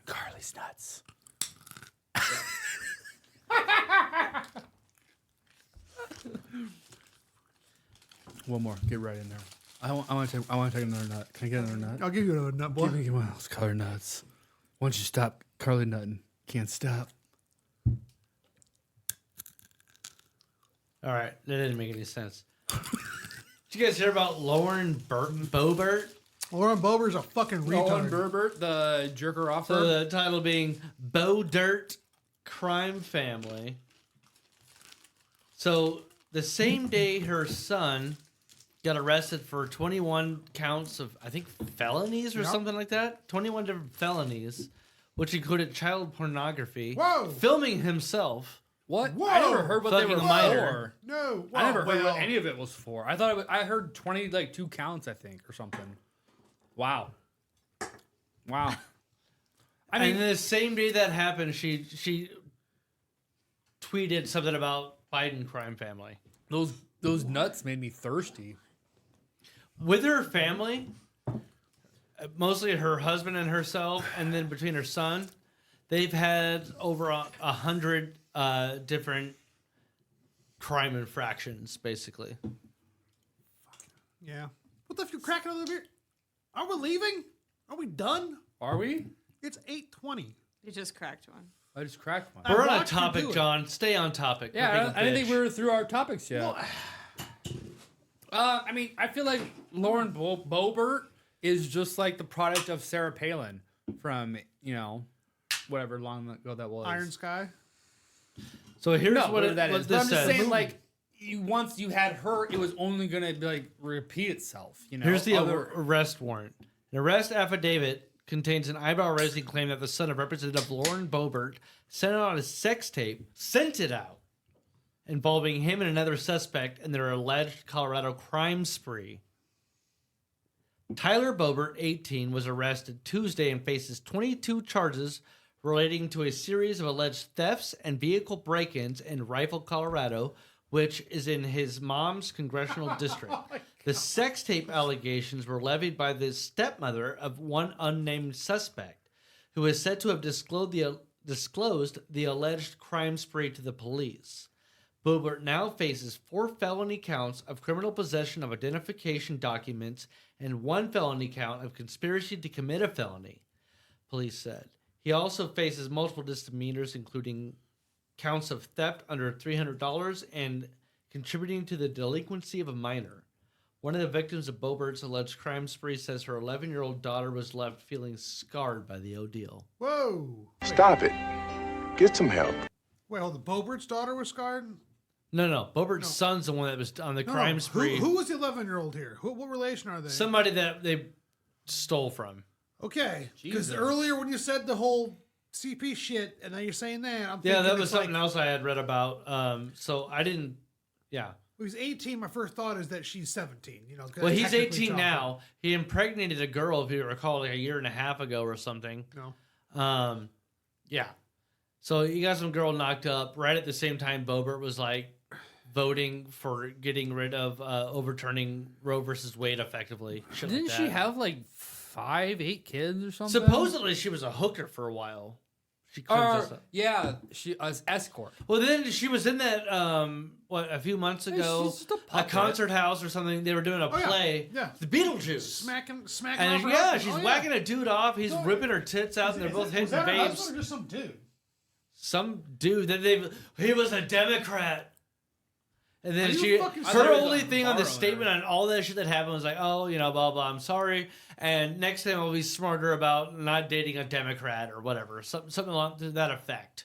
Carly's nuts. One more. Get right in there. I want to take another nut. Can I get another nut? I'll give you another nut, boy. Give me one of those color nuts. Once you stop Carly nutting, can't stop. All right, that didn't make any sense. Did you guys hear about Lauren Boebert? Lauren Boeber's a fucking Nolan retard. Berbert, the jerker offer. So the title being Bo Dirt Crime Family. So the same day her son got arrested for 21 counts of, I think, felonies or Yep. something like that. 21 different felonies, which included child pornography, Whoa. filming himself. What? Whoa! I never heard what they Fucking were a minor. for. No. I never heard well, what any of it was for. I thought I heard 20, 2 counts, I think, or something. Wow. Wow. I mean, And the same day that happened, she tweeted something about Biden crime family. those nuts made me thirsty. With her family, mostly her husband and herself, and then between her son, they've had over 100 different crime infractions, basically. Yeah. What the f you cracking another beer? Are we leaving? Are we done? Are we? It's 8:20. You just cracked one. I just cracked one. We're on a watched you do topic, it. John. Stay on topic. Yeah, Quit being a I didn't think bitch. we were through our topics yet. Well, I mean, I feel like Lauren Boebert is just like the product of Sarah Palin from, whatever long ago that was. Iron Sky. So here's No, what, that what is. this But I'm just says. saying, like, once you had her, it was only gonna be like repeat itself. Here's the Other- arrest warrant. An arrest affidavit contains an eyebrow-raising claim that the son of Representative Lauren Boebert sent out a sex tape, involving him and another suspect in their alleged Colorado crime spree. Tyler Boebert, 18, was arrested Tuesday and faces 22 charges relating to a series of alleged thefts and vehicle break-ins in Rifle, Colorado, which is in his mom's congressional district. The sex tape allegations were levied by the stepmother of one unnamed suspect, who is said to have disclosed the alleged crime spree to the police. Boebert now faces 4 felony counts of criminal possession of identification documents and 1 felony count of conspiracy to commit a felony, police said. He also faces multiple misdemeanors, including counts of theft under $300 and contributing to the delinquency of a minor. One of the victims of Boebert's alleged crime spree says her 11-year-old daughter was left feeling scarred by the ordeal. Whoa. Stop it. Get some help. Well, the Boebert's daughter was scarred? No. Boebert's son's the one that was on the crime spree. Who was the 11-year-old here? What relation are they? Somebody that they stole from. Okay. Because Jesus. earlier when you said the whole CP shit, and now you're saying that, I'm thinking Yeah, that was it's something like, else I had read about. So I didn't. Yeah. He was 18. My first thought is that she's 17. You know. 'cause Well, he's technically 18 child now. He impregnated a girl, if you recall, like a year and a half ago or something. No. Yeah. So you got some girl knocked up right at the same time. Boebert was like voting for getting rid of overturning Roe versus Wade effectively. Shit Didn't like she that. have like 5, 8 kids or something? Supposedly she was a hooker for a while. She couldn't Yeah, she was escort. Well, then she was in that a few months ago, she's just a a puppet. concert house or something. They were doing a yeah. play, Yeah. the Beetlejuice, Smacking and off her yeah, husband. she's Oh, whacking a dude off. He's No, ripping her tits out, and they're both hitting Was that her babes. husband or just some dude? Some dude that he was a Democrat. And then Are you she, fucking her serious? only thing on the Borrow statement on all that shit that happened was like, oh, you know, blah, blah, I'm sorry. And next time I'll be smarter about not dating a Democrat or whatever. Something along to that effect.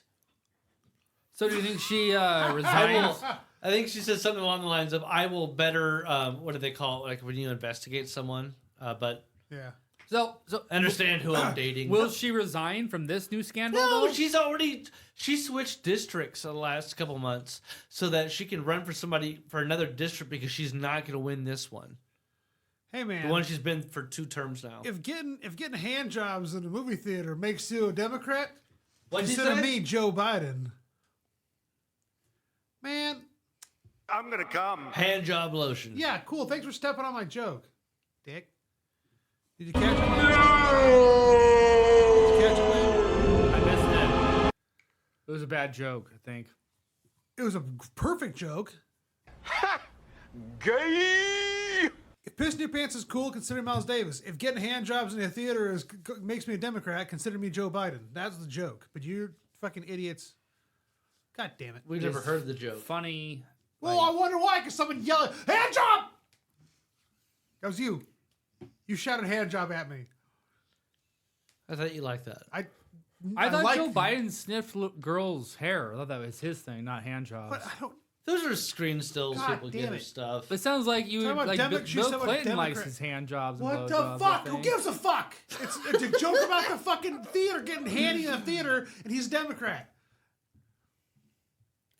So do you think she I resigns? think she said something along the lines of, I will better, what do they call it? Like when you investigate someone, but Yeah. So understand who I'm dating. will she resign from this new scandal? No, though? she switched districts in the last couple months so that she can run for another district because she's not going to win this one. Hey man. The one she's been for 2 terms now. If getting hand jobs in a movie theater makes you a Democrat, What'd you consider say? me Joe Biden. Man, I'm gonna come. Hand job lotion. yeah, cool. Thanks for stepping on my joke, Dick. Did you catch it? Did you catch it, Lynn? I missed it. It was a bad joke, I think. It was a perfect joke. Gay. If pissing your pants is cool, consider Miles Davis. If getting hand jobs in a theater makes me a Democrat, consider me Joe Biden. That's the joke. But you fucking idiots. God damn it. We never heard the joke. Funny. Well, I wonder why, because someone yelled, hand job! That was you. You shouted hand job at me. I thought you liked that. I thought like Joe the- Biden sniffed girls' hair. I thought that was his thing, not hand jobs. But I don't. Those are screen stills God people damn give of it. stuff. It sounds like you Talking about like Demo- she Bill said about Clinton likes Democrat- his hand jobs. And What the blowjobs, I fuck? Who think. gives a fuck? It's a joke about the fucking theater getting handy in the theater, and he's a Democrat.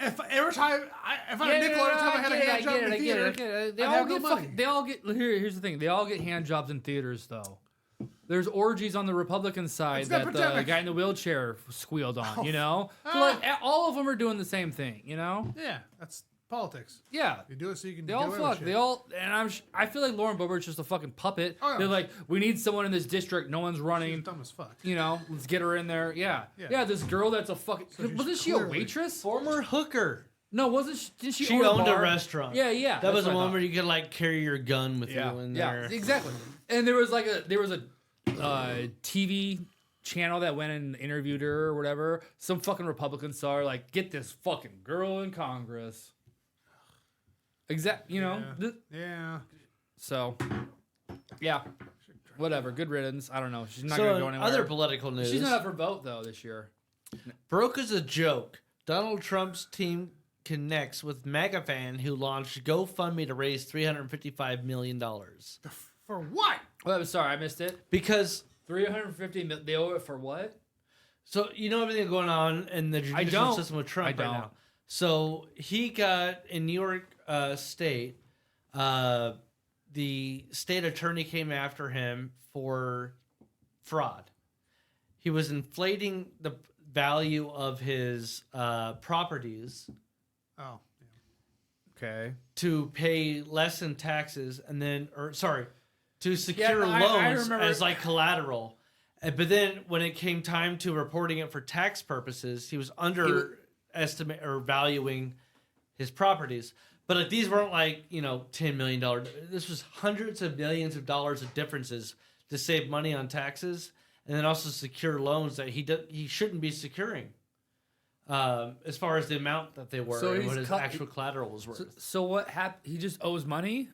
If every time I had a nickel, every time I had a hand job in the theater, They I'd all have no get money. They all get. Here's the thing. They all get hand jobs in theaters, though. There's orgies on the Republican side It's not that the pandemic. guy in the wheelchair squealed on. You know, so Ah. like all of them are doing the same thing. You know, Yeah, that's politics. yeah. You do it so you can. They get all away with fuck. shit. They all, and I feel like Lauren Boebert's just a fucking puppet. Oh, yeah. They're like, we need someone in this district. No one's She's running. dumb as fuck. You know, let's get her in there. Yeah, Yeah. yeah. This girl that's a fucking. So she's wasn't she a clearly- waitress? Former hooker. No, wasn't she? Did she? She own owned a bar? restaurant. Yeah, yeah. That was that's the what I one where thought. you could like carry your gun with you in yeah, there. exactly. And there was a TV channel that went and interviewed her or whatever. Some fucking Republicans saw her like, get this fucking girl in Congress. You know. Yeah. Yeah. So, yeah, whatever. Good riddance. I don't know. She's not So gonna go in anywhere. other political news, She's not up for vote though this year. broke as a joke. Donald Trump's team connects with MAGA fan who launched GoFundMe to raise $355 million. For what? Oh, I'm sorry, I missed it. Because 350 million. They owe it for what? so you know everything going on in the judicial don't. system with Trump I right don't. now. So he got in New York State. The state attorney came after him for fraud. He was inflating the value of his properties, Oh. Okay. to pay less in taxes to secure I loans remember- as like collateral. But then when it came time to reporting it for tax purposes, he was underestimate or valuing his properties. But like these weren't like, $10 million. This was hundreds of millions of dollars of differences to save money on taxes and then also secure loans that he shouldn't be securing. As far as the amount that they were So and he's what his cut- actual collateral was worth. So what happened? He just owes money,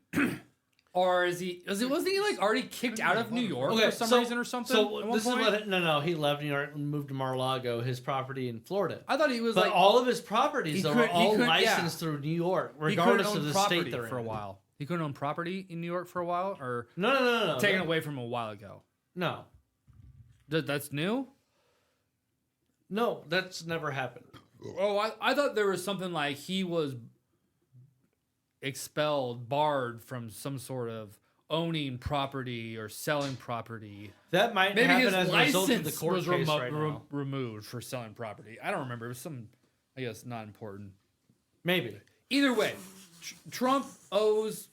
or wasn't he like already kicked out of New York for some reason or something? So at one this point? is no, he left New York and moved to Mar-a-Lago, his property in Florida. I thought he was But like all of his properties he though, could- were he all could- licensed through New York, he couldn't regardless own of the property state they're for a in. while. He couldn't own property in New York for a while, or No. taken away from him a while ago. No, That's new. no, that's never happened. Oh, I thought there was something like he was barred from some sort of owning property or selling property. That might Maybe happen his as a result of the license court was case right now. removed for selling property. I don't remember. It was some, I guess, not important. Maybe. Either way, Trump owes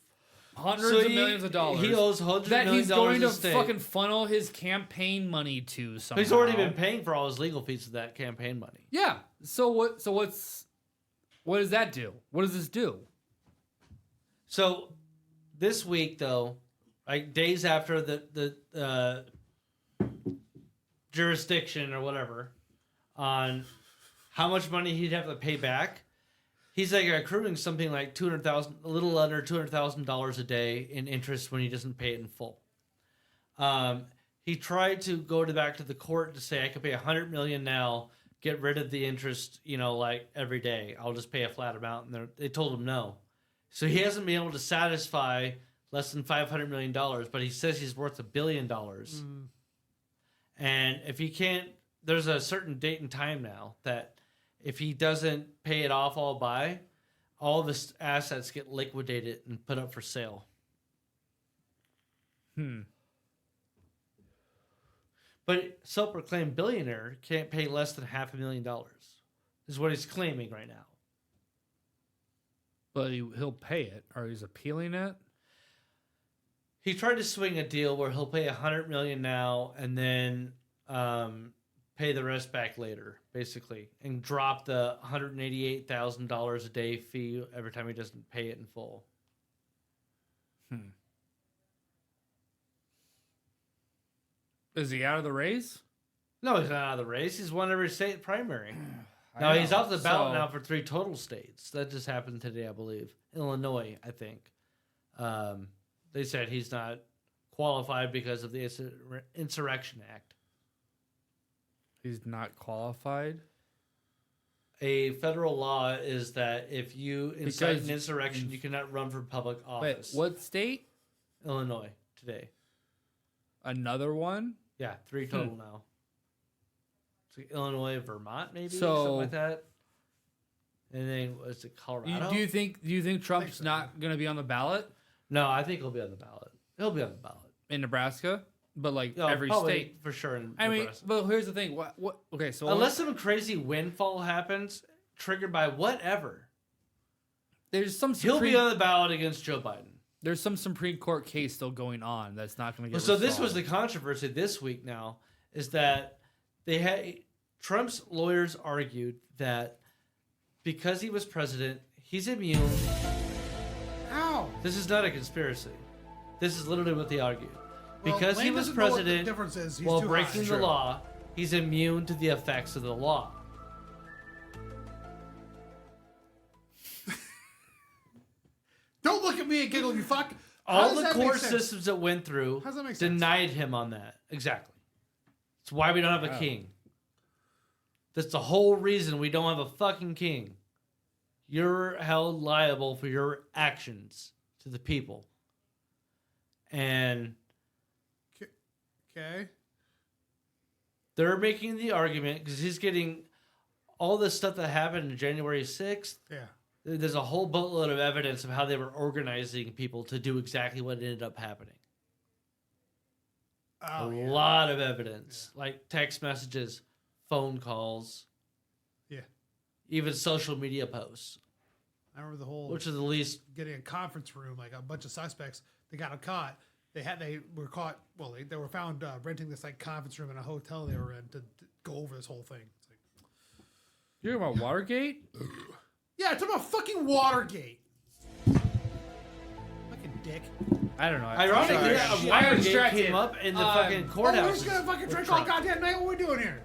hundreds of millions of dollars. He owes hundreds of that millions he's of dollars going to to the state. fucking funnel his campaign money to somehow. He's already been paying for all his legal fees with that campaign money. Yeah. So what does that do? What does this do? So this week, though, like days after the jurisdiction or whatever on how much money he'd have to pay back, he's like accruing something like a little under $200,000 a day in interest when he doesn't pay it in full. He tried to go back to the court to say, I could pay $100 million now, get rid of the interest, like every day. I'll just pay a flat amount. And they told him no. So he hasn't been able to satisfy less than $500 million, but he says he's worth $1 billion. And if he can't, there's a certain date and time now that if he doesn't pay it off all of his assets get liquidated and put up for sale. But self-proclaimed billionaire can't pay less than $500,000 is what he's claiming right now. But he'll pay it, or he's appealing it. He tried to swing a deal where he'll pay $100 million now and then pay the rest back later, basically, and drop the $188,000 a day fee every time he doesn't pay it in full. Is he out of the race? No, he's not out of the race. He's won every state primary. I No, know. he's off the ballot So- now for 3 total states. That just happened today, I believe. Illinois, I think. They said he's not qualified because of the Insurrection Act. He's not qualified. A federal law is that if you incite Because- an insurrection, you cannot run for public Wait, office. what state? Illinois today. Another one? Yeah, 3 total now. It's like Illinois, Vermont, maybe So- something like that. And then was it Colorado? Do you think Trump's not going to be on the ballot No, I think he'll be on the ballot. He'll be on the ballot. in Nebraska? But like No, every probably state. for sure. In I mean, Nebraska. but here's the thing. What? Okay, so Unless some crazy windfall happens, triggered by whatever, there's some he'll be Supreme, on the ballot against Joe Biden. there's some Supreme Court case still going on that's not going to get. So this was resolved. the controversy this week. Now is that they had Trump's lawyers argued that because he was president, he's immune. Ow! This is not a conspiracy. This is literally what they argued. Well, Because he Lane was doesn't know what the president difference is. He's while too breaking high. the law, he's immune to the effects of the law. Don't look at me and giggle, you fuck. How All does the that make court sense? systems that went through How does that make sense? denied him on that. Exactly. That's why we don't have a king. That's the whole reason we don't have a fucking king. You're held liable for your actions to the people. And Okay. they're making the argument because he's getting all this stuff that happened on January 6th. Yeah. There's a whole boatload of evidence of how they were organizing people to do exactly what ended up happening. Oh, A yeah. lot of evidence, like text messages, phone calls, Yeah. even social media posts. I remember the whole Which is the least. getting a conference room, like a bunch of suspects. They got caught. They were caught. Well, they were found renting this like conference room in a hotel they were in to go over this whole thing. It's like, You're talking about Watergate? yeah, it's about fucking Watergate. Fucking dick. I don't know. Ironically, Sorry. Watergate distracted. came up in the fucking Oh, courthouse. we're just gonna fucking drink all goddamn night. What we doing here?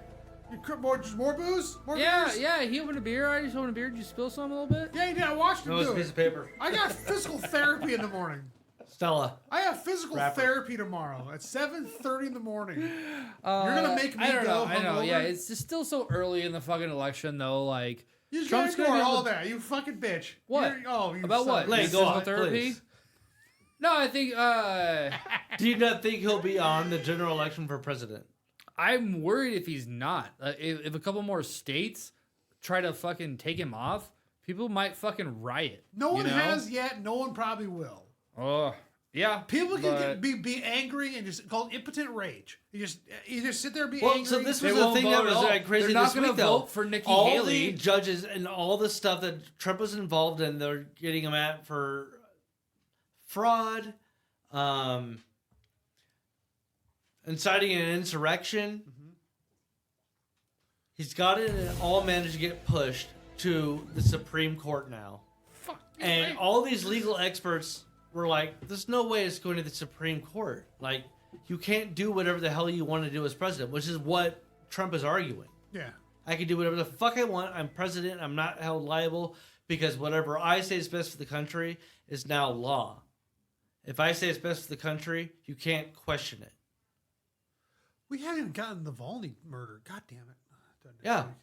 More booze? More Yeah, beers? yeah. He opened a beer. I just opened a beer. Did you spill some a little bit? Yeah, you did. I watched him No, it's do a piece it. of paper. I got physical therapy in the morning. Stella. I have physical Rapper. therapy tomorrow at 7:30 in the morning. You're gonna make me I don't know. go I know. hungover? Yeah, it's just still so early in the fucking election, though. Like You just Trump's gotta gonna ignore be able all to- that. You fucking bitch. What? You About what? suck. Lane, Physical go on, therapy? please. No, I think Do you not think he'll be on the general election for president? I'm worried if he's not. If a couple more states try to fucking take him off, people might fucking riot. No one you know? has yet. No one probably will. Oh, yeah. People can but be angry and just call it impotent rage. You just sit there and be Well, angry. so this They was the won't thing vote that at was all. like crazy They're not this gonna week, though. vote for Nikki all Haley. the judges and all the stuff that Trump was involved in, they're getting him at for fraud, inciting an insurrection. He's got it and all managed to get pushed to the Supreme Court now. And all these legal experts were like, there's no way it's going to the Supreme Court. Like, you can't do whatever the hell you want to do as president, which is what Trump is arguing. yeah. I can do whatever the fuck I want. I'm president. I'm not held liable because whatever I say is best for the country is now law. If I say it's best for the country, you can't question it. We haven't even gotten the Navalny murder. God damn it. Done next Yeah. week.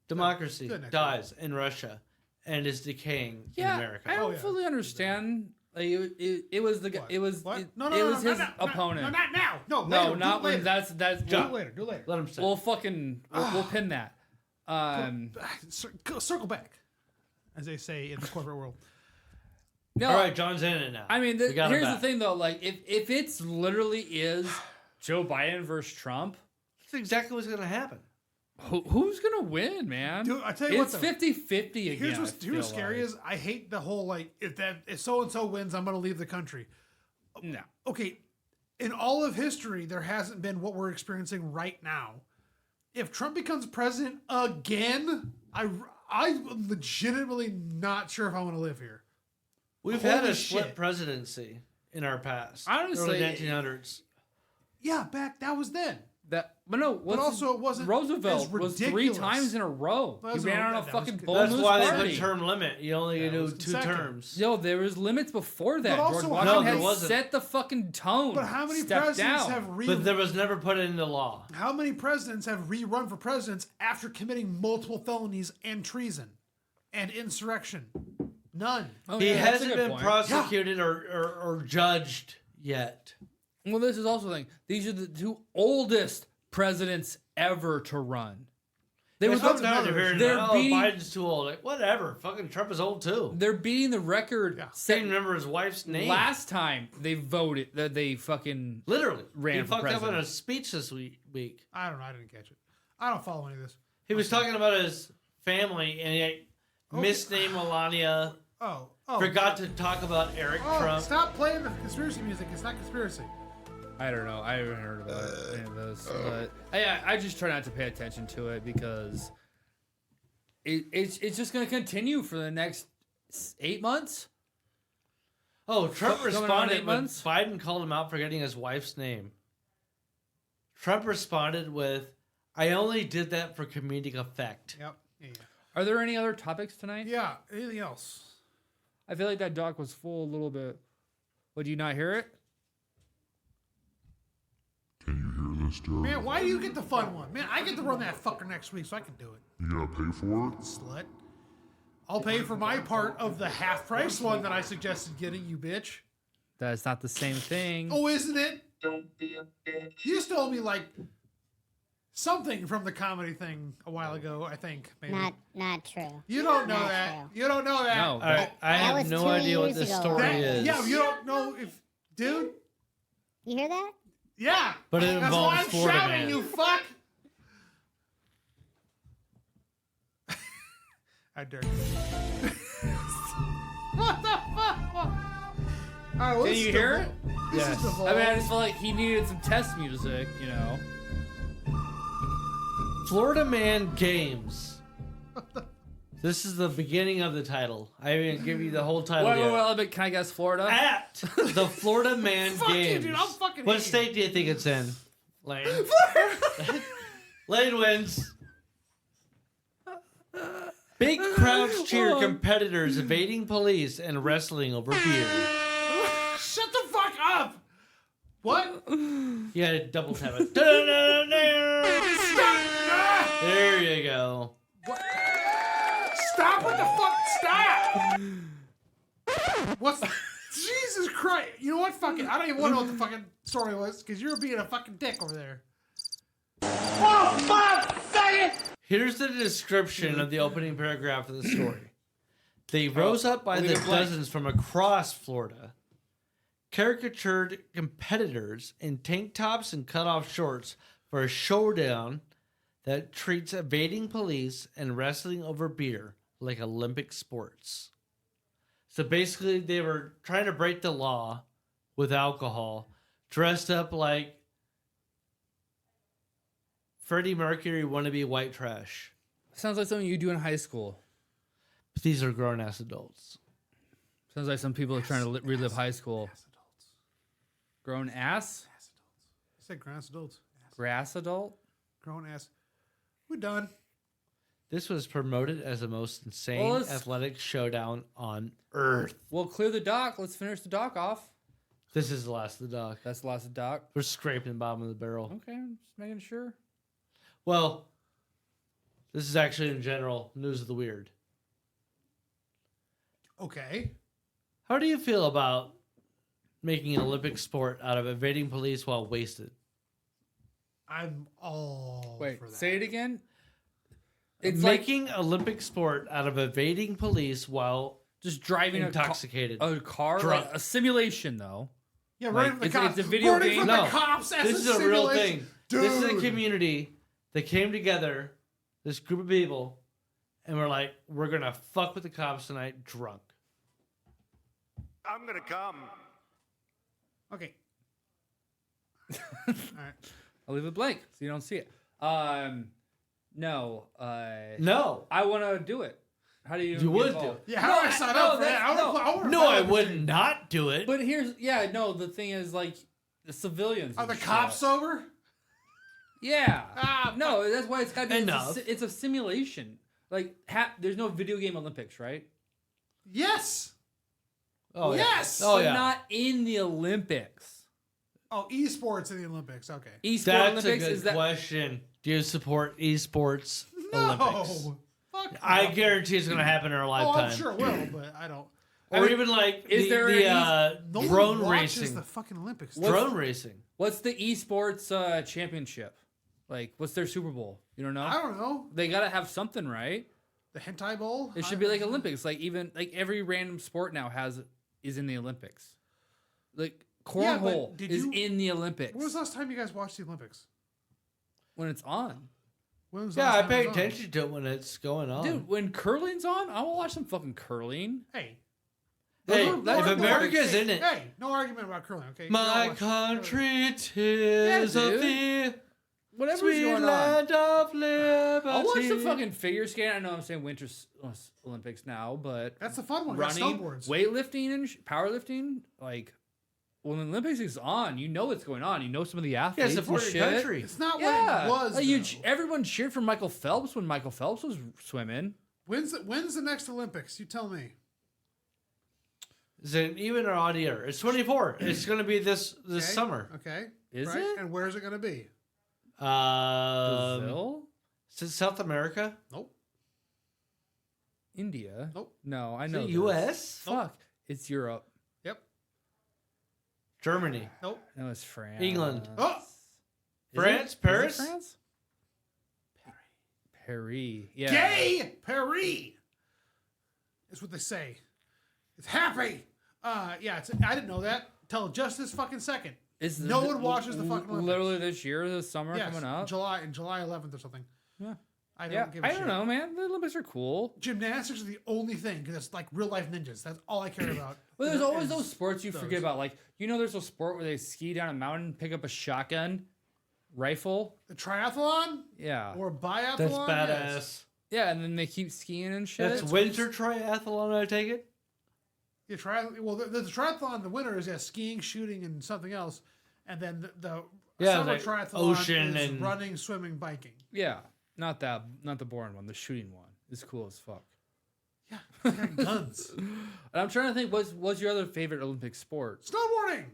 Democracy Good next dies in Russia and is decaying in Yeah, America. I don't yeah. fully understand. Like, it was the guy. What? It was What? it, No, it was no, his no, opponent. No, not now. No, No, later. not do it when later. that's Do it later. Do it later. Let him say. we'll fucking we'll pin that. Circle back, as they say in the corporate world. No, All right, John's in it now. I mean, We got him here's the back. thing though. Like, if it's literally is Joe Biden versus Trump, That's exactly what's going to happen. who's gonna win, man? Dude, I tell you it's what, though. 50-50 again. Here's I what's feel scary like. is I hate the whole like if so and so wins, I'm gonna leave the country. No. Okay, in all of history, there hasn't been what we're experiencing right now. If Trump becomes president again, I'm legitimately not sure if I want to live here. We've had Holy a split shit. presidency in our past. Honestly, early 1900s. Yeah, that was then. But no, also it wasn't Roosevelt as was 3 ridiculous. times in a row. That He was ran a- on a that was fucking good. bull That's moose why they party. put term limit. You only Yeah, it do was 2 consecutive. terms. Yo, there was limits before that. But George also, Washington No, there had wasn't. set the fucking tone. But how many Stepped presidents down. have But there was never put into law. How many presidents have rerun for presidents after committing multiple felonies and treason and insurrection? None. Oh, He yeah, that's a hasn't good been point. prosecuted or judged yet. Well, this is also the thing. These are the 2 oldest presidents ever to run. They were Sometimes you're hearing, they're oh, beating Biden's too old. Like, whatever. Fucking Trump is old too. they're beating the record Yeah. set Can't remember his wife's name. last time they voted that they fucking Literally. ran he for fucked up president. in a speech this week. I don't know. I didn't catch it. I don't follow any of this. He was talking about his family and he misnamed Melania. Oh. Forgot to talk about Eric Oh, Trump. stop playing the conspiracy music. It's not conspiracy. I don't know. I haven't heard about any of this, but I just try not to pay attention to it because it's just going to continue for the next 8 months. Oh, Trump Coming on responded 8 when months? Biden called him out for getting his wife's name. Trump responded with, I only did that for comedic effect. Yep. Yeah. Are there any other topics tonight? Yeah. Anything else? I feel like that doc was full a little bit. Would you not hear it? Can you hear this, Joe? Man, why do you get the fun one? Man, I get to run that fucker next week, so I can do it. You gotta pay for it? Slut. I'll pay for my part of the half price one that I suggested getting, you bitch. That's not the same thing. Oh, isn't it? You just told me like something from the comedy thing a while ago, I think. Maybe. Not true. You don't know Not that. true. You don't know that. No. All right, I That have was no 2 idea what years this ago. story That- is. yeah, you don't know if, dude. You hear that? Yeah. But it That's involves why I'm Florida shouting, Man. you fuck. I dare you. right, well, Can this you is hear the- it? This Yes. is the I vault. mean, I just felt like he needed some test music, you know. Florida Man Games. This is the beginning of the title. I didn't give you the whole title yet. Wait, can I guess Florida? At the Florida Man Fuck you, Games. dude, I'm fucking What hating state do you think it's in? Lane. Lane wins. Big crowds cheer competitors evading police and wrestling over beer. Shut the fuck up! What? You gotta double tap it. There you go. Stop! What the fuck? Stop! What's... Jesus Christ! You know what? Fuck it. I don't even want to know what the fucking story was, because you're being a fucking dick over there. Here's the description of the opening paragraph of the story. They rose up by the dozens from across Florida, caricatured competitors in tank tops and cut-off shorts for a showdown that treats evading police and wrestling over beer like Olympic sports. So basically, they were trying to break the law with alcohol, dressed up like Freddie Mercury wannabe white trash. Sounds like something you do in high school. But these are grown-ass adults. Sounds like some people are trying to relive high school. Ass adults. Grown ass? Ass adults. I said grass adults. Ass. Grass adult? Grown ass. We're done. This was promoted as the most insane Well, let's- athletic showdown on Earth. Well, clear the dock. Let's finish the dock off. This is the last of the dock. That's the last of the dock. We're scraping the bottom of the barrel. Okay, I'm just making sure. Well, this is actually in general news of the weird. Okay. How do you feel about making an Olympic sport out of evading police while wasted? I'm all Wait, for that. say it again. It's like Making Olympic sport out of evading police while just driving intoxicated. a car, Drunk. like a simulation though. Yeah, Like, running from the it's- cops. it's a video running game? from No. the cops as This is a real simulation. thing. Dude. This is a community that came together, this group of people, and we're like, we're going to fuck with the cops tonight drunk. I'm gonna come. Okay. All right. I'll leave it blank so you don't see it. No. No. I want to do it. How do you? You get would involved? Yeah, how do I sign up for that? I wanna No, play I with this would thing. not do it. But here's the thing is like the civilians. Are and the shit. cops sober? Yeah. Ah, No, that's why it's got to be. Enough. It's a simulation. Like there's no video game Olympics, right? Yes. Oh, yeah. Yes! Oh, But yeah. not in the Olympics. Oh, esports in the Olympics. Okay. Esport That's Olympics a good is that. question. Do you support esports No. Olympics? Fuck I no. guarantee it's going to happen in our Oh, lifetime. I'm sure it will, but I don't. Or even like is there No drone one watches racing. the fucking Olympics. Drone racing. What's the esports championship? Like, what's their Super Bowl? You don't know? I don't know. They gotta have something, right? The hentai bowl. It should be like Olympics. Like even like every random sport now is in the Olympics. Like Yeah, but cornhole did is you- in the Olympics When was the last time you guys watched the Olympics? when it's on. When was the Yeah, last I time pay it was on? attention to it when it's going on. Dude, when curling's on, I will watch some fucking curling. Hey. Hey, No if argument. America's in it, Hey, no argument about curling, okay? my You all watch curling. country tis Yeah, of dude. thee, Whatever's sweet going on. land of liberty. I'll watch the fucking figure skating. I know I'm saying Winter Olympics now, but That's the fun one. We got running, snowboards. weightlifting, and powerlifting, like when the Olympics is on, you know what's going on. You know some of the Yeah, athletes. support and your shit. country. It's not Yeah, what it was. like though. everyone cheered for Michael Phelps when Michael Phelps was swimming. When's the next Olympics? You tell me. Is it even or odd year? It's 24. It's going to be this Okay? summer. Okay. Is right? it? And where's it going to be? Brazil, Is it South America? Nope. India. Nope. No, I Is know. it this. U.S.? Fuck, it's Europe. Yep. Germany? Nope. No, it's France. England. Oh! Is France? it? Paris? Is it France? Paris. Yeah. Gay Paris. Is what they say. It's happy. Yeah. I didn't know that till just this fucking second. No one watches the fucking Olympics. Literally this year, this summer Yes, coming up. July 11th or something. Yeah. I don't Yeah, give a I shit. don't know, man. The Olympics are cool. Gymnastics are the only thing because it's like real life ninjas. That's all I care about. Well, there's always Is those sports you those. forget about. Like, there's a sport where they ski down a mountain, pick up a shotgun, rifle. The triathlon Yeah. or biathlon. That's Yes. badass. Yeah, and then they keep skiing and shit. That's winter triathlon, I take it? Yeah, well, the triathlon, the winter is skiing, shooting, and something else, and then the summer like triathlon ocean is and running, swimming, biking. Yeah, not the boring one. The shooting one is cool as fuck. Yeah, they got guns. And I'm trying to think, what's your other favorite Olympic sport? Snowboarding.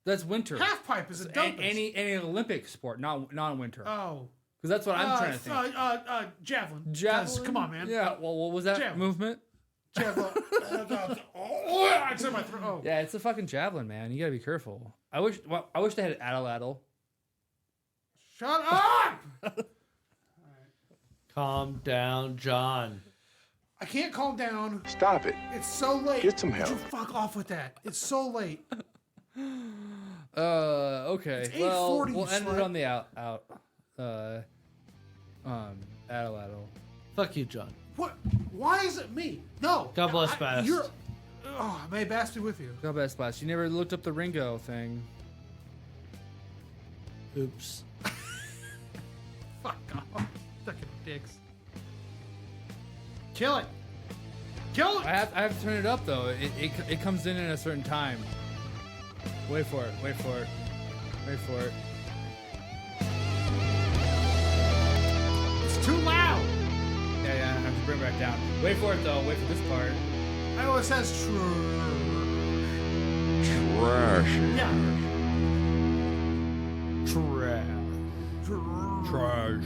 That's winter. Half pipe is a dumpest. Any Olympic sport, not winter. Oh, Because that's what I'm trying to think. Javelin. 'Cause, Javelin. Come on, man. Yeah. Well, what was that Javelin. movement? Javelin. I said my throat. Oh. Yeah, it's a fucking javelin, man. You gotta be careful. I wish they had addle. Shut up! Calm down, John. I can't calm down. Stop it. It's so late. Get some Would help. you fuck off with that? It's so late. Okay. It's Well, 8:40, we'll you end it slut. on the addle. Fuck you, John. What? Why is it me? No. God bless Bast. You're. Oh, may Bast be with you. God bless Bast. You never looked up the Ringo thing. Oops. Fuck off. Fucking dicks. Kill it. Kill it. I have to turn it up though. It comes in a certain time. Wait for it. It's too loud. Yeah. I have to bring it back down. Wait for it though. Wait for this part. I know it says true. Trash. Yeah. Trash. Trash.